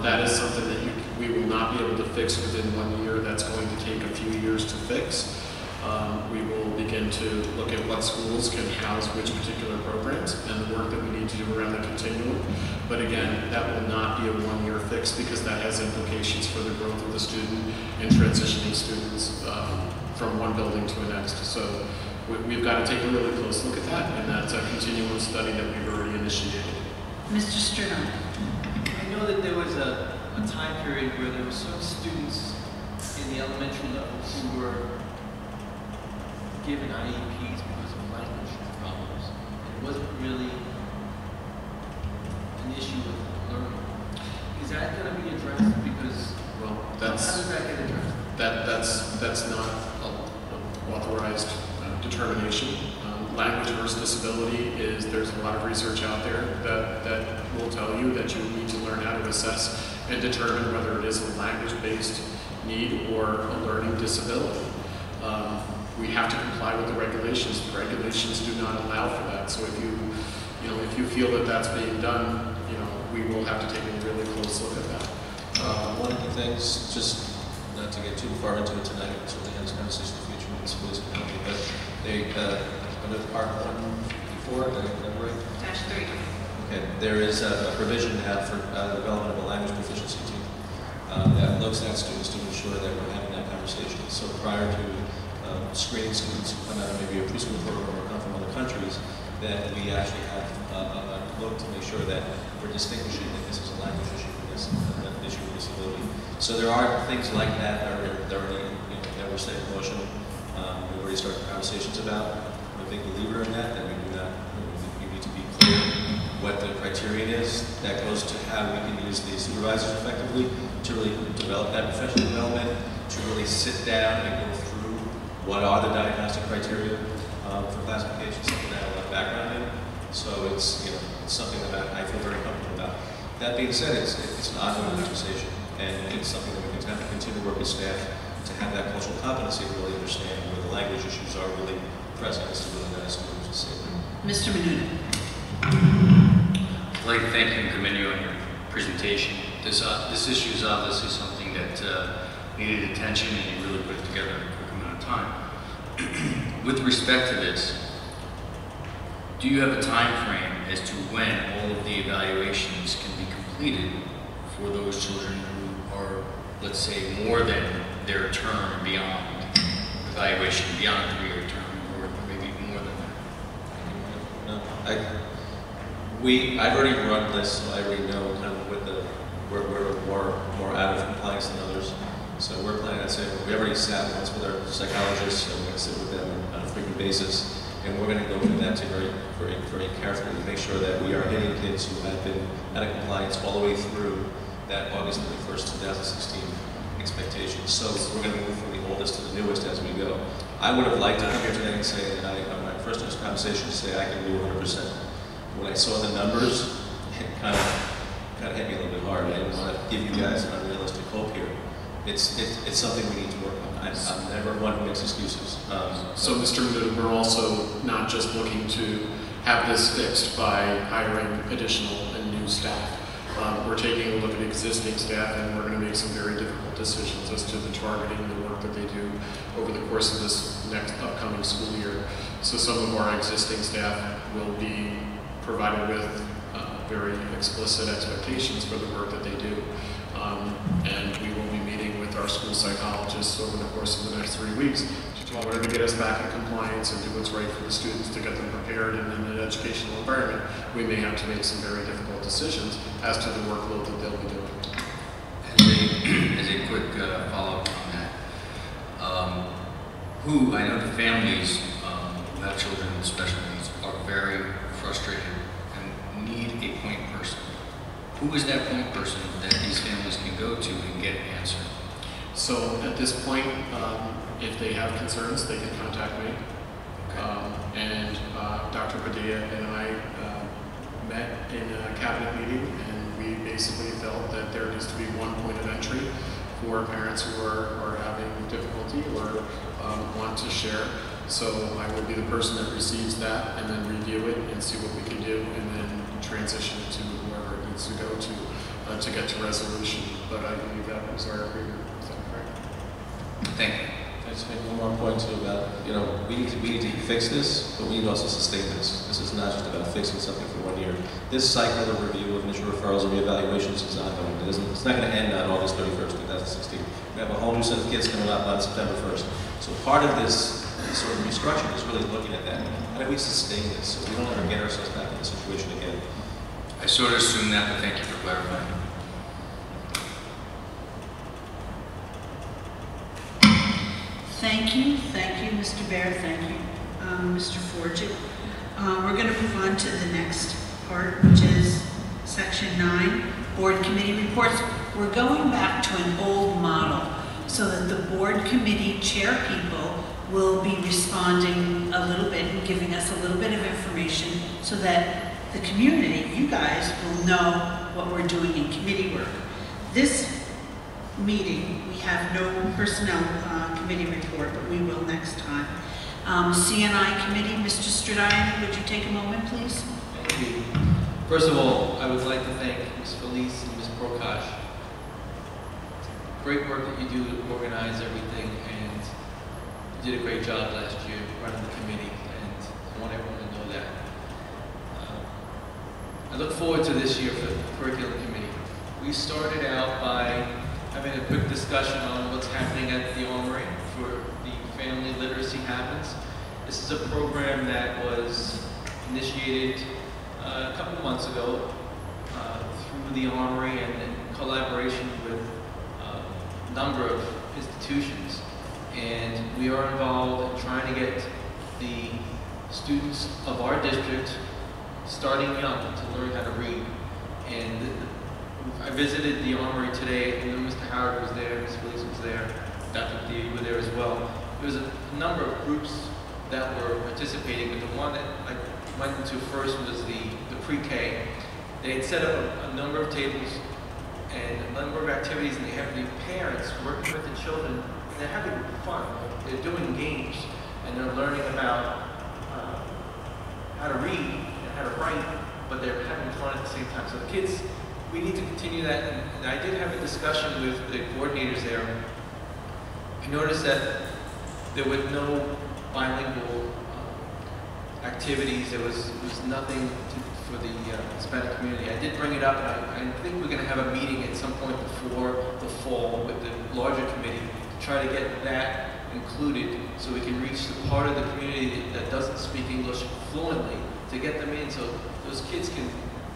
That is something that we will not be able to fix within 1 year. That's going to take a few years to fix. We will begin to look at what schools can house which particular programs and the work that we need to do around the continuum. But again, that will not be a 1-year fix because that has implications for the growth of the student and transitioning students from one building to the next. So we've got to take a really close look at that, and that's a continuum study that we've already initiated. Mr. Stern. I know that there was a time period where there were some students in the elementary level who were given IEPs because of language problems. It wasn't really an issue with learning. Is that going to be addressed? Because well, how does that get addressed? That's not an authorized determination. Language versus disability is, there's a lot of research out there that will tell you that you need to learn how to assess and determine whether it is a language-based need or a learning disability. We have to comply with the regulations. The regulations do not allow for that. So if you feel that that's being done, we will have to take a really close look at that. One of the things, just not to get too far into it tonight, certainly have this conversation in the future with schools can help me, but they, under part 1 before, right? -3. Okay, there is a provision now for the development of a language proficiency team that looks at students to ensure that we're having that conversation. So prior to screening students who come out of maybe a preschool program or come from other countries, that we actually have a look to make sure that we're distinguishing that this is a language issue and this is an issue of disability. So there are things like that that are already, that we're setting in motion. We've already started conversations about. I'm a big believer in that we do not, we need to be clear what the criterion is. That goes to how we can use the supervisors effectively to really develop that professional development, to really sit down and go through what are the diagnostic criteria for classification, something that I have a lot of background in. So it's, it's something that I feel very comfortable about. That being said, it's an ongoing conversation, and it's something that we can have to continue to work with staff to have that cultural competency to really understand where the language issues are really present as to whether that is students are safe. Mr. Menuda. I'd like to thank you and commend you on your presentation. This issue is obviously something that needed attention, and you really put it together in a quick amount of time. With respect to this, do you have a time frame as to when all of the evaluations can be completed for those children who are, let's say, more than their term beyond evaluation, beyond a 3-year term, or maybe more than that? No, I've already run this, so I already know kind of what we're more out of compliance than others. So we're planning on saying, we already sat once with our psychologists, and we're going to sit with them on a frequent basis, and we're going to go through that very carefully to make sure that we are hitting kids who have been out of compliance all the way through that August 31st, 2016 expectation. So we're going to move from the oldest to the newest as we go. I would have liked to come here today and say that on my first conversation, say I can do 100%. When I saw the numbers, it kind of hit me a little bit hard. I didn't want to give you guys an unrealistic hope here. It's something we need to work on. I'm never one who makes excuses. So, Mr. Mood, we're also not just looking to have this fixed by hiring additional and new staff. We're taking a look at existing staff, and we're going to make some very difficult decisions as to the targeting and the work that they do over the course of this next upcoming school year. So some of our existing staff will be provided with very explicit expectations for the work that they do. And we will be meeting with our school psychologists over the course of the next 3 weeks in order to get us back in compliance and do what's right for the students, to get them prepared in an educational environment. We may have to make some very difficult decisions as to the workload that they'll be doing. As a quick follow-up on that, I know the families who have children with special needs are very frustrated and need a point person. Who is that point person that these families can go to and get an answer? So at this point, if they have concerns, they can contact me. Okay. And Dr. Padilla and I met in a cabinet meeting, and we basically felt that there needs to be one point of entry for parents who are having difficulty or want to share. So I will be the person that receives that and then review it and see what we can do, and then transition it to whoever it needs to go to get to resolution. But I believe that was our agreement. Is that correct? Thank you. I just make one more point too about, we need to fix this, but we need to also sustain this. This is not just about fixing something for 1 year. This cycle of review of initial referrals and reevaluations is ongoing. It's not going to end on August 31st, 2016. We have a whole new set of kids coming up on September 1st. So part of this sort of restructuring is really looking at that. How do we sustain this so we don't ever get ourselves back in this situation again? I sort of assumed that, but thank you for clarifying. Thank you, Mr. Baer, thank you, Mr. Forget. We're going to move on to the next part, which is Section 9, Board Committee Reports. We're going back to an old model so that the Board Committee chair people will be responding a little bit and giving us a little bit of information so that the community, you guys, will know what we're doing in committee work. This meeting, we have no personnel committee report, but we will next time. CNI committee, Mr. Stradini, would you take a moment, please? Thank you. First of all, I would like to thank Ms. Felice and Ms. Prakash. Great work that you do to organize everything, and you did a great job last year running the committee, and I want everyone to know that. I look forward to this year for the curriculum committee. We started out by having a quick discussion on what's happening at the Armory for the Family Literacy Happens. This is a program that was initiated a couple months ago through the Armory and in collaboration with a number of institutions. And we are involved in trying to get the students of our district starting young to learn how to read. And I visited the Armory today, and Mr. Howard was there, Ms. Felice was there, Dr. Padilla, you were there as well. There was a number of groups that were participating, but the one that I went into first was the pre-K. They had set up a number of tables and a number of activities, and they have the parents working with the children, and they're having fun. They're doing games, and they're learning about how to read and how to write but they're having fun at the same time. So the kids, we need to continue that. And I did have a discussion with the coordinators there. I noticed that there were no bilingual activities. There was nothing for the Hispanic community. I did bring it up, and I think we're going to have a meeting at some point before the fall with the larger committee to try to get that included so we can reach the part of the community that doesn't speak English fluently, to get them in so those kids can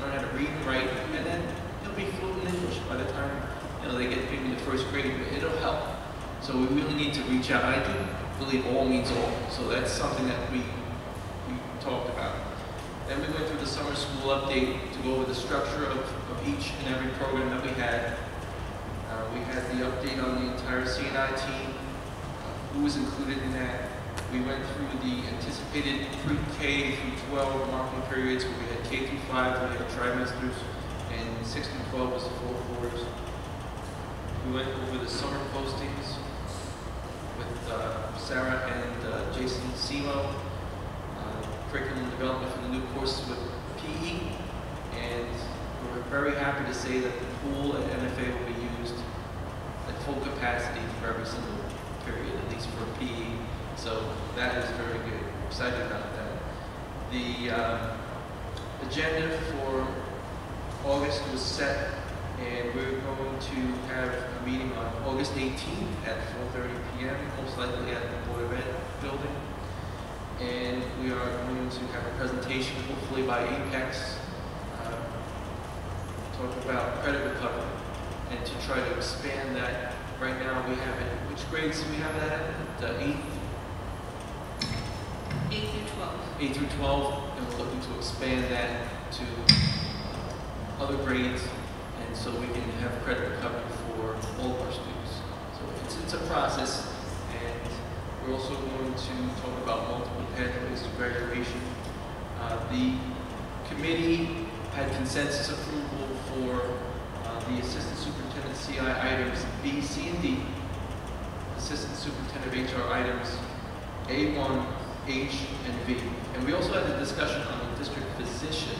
learn how to read and write, and then they'll be fluent in English by the time they get maybe in the first grade. It'll help. So we really need to reach out. I do believe all means all, so that's something that we talked about. Then we went through the summer school update to go over the structure of each and every program that we had. We had the update on the entire CNI team, who was included in that. We went through the anticipated pre-K through 12 marking periods where we had K through 5, we had trimesters, and 6 through 12 was the 4 quarters. We went over the summer postings with Sarah and Jason Simo, curriculum development for the new courses with PE, and we're very happy to say that the pool at NFA will be used at full capacity for every single period, at least for PE. So that is very good. We're excited about that. The agenda for August was set, and we're going to have a meeting on August 18th at 4:30 p.m., most likely at the Board of Ed building. And we are going to have a presentation, hopefully by Apex, talk about credit recovery, and to try to expand that. Right now we have it, which grades do we have that at? The 8th? 8 through 12. 8 through 12, and we're looking to expand that to other grades, and so we can have credit recovery for all of our students. So it's a process. We're also going to talk about multiple pathways to graduation. The committee had consensus approval for the Assistant Superintendent CI items B, C, and D, Assistant Superintendent of HR items A1, H, and V. And we also had a discussion on the district physician,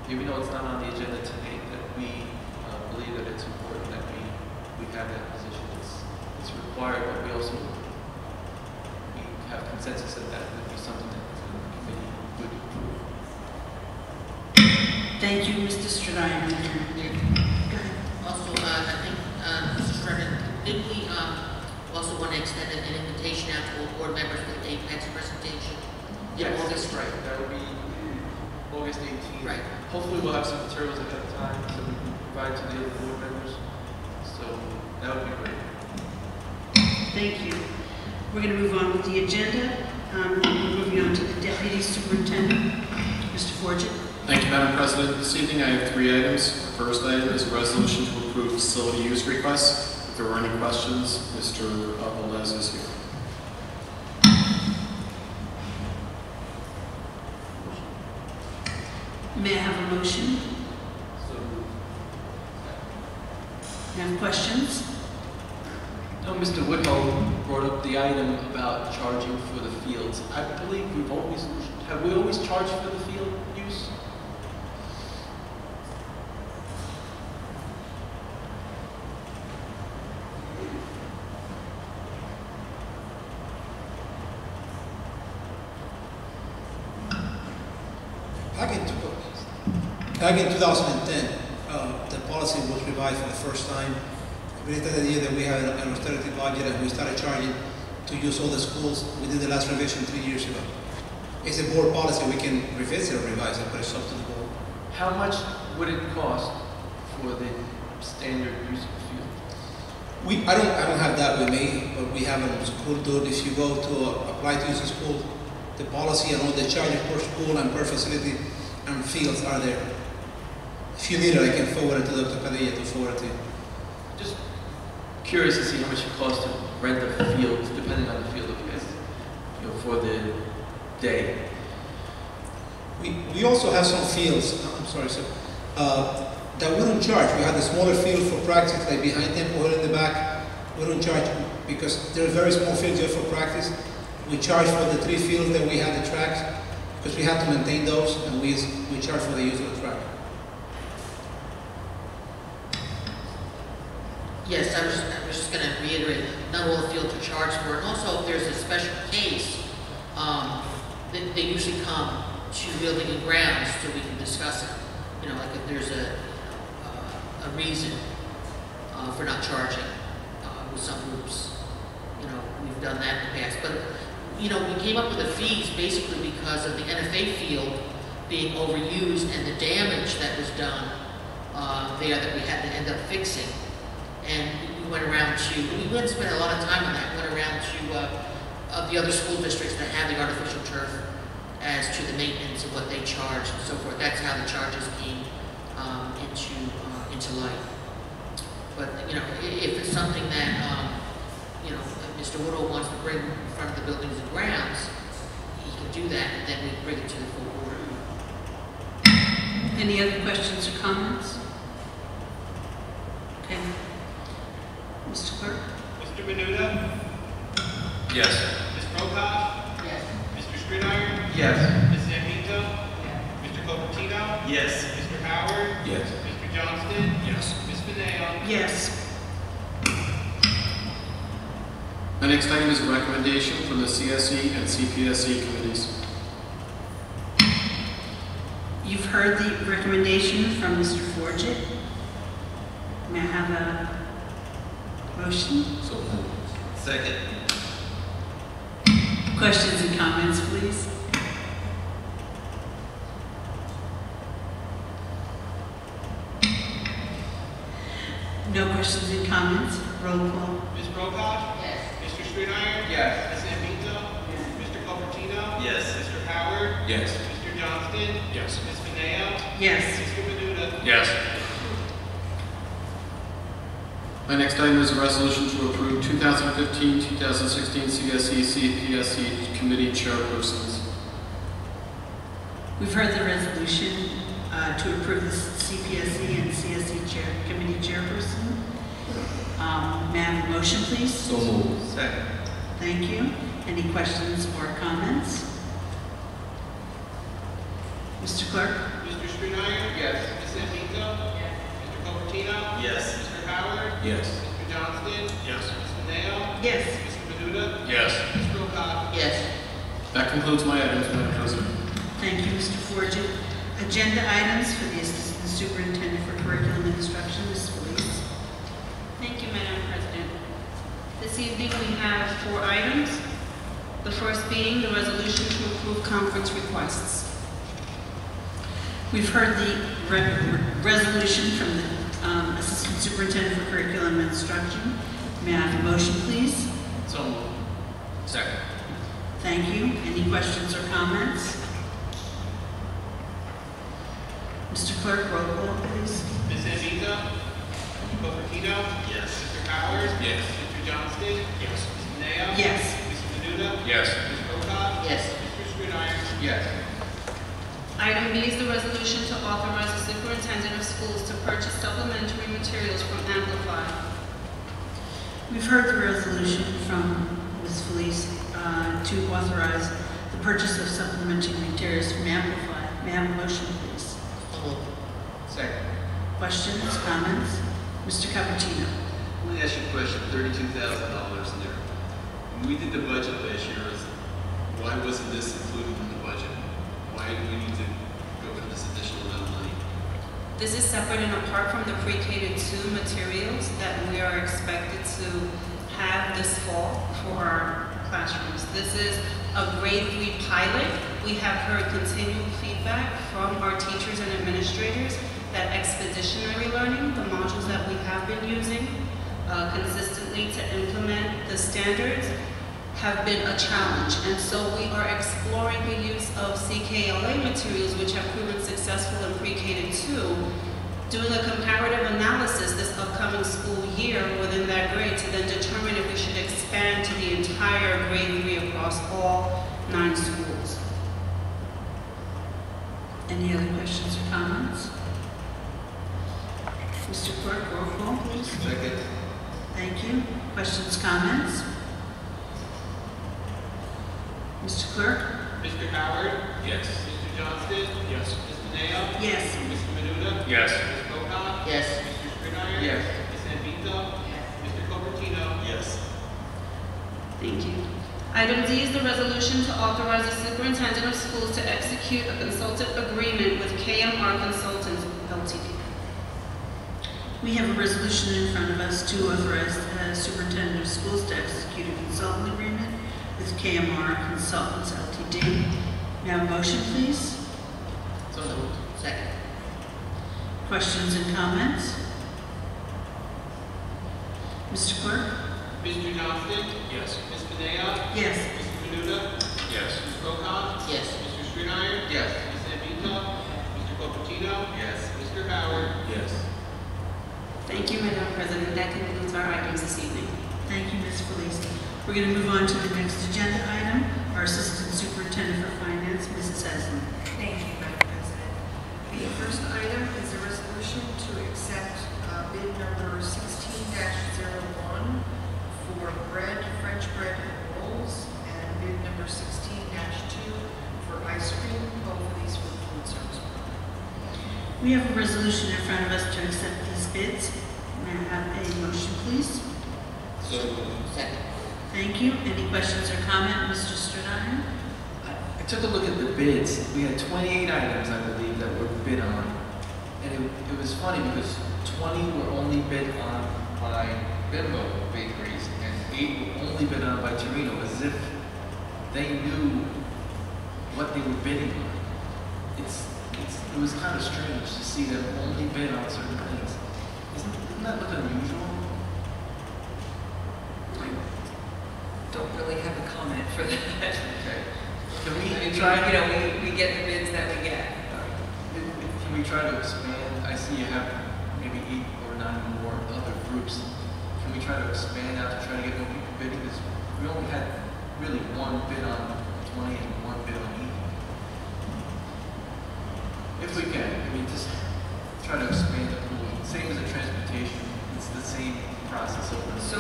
even though it's not on the agenda today, that we believe that it's important that we have that position. It's required, but we also have consensus that that would be something that the committee would approve. Thank you, Mr. Strider. Go ahead. Also, I think, Mr. Strider, did we also want to extend an invitation out to all board members for the Apex presentation? Yes, August, right. That would be August 18th. Right. Hopefully we'll have some materials ahead of time so we can provide to the other board members. So that would be great. Thank you. We're going to move on with the agenda. We're moving on to the Deputy Superintendent, Mr. Forget. Thank you, Madam President. This evening I have 3 items. The first item is a resolution to approve facility use requests. If there were any questions, Mr. Valdez is here. May I have a motion? Have questions? No, Mr. Woodhull brought up the item about charging for the fields. I believe have we always charged for the field use? Back in 2010, the policy was revised for the first time. We did the idea that we had an austerity budget and we started charging to use all the schools. We did the last revision 3 years ago. It's a board policy. We can revisit or revise it, but it's up to the board. How much would it cost for the standard use of the field? I don't have that with me, but we have it in school dude. If you go to apply to use a school, the policy and all the charges per school and per facility and fields are there. If you need it, I can forward it to Dr. Padilla to forward it to you. Just curious to see how much it costs to rent the field, depending on the field, because for the day. We also have some fields. I'm sorry, sir. That we don't charge. We have the smaller field for practice, like behind them or in the back. We don't charge because they're very small fields just for practice. We charge for the 3 fields that we have the tracks because we have to maintain those, and we charge for the use of the track. Yes, I was just going to reiterate, not all the fields are charged for, and also if there's a special case, they usually come to Building and Grounds so we can discuss it. You know, like if there's a reason for not charging with some groups. You know, we've done that in the past. But, you know, we came up with the fees basically because of the NFA field being overused and the damage that was done there that we had to end up fixing. And we went around to, we didn't spend a lot of time on that, we went around to the other school districts that have the artificial turf as to the maintenance and what they charge and so forth. That's how the charges came into light. But, you know, if it's something that, you know, Mr. Woodall wants to bring in front of the Buildings and Grounds, he can do that, and then we bring it to the full board. Any other questions or comments? Okay. Mr. Clerk? Mr. Menuda? Yes. Ms. Prokop? Yes. Mr. Strinaier? Yes. Ms. Zambito? Mr. Copertino? Yes. Mr. Howard? Yes. Mr. Johnston? Yes. Ms. Fineo? Yes. My next item is a recommendation from the CSE and CPSE committees. You've heard the recommendation from Mr. Forget. May I have a motion? So moved. Second. Questions and comments, please? No questions and comments? Roll call. Ms. Prokop? Yes. Mr. Strinaier? Yes. Ms. Zambito? Mr. Copertino? Yes. Mr. Howard? Yes. Mr. Johnston? Yes. Ms. Fineo? Yes. Mr. Menuda? Yes. My next item is a resolution to approve 2015-2016 CSE CPSE committee chairpersons. We've heard the resolution to approve the CPSE and CSE committee chairperson. May I have a motion, please? So moved. Second. Thank you. Any questions or comments? Mr. Clerk? Mr. Strinaier? Yes. Ms. Zambito? Yes. Mr. Copertino? Yes. Mr. Howard? Yes. Mr. Johnston? Yes. Ms. Fineo? Yes. Mr. Menuda? Yes. Ms. Prokop? Yes. That concludes my items, Madam President. Thank you, Mr. Forget. Agenda items for the Assistant Superintendent for Curriculum and Instruction, Ms. Felice. Thank you, Madam President. This evening we have 4 items. The first being the resolution to approve conference requests. We've heard the resolution from the Assistant Superintendent for Curriculum and Instruction. May I have a motion, please? So moved. Second. Thank you. Any questions or comments? Mr. Clerk, roll call, please. Ms. Zambito? Mr. Copertino? Yes. Mr. Howard? Yes. Mr. Johnston? Yes. Ms. Fineo? Yes. Mr. Menuda? Yes. Ms. Prokop? Yes. Mr. Strinaier? Yes. Item B is the resolution to authorize the superintendent of schools to purchase supplementary materials from Amplify. We've heard the resolution from Ms. Felice to authorize the purchase of supplementary materials from Amplify. May I have a motion, please? Second. Questions, comments? Mr. Capuchino. Let me ask you a question. $32,000 in there. When we did the budget last year, why wasn't this included in the budget? Why do we need to go with this additional amount of money? This is separate and apart from the pre-K to 2 materials that we are expected to have this fall for our classrooms. This is a grade 3 pilot. We have heard continual feedback from our teachers and administrators that expeditionary learning, the modules that we have been using consistently to implement the standards, have been a challenge. And so we are exploring the use of CKLA materials, which have proven successful in pre-K to 2, doing a comparative analysis this upcoming school year within that grade to then determine if we should expand to the entire grade 3 across all 9 schools. Any other questions or comments? Mr. Clerk, roll call, please. Second. Thank you. Questions, comments? Mr. Clerk? Mr. Howard? Yes. Mr. Johnston? Yes. Ms. Mineo? Yes. Mr. Menuda? Yes. Ms. Boca? Yes. Mr. Scrivener? Yes. Ms. Zambito? Yes. Mr. Cupertino? Yes. Thank you. Item D is the resolution to authorize the superintendent of schools to execute a consultant agreement with KMR Consultants Ltd. We have a resolution in front of us to authorize the superintendent of schools to execute a consultant agreement with KMR Consultants Ltd. May I have a motion, please? So moved. Second. Questions and comments? Mr. Clerk? Mr. Johnston? Yes. Ms. Mineo? Yes. Mr. Menuda? Yes. Ms. Boca? Yes. Mr. Scrivener? Yes. Ms. Zambito? Mr. Cupertino? Yes. Mr. Howard? Yes. Thank you, Madam President. That concludes our items this evening. Thank you, Ms. Felice. We're going to move on to the next agenda item. Our Assistant Superintendent for Finance, Mrs. Eslin. Thank you, Madam President. The first item is a resolution to accept bid number 16-01 for bread, French bread and rolls, and bid number 16-2 for ice cream, both of these for the food service program. We have a resolution in front of us to accept these bids. May I have a motion, please? So moved. Second. Thank you. Any questions or comment, Mr. Stradine? I took a look at the bids. We had 28 items, I believe, that were bid on. And it was funny because 20 were only bid on by Bimbo Bakeries and 8 were only bid on by Torino, as if they knew what they were bidding on. It was kind of strange to see them only bid on certain things. Isn't that look unusual? Don't really have a comment for that. Okay. Can we try? We get the bids that we get. Can we try to expand? I see you have maybe 8 or 9 more other groups. Can we try to expand out to try to get more people bidding? Because we only had really one bid on 20 and one bid on 8. If we can, just try to expand the pool. Same as the transportation, it's the same process over. So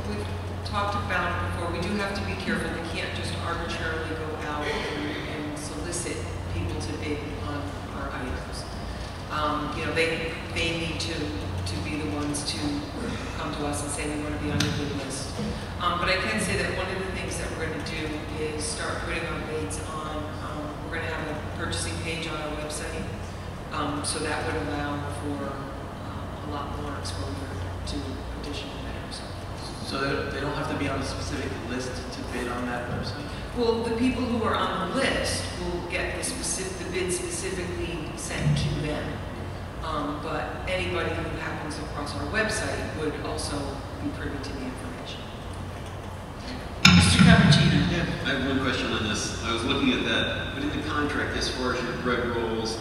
we've talked about it before. We do have to be careful. We can't just arbitrarily go out and solicit people to bid on our items. They need to be the ones to come to us and say we want to be on the bid list. But I can say that one of the things that we're going to do is start putting our bids on. We're going to have a purchasing page on our website, so that would allow for a lot more exposure to additional bidders. So they don't have to be on a specific list to bid on that website? Well, the people who are on the list will get the bid specifically sent to them. But anybody who happens across our website would also be privy to the information. Mr. Cupertino. I have one question on this. I was looking at that, but in the contract, as far as your bread rolls,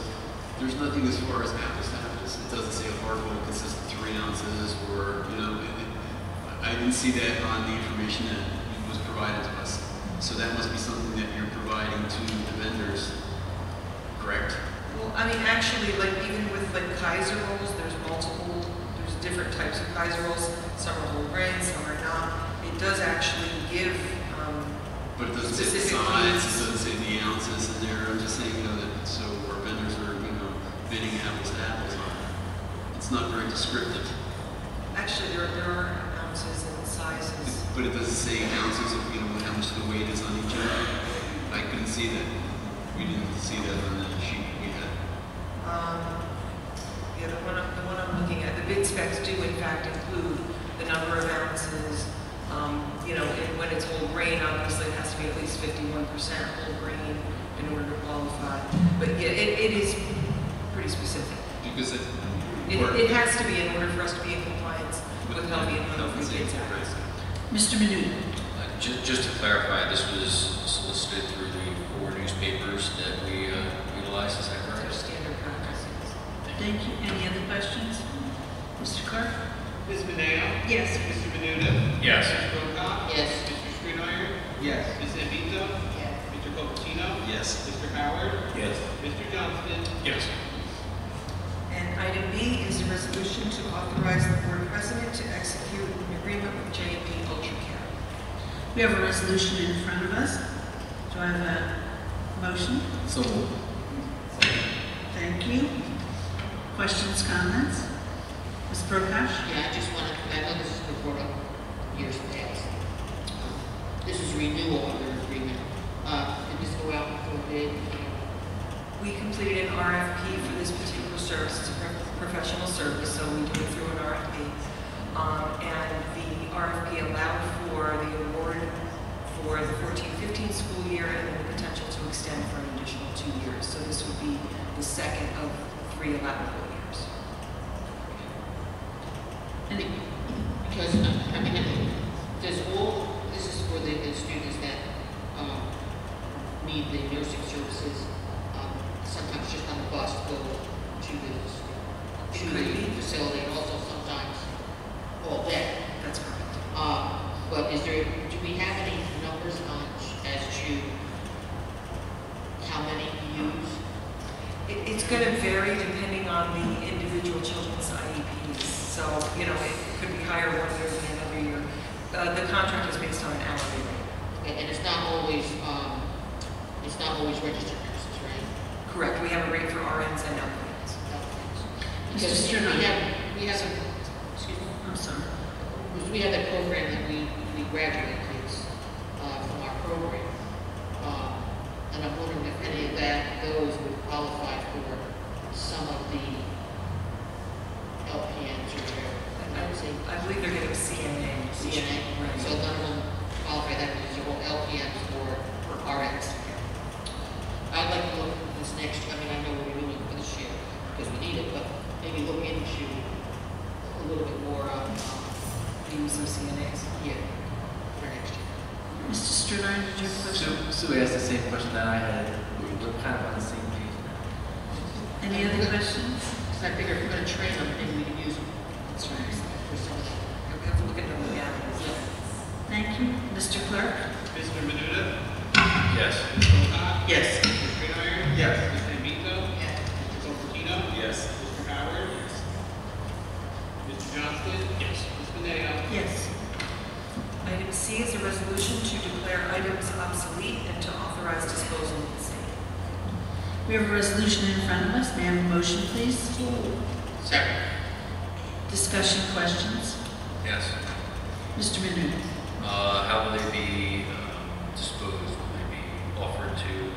there's nothing as far as apples to apples. It doesn't say a hard roll consists of 3 ounces, or, I didn't see that on the information that was provided to us. So that must be something that you're providing to the vendors, correct? Well, actually, even with Kaiser rolls, there's different types of Kaiser rolls. Some are whole grain, some are not. It does actually give but it doesn't say the specific size, needs. it doesn't say the ounces in there. I'm just saying, that so our vendors are, bidding apples to apples on it. It's not very descriptive. Actually, there are ounces and sizes. But it doesn't say ounces of, how much the weight is on each other. I couldn't see that. We didn't see that on the sheet we had. The one I'm looking at, the bid specs do in fact include the number of ounces. And when it's whole grain, obviously it has to be at least 51% whole grain in order to qualify. But yeah, it is pretty specific. Because it has to be in order for us to be in compliance with Healthy and Hungry Kids Act. Mr. Menuda. Just to clarify, this was solicited through the 4 newspapers that we utilize, is that correct? Standard practices. Thank you. Any other questions? Mr. Clerk? Ms. Mineo? Yes. Mr. Menuda? Yes. Ms. Boca? Yes. Mr. Scrivener? Yes. Ms. Zambito? Yes. Mr. Cupertino? Yes. Mr. Howard? Yes. Mr. Johnston? Yes. And item B is a resolution to authorize the board president to execute an agreement with J&P Ultra Care. We have a resolution in front of us. Do I have a motion? So moved. Thank you. Questions, comments? Ms. Prakash? Yeah, I just wanted, I know this has been brought up years past. This is renewal of the agreement. Did this go out for bid? We completed an RFP for this particular service. It's a professional service, so we do it through an RFP. And the RFP allowed for the award for the 14-15 school year and then the potential to extend for an additional 2 years. So this would be the second of 3 allowable years. And because, I mean, does all, this is for the students that need the nursing services, sometimes just on the bus go to the facility, and also sometimes all day. That's correct. But is there, do we have any numbers on as to how many use? It's going to vary depending on the individual children's IEPs. So, you know, it could be higher one year than another year. The contract is based on an hourly rate. Okay, and it's not always registered nurses, right? Correct. We have a rate for RNs and LPNs. Because we have a, excuse me, I'm sorry. because we have that program that we graduate kids from our program. And I'm wondering if any of those would qualify for some of the LPNs or whatever. I believe they're getting CNA. Right. So none of them qualify that because they're all LPNs or RNs. I'd like to look at this next year. I mean, I know we're doing it for this year because we need it, but maybe look into a little bit more on the use of CNAs. Yeah, for next year. Mr. Stradine, did you have a question? Sue asked the same question that I had. We're kind of on the same page now. Any other questions? Because I figure if we're going to train them, maybe we can use them. That's right. For some of them. We have to look at the legalities. Yeah. Thank you. Mr. Clerk? Mr. Menuda? Yes. Ms. Wilcox? Yes. Mr. Gridiron? Yes. Ms. Zambito? Yes. Mr. Cupertino? Yes. Mr. Howard? Mr. Johnston? Yes. Ms. Mineo? Yes. Item C is a resolution to declare items obsolete and to authorize disposal of the same. We have a resolution in front of us. May I have a motion, please? Second. Discussion, questions? Yes. Mr. Menuda? How will they be disposed? Will they be offered to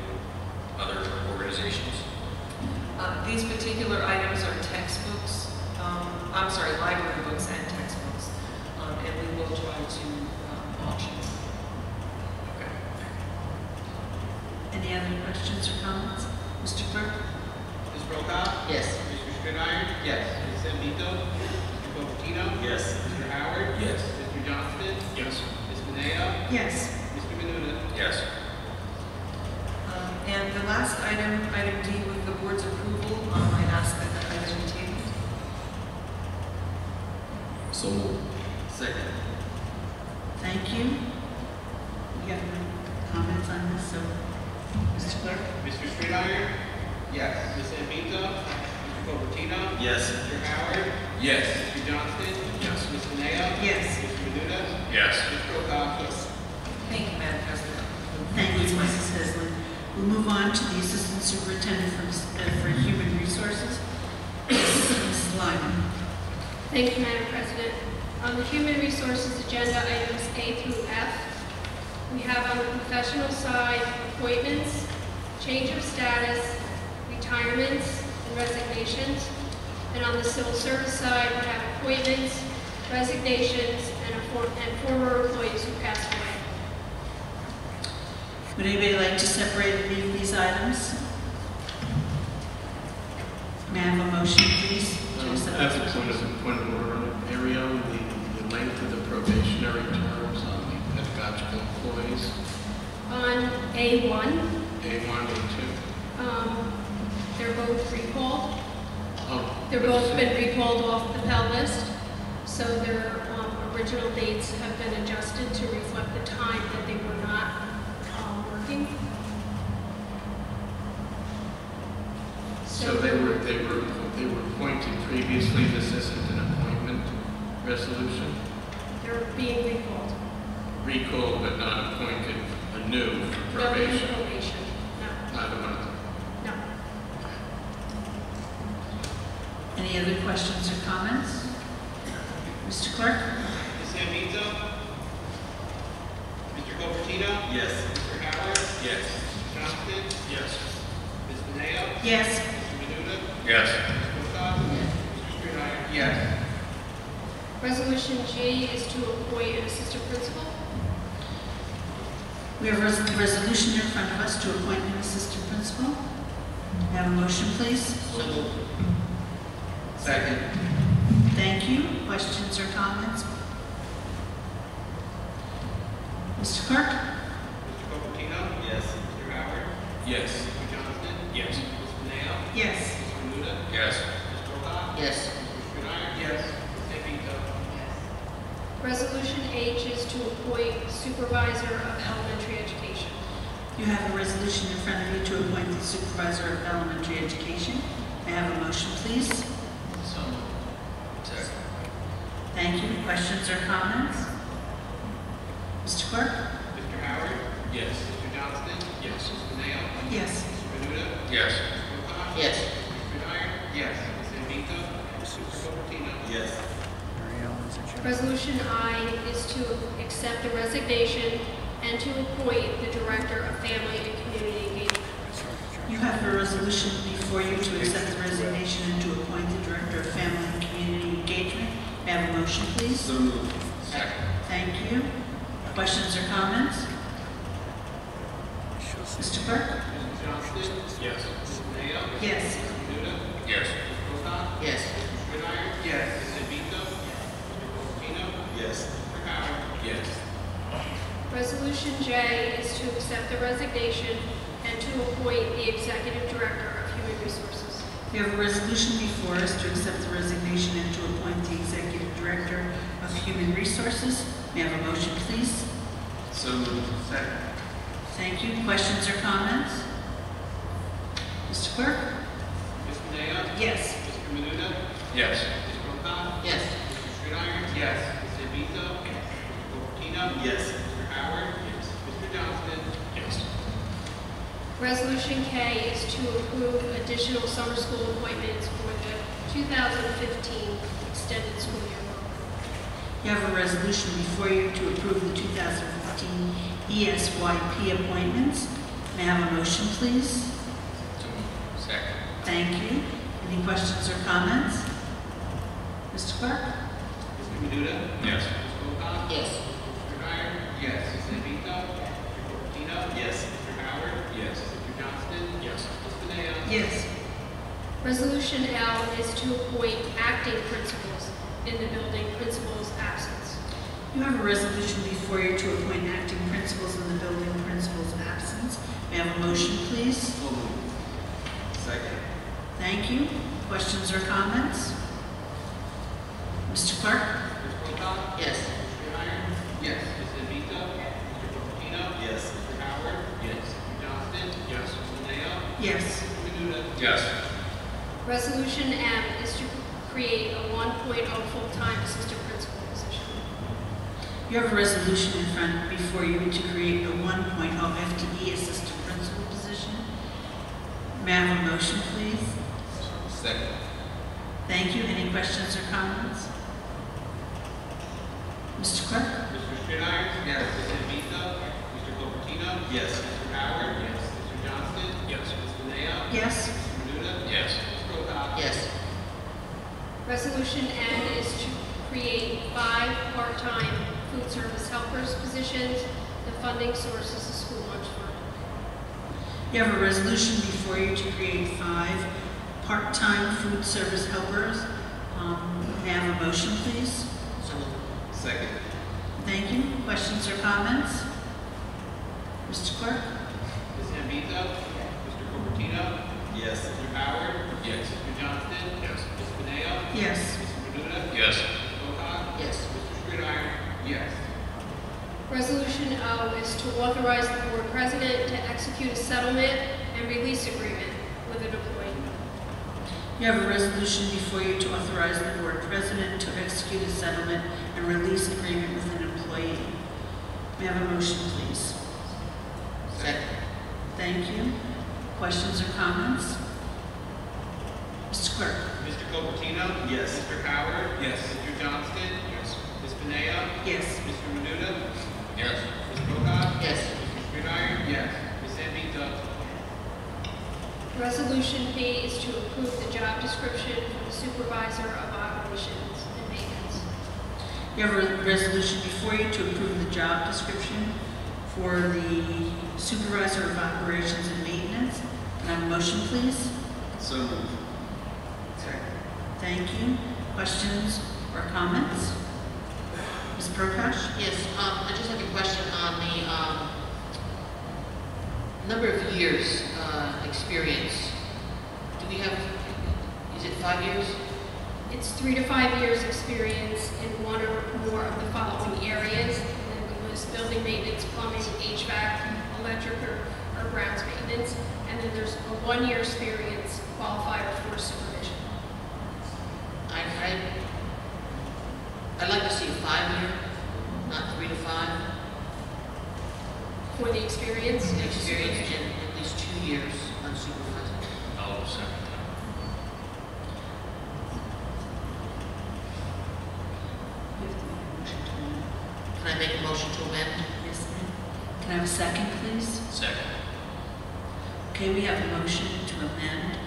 other organizations? These particular items are textbooks, library books and textbooks, and we will try to auction. Okay. Any other questions or comments? Mr. Clerk? Ms. Wilcox? Yes. Mr. Gridiron? Yes. Ms. Zambito? Mr. Cupertino? Yes. Mr. Howard? Yes. Mr. Johnston? Yes. Ms. Mineo? Yes. Mr. Menuda? Yes. And the last item, item D, with the board's approval, I ask that the item be tabled. So moved. Second. Thank you. We have no comments on this, so, Mr. Clerk? Mr. Gridiron? Yes. Ms. Zambito? Mr. Cupertino? Yes. Mr. Howard? Yes. Mr. Johnston? Yes. Ms. Mineo? Yes. Mr. Menuda? Yes. Ms. Wilcox? Yes. Thank you, Madam President. Thank you, Mrs. Heslin. We'll move on to the Assistant Superintendent for Human Resources, Mrs. Lyman. Thank you, Madam President. On the Human Resources agenda, items A through F, we have on the professional side appointments, change of status, retirements, and resignations. And on the civil service side, we have appointments, resignations, and former employees who passed away. Would anybody like to separate any of these items? May I have a motion, please? As a point of order on the area, the length of the probationary terms on the pedagogical employees. On A1, A1, A2. they're both recalled. Oh, They're both been recalled off the Pell list, so their original dates have been adjusted to reflect the time that they were not working. So they were appointed previously. This isn't an appointment resolution. They're being recalled. Recalled but not appointed anew for probation. No probation. No. Neither one of them. No. Any other questions or comments? Mr. Clerk? Ms. Zambito? Mr. Cupertino? Yes. Mr. Howard? Yes. Mr. Johnston? Yes. Ms. Mineo? Yes. Mr. Menuda? Yes. Ms. Wilcox? Mr. Strider? Yes. Resolution G is to appoint an assistant principal. We have a resolution in front of us to appoint an assistant principal. May I have a motion, please? So moved. Second. Thank you. Questions or comments? Mr. Clerk? Mr. Cupertino? Yes. Mr. Howard? Yes. Mr. Johnston? Yes. Ms. Mineo? Yes. Mr. Menuda? Yes. Ms. Wilcox? Yes. Mr. Strider? Yes. Ms. Zambito? Resolution H is to appoint supervisor of elementary education. You have a resolution in front of you to appoint the supervisor of elementary education. May I have a motion, please? So moved. Second. Thank you. Questions or comments? Mr. Clerk? Mr. Howard? Yes. Mr. Johnston? Yes. Ms. Mineo? Yes. Mr. Menuda? Yes. Ms. Wilcox? Yes. Mr. Strider? Yes. Ms. Zambito? Mr. Cupertino? Yes. Resolution I is to accept the resignation and to appoint the Director of Family and Community Engagement. You have a resolution before you to accept the resignation and to appoint the Director of Family and Community Engagement. May I have a motion, please? So moved. Second. Thank you. Questions or comments? Mr. Clerk? Mr. Johnston? Yes. Ms. Mineo? Yes. Mr. Menuda? Yes. Ms. Wilcox? Yes. Mr. Strider? Yes. Ms. Zambito? Mr. Cupertino? Yes. Mr. Howard? Yes. Resolution J is to accept the resignation and to appoint the Executive Director of Human Resources. We have a resolution before us to accept the resignation and to appoint the Executive Director of Human Resources. May I have a motion, please? So moved. Second. Thank you. Questions or comments? Mr. Clerk? Ms. Mineo? Yes. Mr. Menuda? Yes. Ms. Wilcox? Yes. Mr. Strider? Yes. Ms. Zambito? Mr. Cupertino? Yes. Mr. Howard? Mr. Johnston? Yes. Resolution K is to approve additional summer school appointments for the 2015 extended school year. You have a resolution before you to approve the 2015 ESYP appointments. May I have a motion, please? So moved. Second. Thank you. Any questions or comments? Mr. Clerk? Mr. Menuda? Yes. Ms. Wilcox? Yes. Mr. Strider? Yes. Ms. Zambito? Mr. Cupertino? Yes. Mr. Howard? Yes. Mr. Johnston? Yes. Ms. Mineo? Yes. Resolution L is to appoint acting principals in the building principal's absence. You have a resolution before you to appoint acting principals in the building principal's absence. May I have a motion, please? So moved. Second. Thank you. Questions or comments? Mr. Clerk? Ms. Wilcox? Yes. Mr. Strider? Yes. Ms. Zambito? Mr. Cupertino? Yes. Mr. Howard? Yes. Mr. Johnston? Yes. Ms. Mineo? Yes. Mr. Menuda? Yes. Resolution M is to create a 1.0 full-time assistant principal position. You have a resolution in front before you to create a 1.0 FTE assistant principal position. May I have a motion, please? Second. Thank you. Any questions or comments? Mr. Clerk? Mr. Strider? Yes. Ms. Zambito? Mr. Cupertino? Yes. Mr. Howard? Yes. Mr. Johnston? Yes. Ms. Mineo? Yes. Mr. Menuda? Yes. Ms. Wilcox? Yes. Resolution N is to create 5 part-time food service helpers positions. The funding source is the school lunch fund. You have a resolution before you to create 5 part-time food service helpers. May I have a motion, please? So moved. Second. Thank you. Questions or comments? Mr. Clerk? Ms. Zambito? Mr. Cupertino? Yes. Mr. Howard? Yes. Mr. Johnston? Yes. Ms. Mineo? Yes. Mr. Menuda? Yes. Ms. Wilcox? Yes. Mr. Strider? Yes. Resolution O is to authorize the board president to execute a settlement and release agreement with an employee. You have a resolution before you to authorize the board president to execute a settlement and release agreement with an employee. May I have a motion, please? Second. Thank you. Questions or comments? Mr. Clerk. Mr. Copertino? Yes. Mr. Howard? Yes. Mr. Johnston? Yes. Ms. Beneo? Yes. Mr. Menuda? Yes. Ms. Boca? Yes. Mr. Stritter? Yes. Ms. Zambito? Resolution B is to approve the job description for the supervisor of operations and maintenance. You have a resolution before you to approve the job description for the supervisor of operations and maintenance. Can I have a motion, please? So moved. Thank you. Questions or comments? Ms. Prakash? Yes, I just have a question on the number of years experience. Do we have, is it 5 years? It's 3 to 5 years experience in one or more of the following areas. And then we list building maintenance, plumbing, HVAC, electric or grounds maintenance. And then there's a 1-year experience qualifier for supervision. I'd like to see a 5-year, not 3 to 5. For the experience? The experience in at least 2 years unsupervised. I'll second that. Can I make a motion to amend? Yes, ma'am. Can I have a second, please? Second. Okay, we have a motion to amend.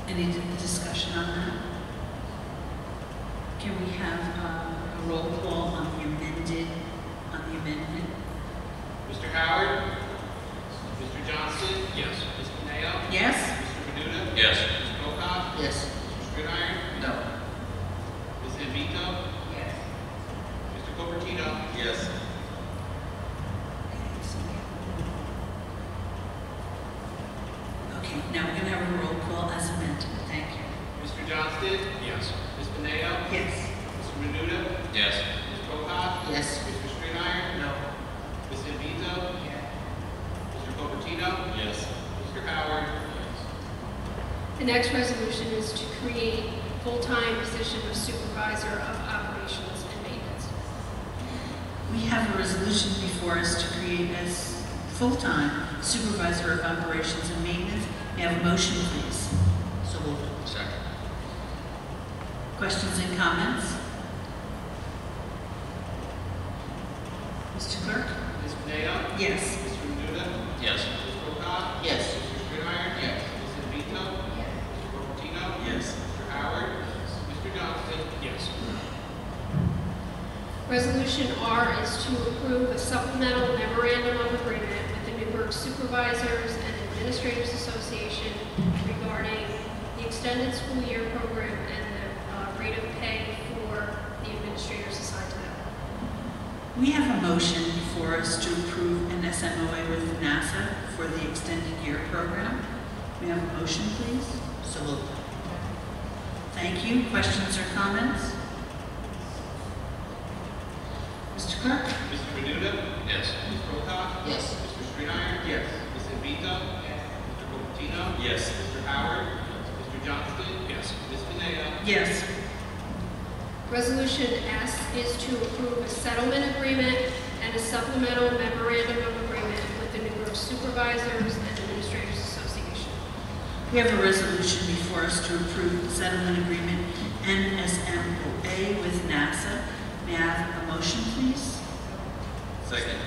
Any discussion on that? Can we have a roll call on the amendment? Mr. Howard? Mr. Johnston? Yes. Ms. Beneo? Yes? Mr. Menuda? Yes. Ms. Boca? Yes. Mr. Stritter? No. Ms. Zambito? Yes. Mr. Copertino? Yes. Okay, now we're going to have a roll call as amended. Thank you. Mr. Johnston? Yes. Ms. Beneo? Yes. Mr. Menuda? Yes. Ms. Boca? Yes. Mr. Stritter? No. Ms. Zambito? Mr. Copertino? Yes. Mr. Howard? The next resolution is to create a full-time position of supervisor of operations and maintenance. We have a resolution before us to create as full-time supervisor of operations and maintenance. May I have a motion, please? So moved. Second. Questions and comments? Mr. Clerk? Ms. Beneo? Yes. Mr. Menuda? Yes. Ms. Boca? Yes. Mr. Stritter? Yes. Ms. Zambito? Mr. Copertino? Yes. Mr. Howard? Mr. Johnston? Yes. Resolution R is to approve a supplemental memorandum of agreement with the Newburgh Supervisors and Administrators Association regarding the extended school year program and the rate of pay for the administrators assigned to them. We have a motion for us to approve an SMOA with NASA for the extended year program. May I have a motion, please? So moved. Thank you. Questions or comments? Mr. Clerk? Mr. Menuda? Yes. Ms. Boca? Yes. Mr. Stritter? Yes. Ms. Zambito? Mr. Copertino? Yes. Mr. Howard? Mr. Johnston? Yes. Ms. Beneo? Yes. Resolution S is to approve a settlement agreement and a supplemental memorandum of agreement with the Newburgh Supervisors and Administrators Association. We have a resolution before us to approve the settlement agreement NSMOA with NASA. May I have a motion, please? Second.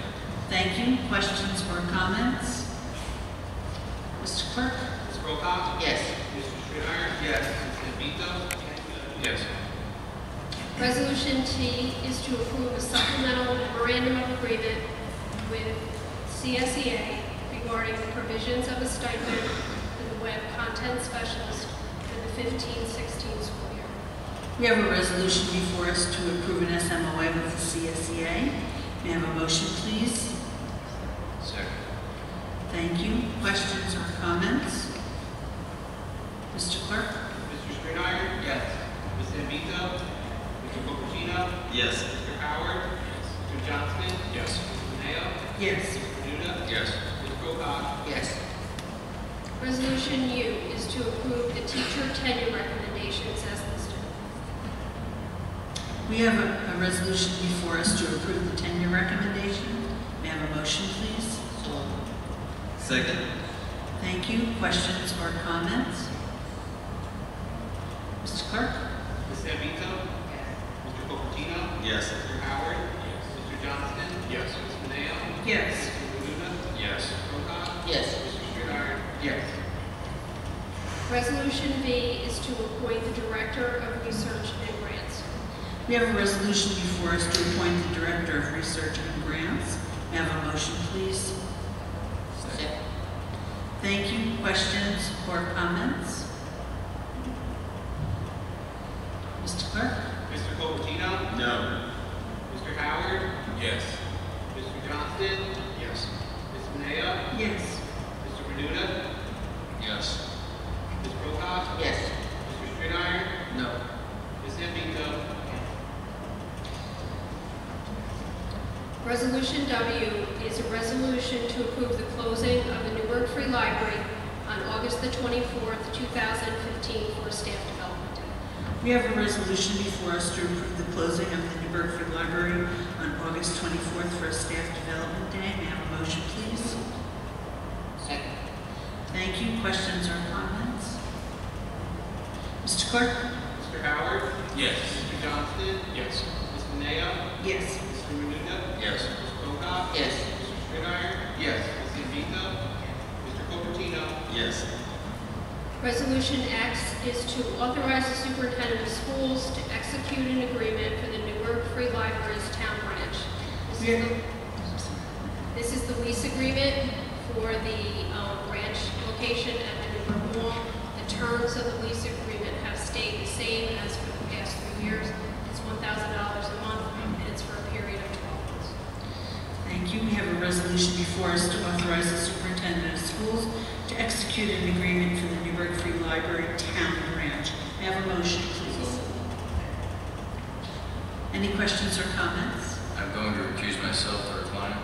Thank you. Questions or comments? Mr. Clerk? Ms. Boca? Yes. Mr. Stritter? Yes. Ms. Zambito? Yes. Resolution T is to approve a supplemental memorandum of agreement with CSEA regarding the provisions of a stipend for the web content specialist for the 15-16 school year. We have a resolution before us to approve an SMOA with the CSEA. May I have a motion, please? Second. Thank you. Questions or comments? Mr. Clerk? Mr. Stritter? Yes. Ms. Zambito? Mr. Copertino? Yes. Mr. Howard? Mr. Johnston? Yes. Ms. Beneo? Yes. Mr. Menuda? Yes. Ms. Boca? Yes. Resolution U is to approve the teacher tenure recommendations as listed. We have a resolution before us to approve the tenure recommendation. May I have a motion, please? So moved. Second. Thank you. Questions or comments? Mr. Clerk? Ms. Zambito? Mr. Cupertino? Yes. Mr. Howard? Mr. Johnston? Yes. Ms. Mineo? Yes. Mr. Labuda? Yes. Prokop? Yes. Mr. Strittmatter? Yes. Resolution B is to appoint the Director of Research and Grants. We have a resolution before us to appoint the Director of Research and Grants. May I have a motion, please? Second. Thank you. Questions or comments? Mr. Clerk? Mr. Cupertino? No. Mr. Howard? Yes. Mr. Johnston? Yes. Ms. Mineo? Yes. Mr. Menuda? Yes. Ms. Prokop? Yes. Mr. Strittmatter? No. Ms. Zambito? Resolution W is a resolution to approve the closing of the Newburgh Free Library on August the 24th, 2015 for staff development day. We have a resolution before us to approve the closing of the Newburgh Free Library on August 24th for a staff development day. May I have a motion, please? Second. Thank you. Questions or comments? Mr. Clerk? Mr. Howard? Yes. Mr. Johnston? Yes. Ms. Mineo? Yes. Mr. Menuda? Yes. Ms. Prokop? Yes. Mr. Strittmatter? Yes. Ms. Zambito? Mr. Cupertino? Yes. Resolution X is to authorize the superintendent of schools to execute an agreement for the Newburgh Free Library's town branch. This is the lease agreement for the branch location at the Newburgh Mall. The terms of the lease agreement have stayed the same as for the past 3 years. It's $1,000 a month, and it's for a period of 12 months. Thank you. We have a resolution before us to authorize the superintendent of schools to execute an agreement for the Newburgh Free Library Town Branch. May I have a motion, please? Any questions or comments? I'm going to recuse myself to recline.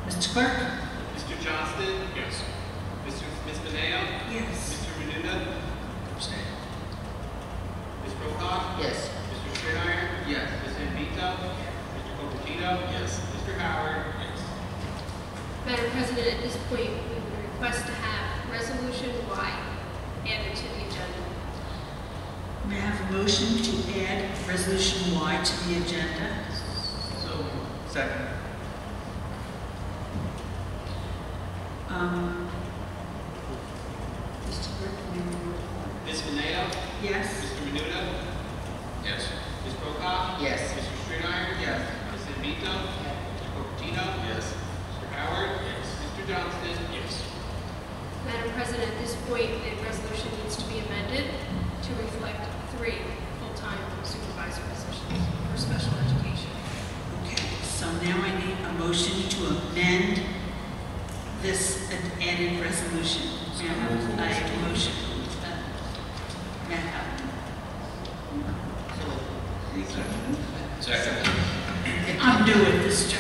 Mr. Clerk? Mr. Johnston? Yes. Ms. Mineo? Yes. Mr. Menuda? Abstain. Ms. Prokop? Yes. Mr. Strittmatter? Yes. Ms. Zambito? Mr. Cupertino? Yes. Mr. Howard? Madam President, at this point, we would request to have Resolution Y added to the agenda. May I have a motion to add Resolution Y to the agenda? So, second. Mr. Clerk, can you roll call? Ms. Mineo? Yes. Mr. Menuda? Yes. Ms. Prokop? Yes. Mr. Strittmatter? Yes. Ms. Zambito? Mr. Cupertino? Yes. Mr. Howard? Mr. Johnston? Yes. Madam President, at this point, the resolution needs to be amended to reflect 3 full-time supervisor positions for special education. Okay, so now I need a motion to amend this added resolution. May I have a motion? May I have? Second. I'm new at this job.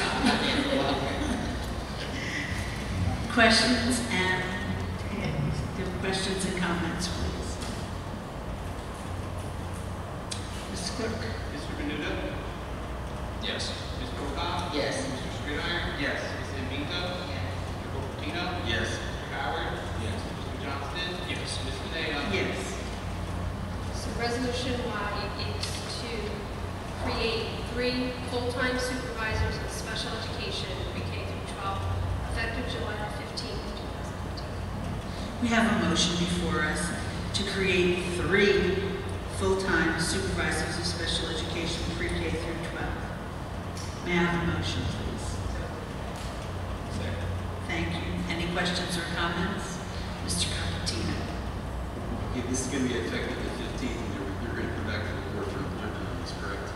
Questions and comments, please. Mr. Clerk? Mr. Menuda? Yes. Ms. Prokop? Yes. Mr. Strittmatter? Yes. Ms. Zambito? Mr. Cupertino? Yes. Mr. Howard? Yes. Mr. Johnston? Yes. Ms. Mineo? Yes. So Resolution Y is to create 3 full-time supervisors of special education, pre-K through 12, effective July 15, 2015. We have a motion before us to create 3 full-time supervisors of special education, pre-K through 12. May I have a motion, please? Second. Thank you. Any questions or comments? Mr. Cupertino? Okay, this is going to be effective the 15th, and you're going to come back to the board for employment on this, correct?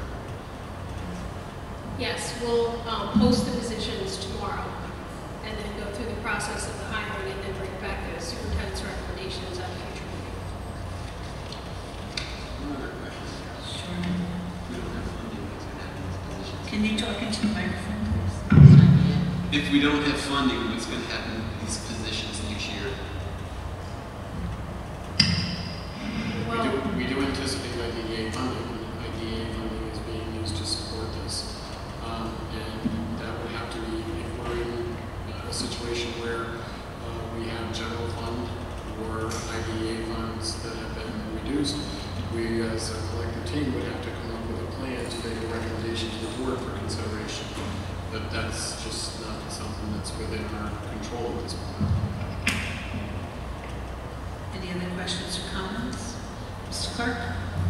Yes, we'll post the positions tomorrow and then go through the process of the hiring and then bring back the superintendent's recommendations at a future meeting. One other question. Sure. We don't have funding, what's going to happen to these positions? Can you talk into the microphone, please? If we don't have funding, what's going to happen to these positions next year? We do anticipate IDEA funding. IDEA funding is being used to support this. And that would have to be, if we're in a situation where we have general fund or but that's just not something that's within our control at this point. Any other questions or comments? Mr. Clerk?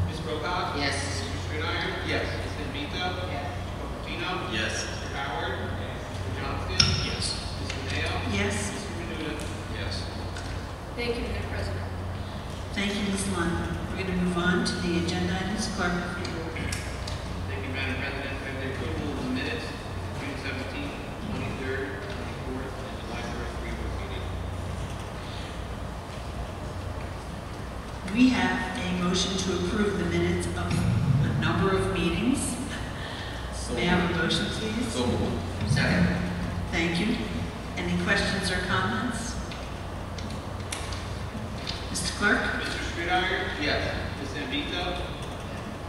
Ms. Rojas? Yes. Mr. Stridenhour? Yes. Ms. Zambito? Yes. Mr. Cupertino? Yes. Mr. Howard? Mr. Johnston? Yes. Ms. Mineo? Yes. Mr. Menuda? Yes. Thank you, Madam President. Thank you, Ms. Lund. We're going to move on to the agenda items. Clerk, if you will. Thank you, Madam President. I have the approval of the minutes, June 17th, 23rd, 24th, and July 1st board meeting. We have a motion to approve the minutes of a number of meetings. May I have a motion, please? So moved. Second. Thank you. Any questions or comments? Mr. Clerk? Mr. Stridenhour? Yes. Ms. Zambito?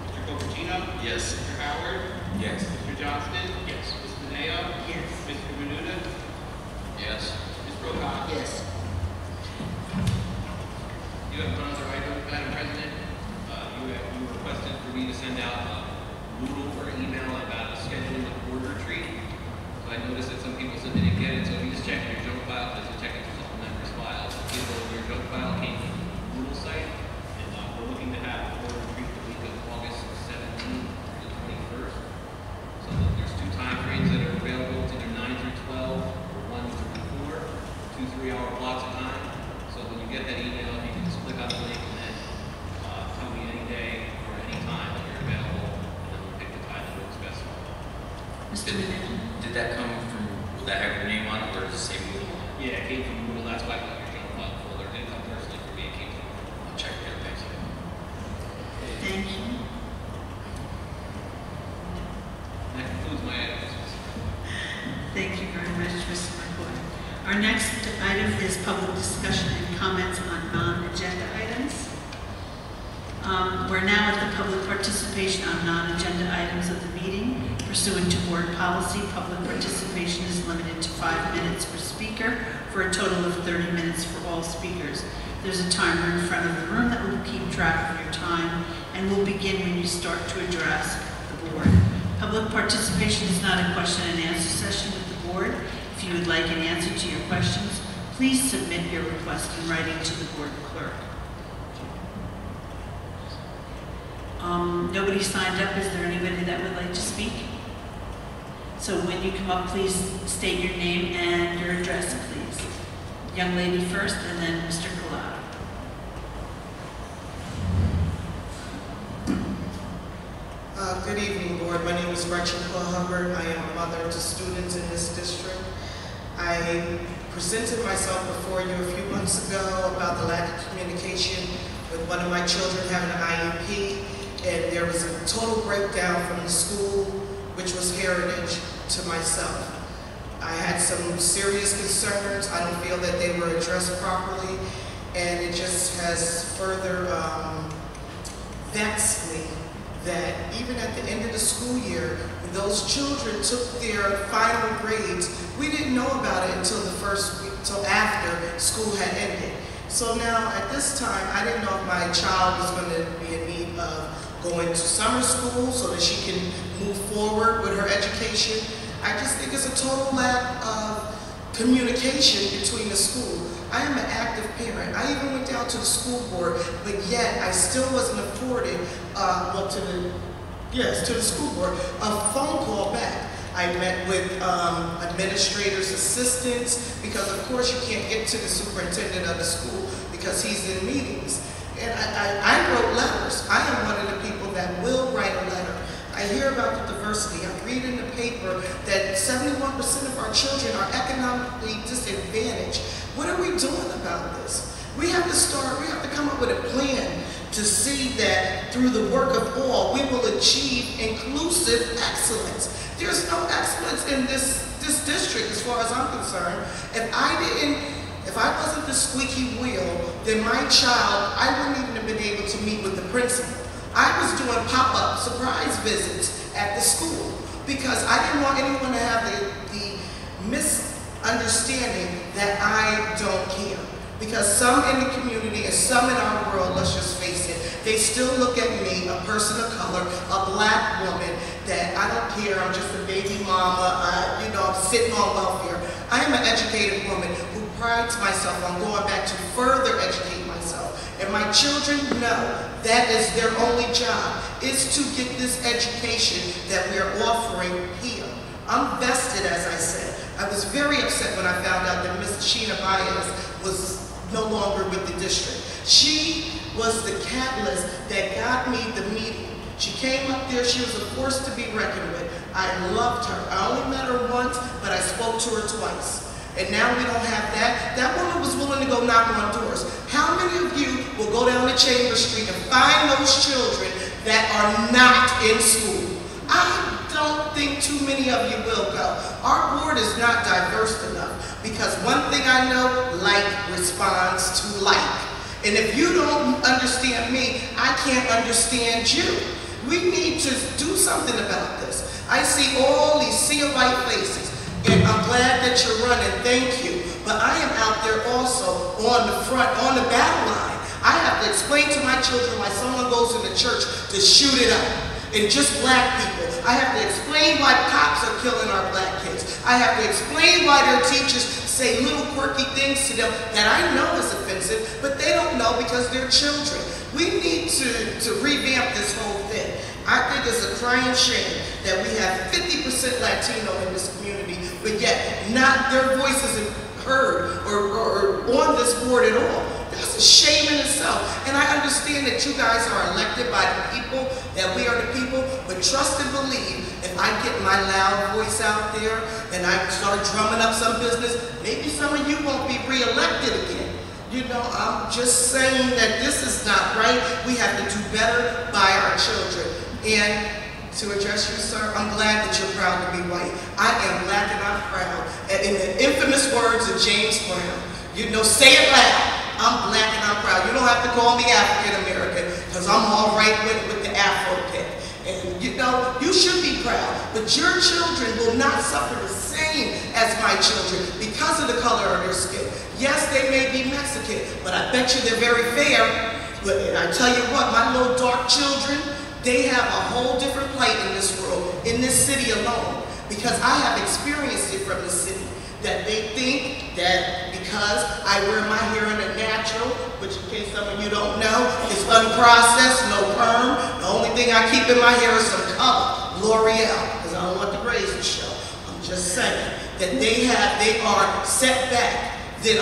Mr. Cupertino? Yes. Mr. Howard? Yes. Mr. Johnston? Yes. Ms. Mineo? Yes. Mr. Menuda? Yes. Ms. Rojas? Yes. You have one other item, Madam President. You requested for me to send out a Moodle or email about scheduling the board retreat. So I noticed that some people said they didn't get it, so if you just check your junk file, because you're checking for supplementary files. Your junk file came from the Moodle site, and we're looking to have a board retreat the week of August 17th to the 21st. So there's two time frames that are available. It's either 9 through 12 or 1 through 4, 2 3-hour blocks of time. So when you get that email, you can just click on the link and then tell me any day or any time that you're available, and then we'll pick the time that works best. Mr. Menuda? Did that come from, will that have your name on it, or does it say Moodle? Yeah, it came from Google. That's why I got your junk file folder. It didn't come personally from me. It came from Google. I'll check there, thank you. Thank you. That concludes my items. Thank you very much, Mr. McCoy. Our next item is public discussion and comments on non-agenda items. We're now at the public participation on non-agenda items of the meeting. Pursuant to board policy, public participation is limited to 5 minutes per speaker for a total of 30 minutes for all speakers. There's a timer in front of the room that will keep track of your time and will begin when you start to address the board. Public participation is not a question and answer session with the board. If you would like an answer to your questions, please submit your request in writing to the board clerk. Nobody signed up. Is there anybody that would like to speak? So when you come up, please state your name and your address, please. Young lady first, and then Mr. Collado. Good evening, board. My name is Gretchen Hubbard. I am a mother to students in this district. I presented myself before you a few months ago about the lack of communication with one of my children having an IEP, and there was a total breakdown from the school, which was heritage, to myself. I had some serious concerns. I don't feel that they were addressed properly, and it just has further vexed me that even at the end of the school year, when those children took their final grades, we didn't know about it until the first week, till after school had ended. So now at this time, I didn't know if my child was going to be in need of going to summer school so that she can move forward with her education. I just think it's a total lack of communication between the school. I am an active parent. I even went down to the school board, but yet I still wasn't afforded, to the school board, a phone call back. I met with administrators' assistants, because of course you can't get to the superintendent of the school because he's in meetings. And I wrote letters. I am one of the people that will write a letter. I hear about the diversity. I read in the paper that 71% of our children are economically disadvantaged. What are we doing about this? We have to come up with a plan to see that through the work of all, we will achieve inclusive excellence. There's no excellence in this district as far as I'm concerned. If I wasn't the squeaky wheel, then my child, I wouldn't even have been able to meet with the principal. I was doing pop-up surprise visits at the school because I didn't want anyone to have the misunderstanding that I don't care. Because some in the community and some in our world, let's just face it, they still look at me, a person of color, a black woman, that I don't care, I'm just a baby mama, you know, I'm sitting on welfare. I am an educated woman who prides myself on going back to further educate myself. And my children know that is their only job, is to get this education that we are offering here. I'm vested, as I said. I was very upset when I found out that Ms. Sheena Baez was no longer with the district. She was the catalyst that got me the meeting. She came up there, she was a force to be reckoned with. I loved her. I only met her once, but I spoke to her twice. And now we don't have that. That woman was willing to go knock on doors. How many of you will go down to Chambers Street and find those children that are not in school? I don't think too many of you will go. Our board is not diverse enough because one thing I know, like responds to like. And if you don't understand me, I can't understand you. We need to do something about this. I see all these sea of white faces, and I'm glad that you're running, thank you. But I am out there also on the front, on the battle line. I have to explain to my children why someone goes in the church to shoot it up. And just black people. I have to explain why cops are killing our black kids. I have to explain why their teachers say little quirky things to them that I know is offensive, but they don't know because they're children. We need to revamp this whole thing. I think it's a crying shame that we have 50% Latino in this community, but yet not their voice isn't heard or on this board at all. That's a shame in itself. And I understand that you guys are elected by the people, that we are the people, but trust and believe, if I get my loud voice out there and I start drumming up some business, maybe some of you won't be re-elected again. You know, I'm just saying that this is not right. We have to do better by our children. And to address you, sir, I'm glad that you're proud to be white. I am black and I'm proud. And in the infamous words of James Brown, you know, say it loud. I'm black and I'm proud. You don't have to call me African American because I'm all right with the Afro pick. And you know, you should be proud, but your children will not suffer the same as my children because of the color of their skin. Yes, they may be Mexican, but I bet you they're very fair. But I tell you what, my little dark children, they have a whole different plight in this world, in this city alone, because I have experienced it from the city. That they think that because I wear my hair in a natural, which in case some of you don't know, is unprocessed, no perm. The only thing I keep in my hair is some color, L'Oreal, because I don't want the braids to show. I'm just saying that they are set back than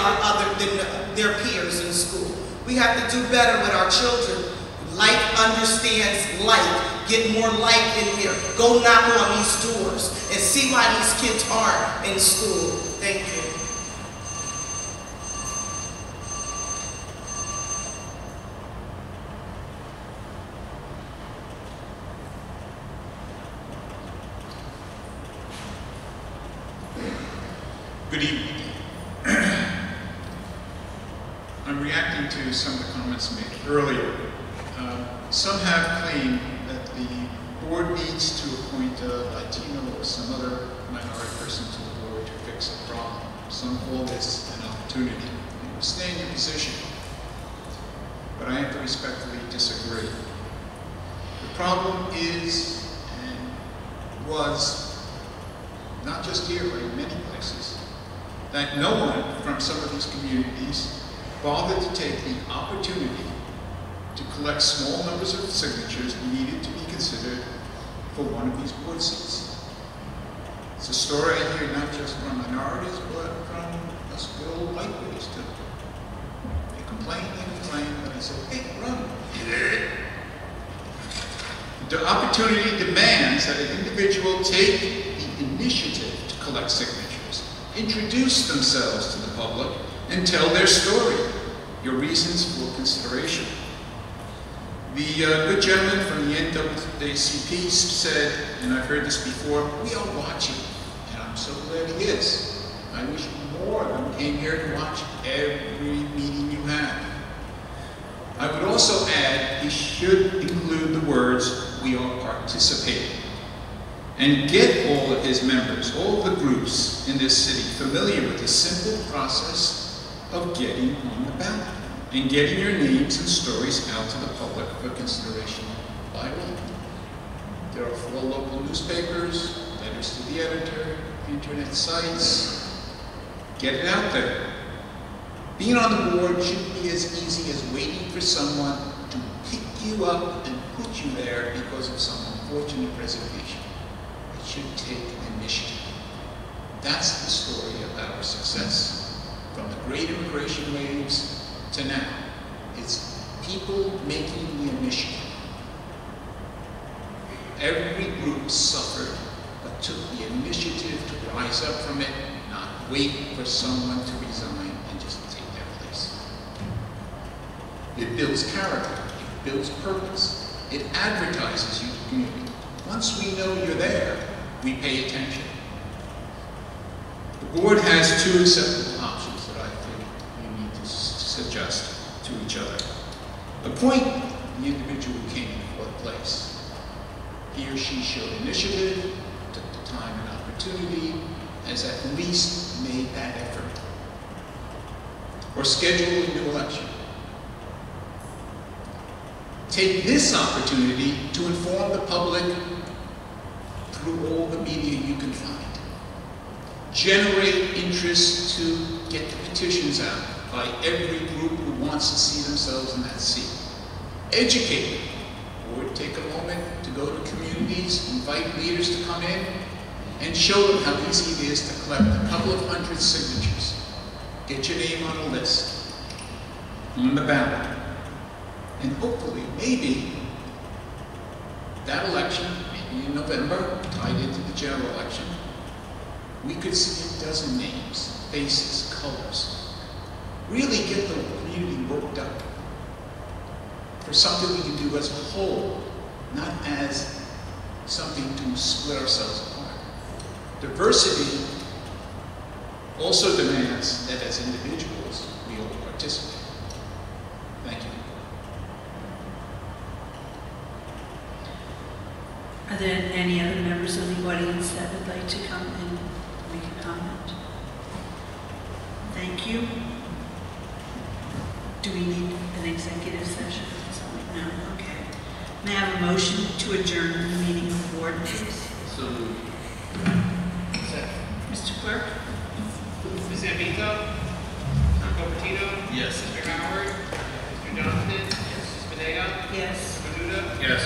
their peers in school. We have to do better with our children. Like understands like. Get more light in here. Go knock on these doors and see why these kids aren't in school. Thank you. Good evening. I'm reacting to some of the comments made earlier. Some have claimed that the board needs to appoint a Latino or some other minority person to the board to fix a problem. Some call this an opportunity. And stay in your position. But I have to respectfully disagree. The problem is and was not just here, but in many places, that no one from some of these communities bothered to take the opportunity to collect small numbers of signatures needed to be considered for one of these board seats. It's a story I hear not just from minorities, but from us good old white boys too. They complain, but I say, hey, run. The opportunity demands that an individual take the initiative to collect signatures, introduce themselves to the public, and tell their story, your reasons for consideration. The good gentleman from the NAACP said, and I've heard this before, we are watching, and I'm so glad he is. I wish more of them came here to watch every meeting you have. I would also add he should include the words, we are participating, and get all of his members, all of the groups in this city familiar with the simple process of getting on the ballot and getting your names and stories out to the public for consideration by all. There are 4 local newspapers, letters to the editor, internet sites. Get it out there. Being on the board shouldn't be as easy as waiting for someone to pick you up and put you there because of some unfortunate reservation. It should take initiative. That's the story of our success. From the great immigration waves to now, it's people making the initiative. Every group suffered, but took the initiative to rise up from it, not wait for someone to resign and just take their place. It builds character, it builds purpose, it advertises you to the community. Once we know you're there, we pay attention. The board has 2 acceptable options that I think you need to suggest to each other. Appoint the individual who came in 4th place. He or she showed initiative, took the time and opportunity, has at least made that effort. Or schedule a new election. Take this opportunity to inform the public through all the media you can find. Generate interest to get the petitions out by every group who wants to see themselves in that seat. Educate them. Or take a moment to go to communities, invite leaders to come in, and show them how easy it is to collect a couple of 100 signatures. Get your name on a list, on the ballot, and hopefully, maybe, that election, maybe in November, tied into the general election, we could see a dozen names, faces, colors. Really get the community worked up for something we can do as a whole, not as something to split ourselves apart. Diversity also demands that as individuals, we all participate. Thank you. Are there any other members of the audience that would like to come and make a comment? Thank you. Do we need an executive session? No? Okay. May I have a motion to adjourn the meeting of the board, please? So moved. Mr. Clerk? Ms. Ambito? Mr. Cupertino? Yes. Mr. Howard? Mr. Johnston? Yes. Ms. Medea? Yes. Mr. Menuda? Yes.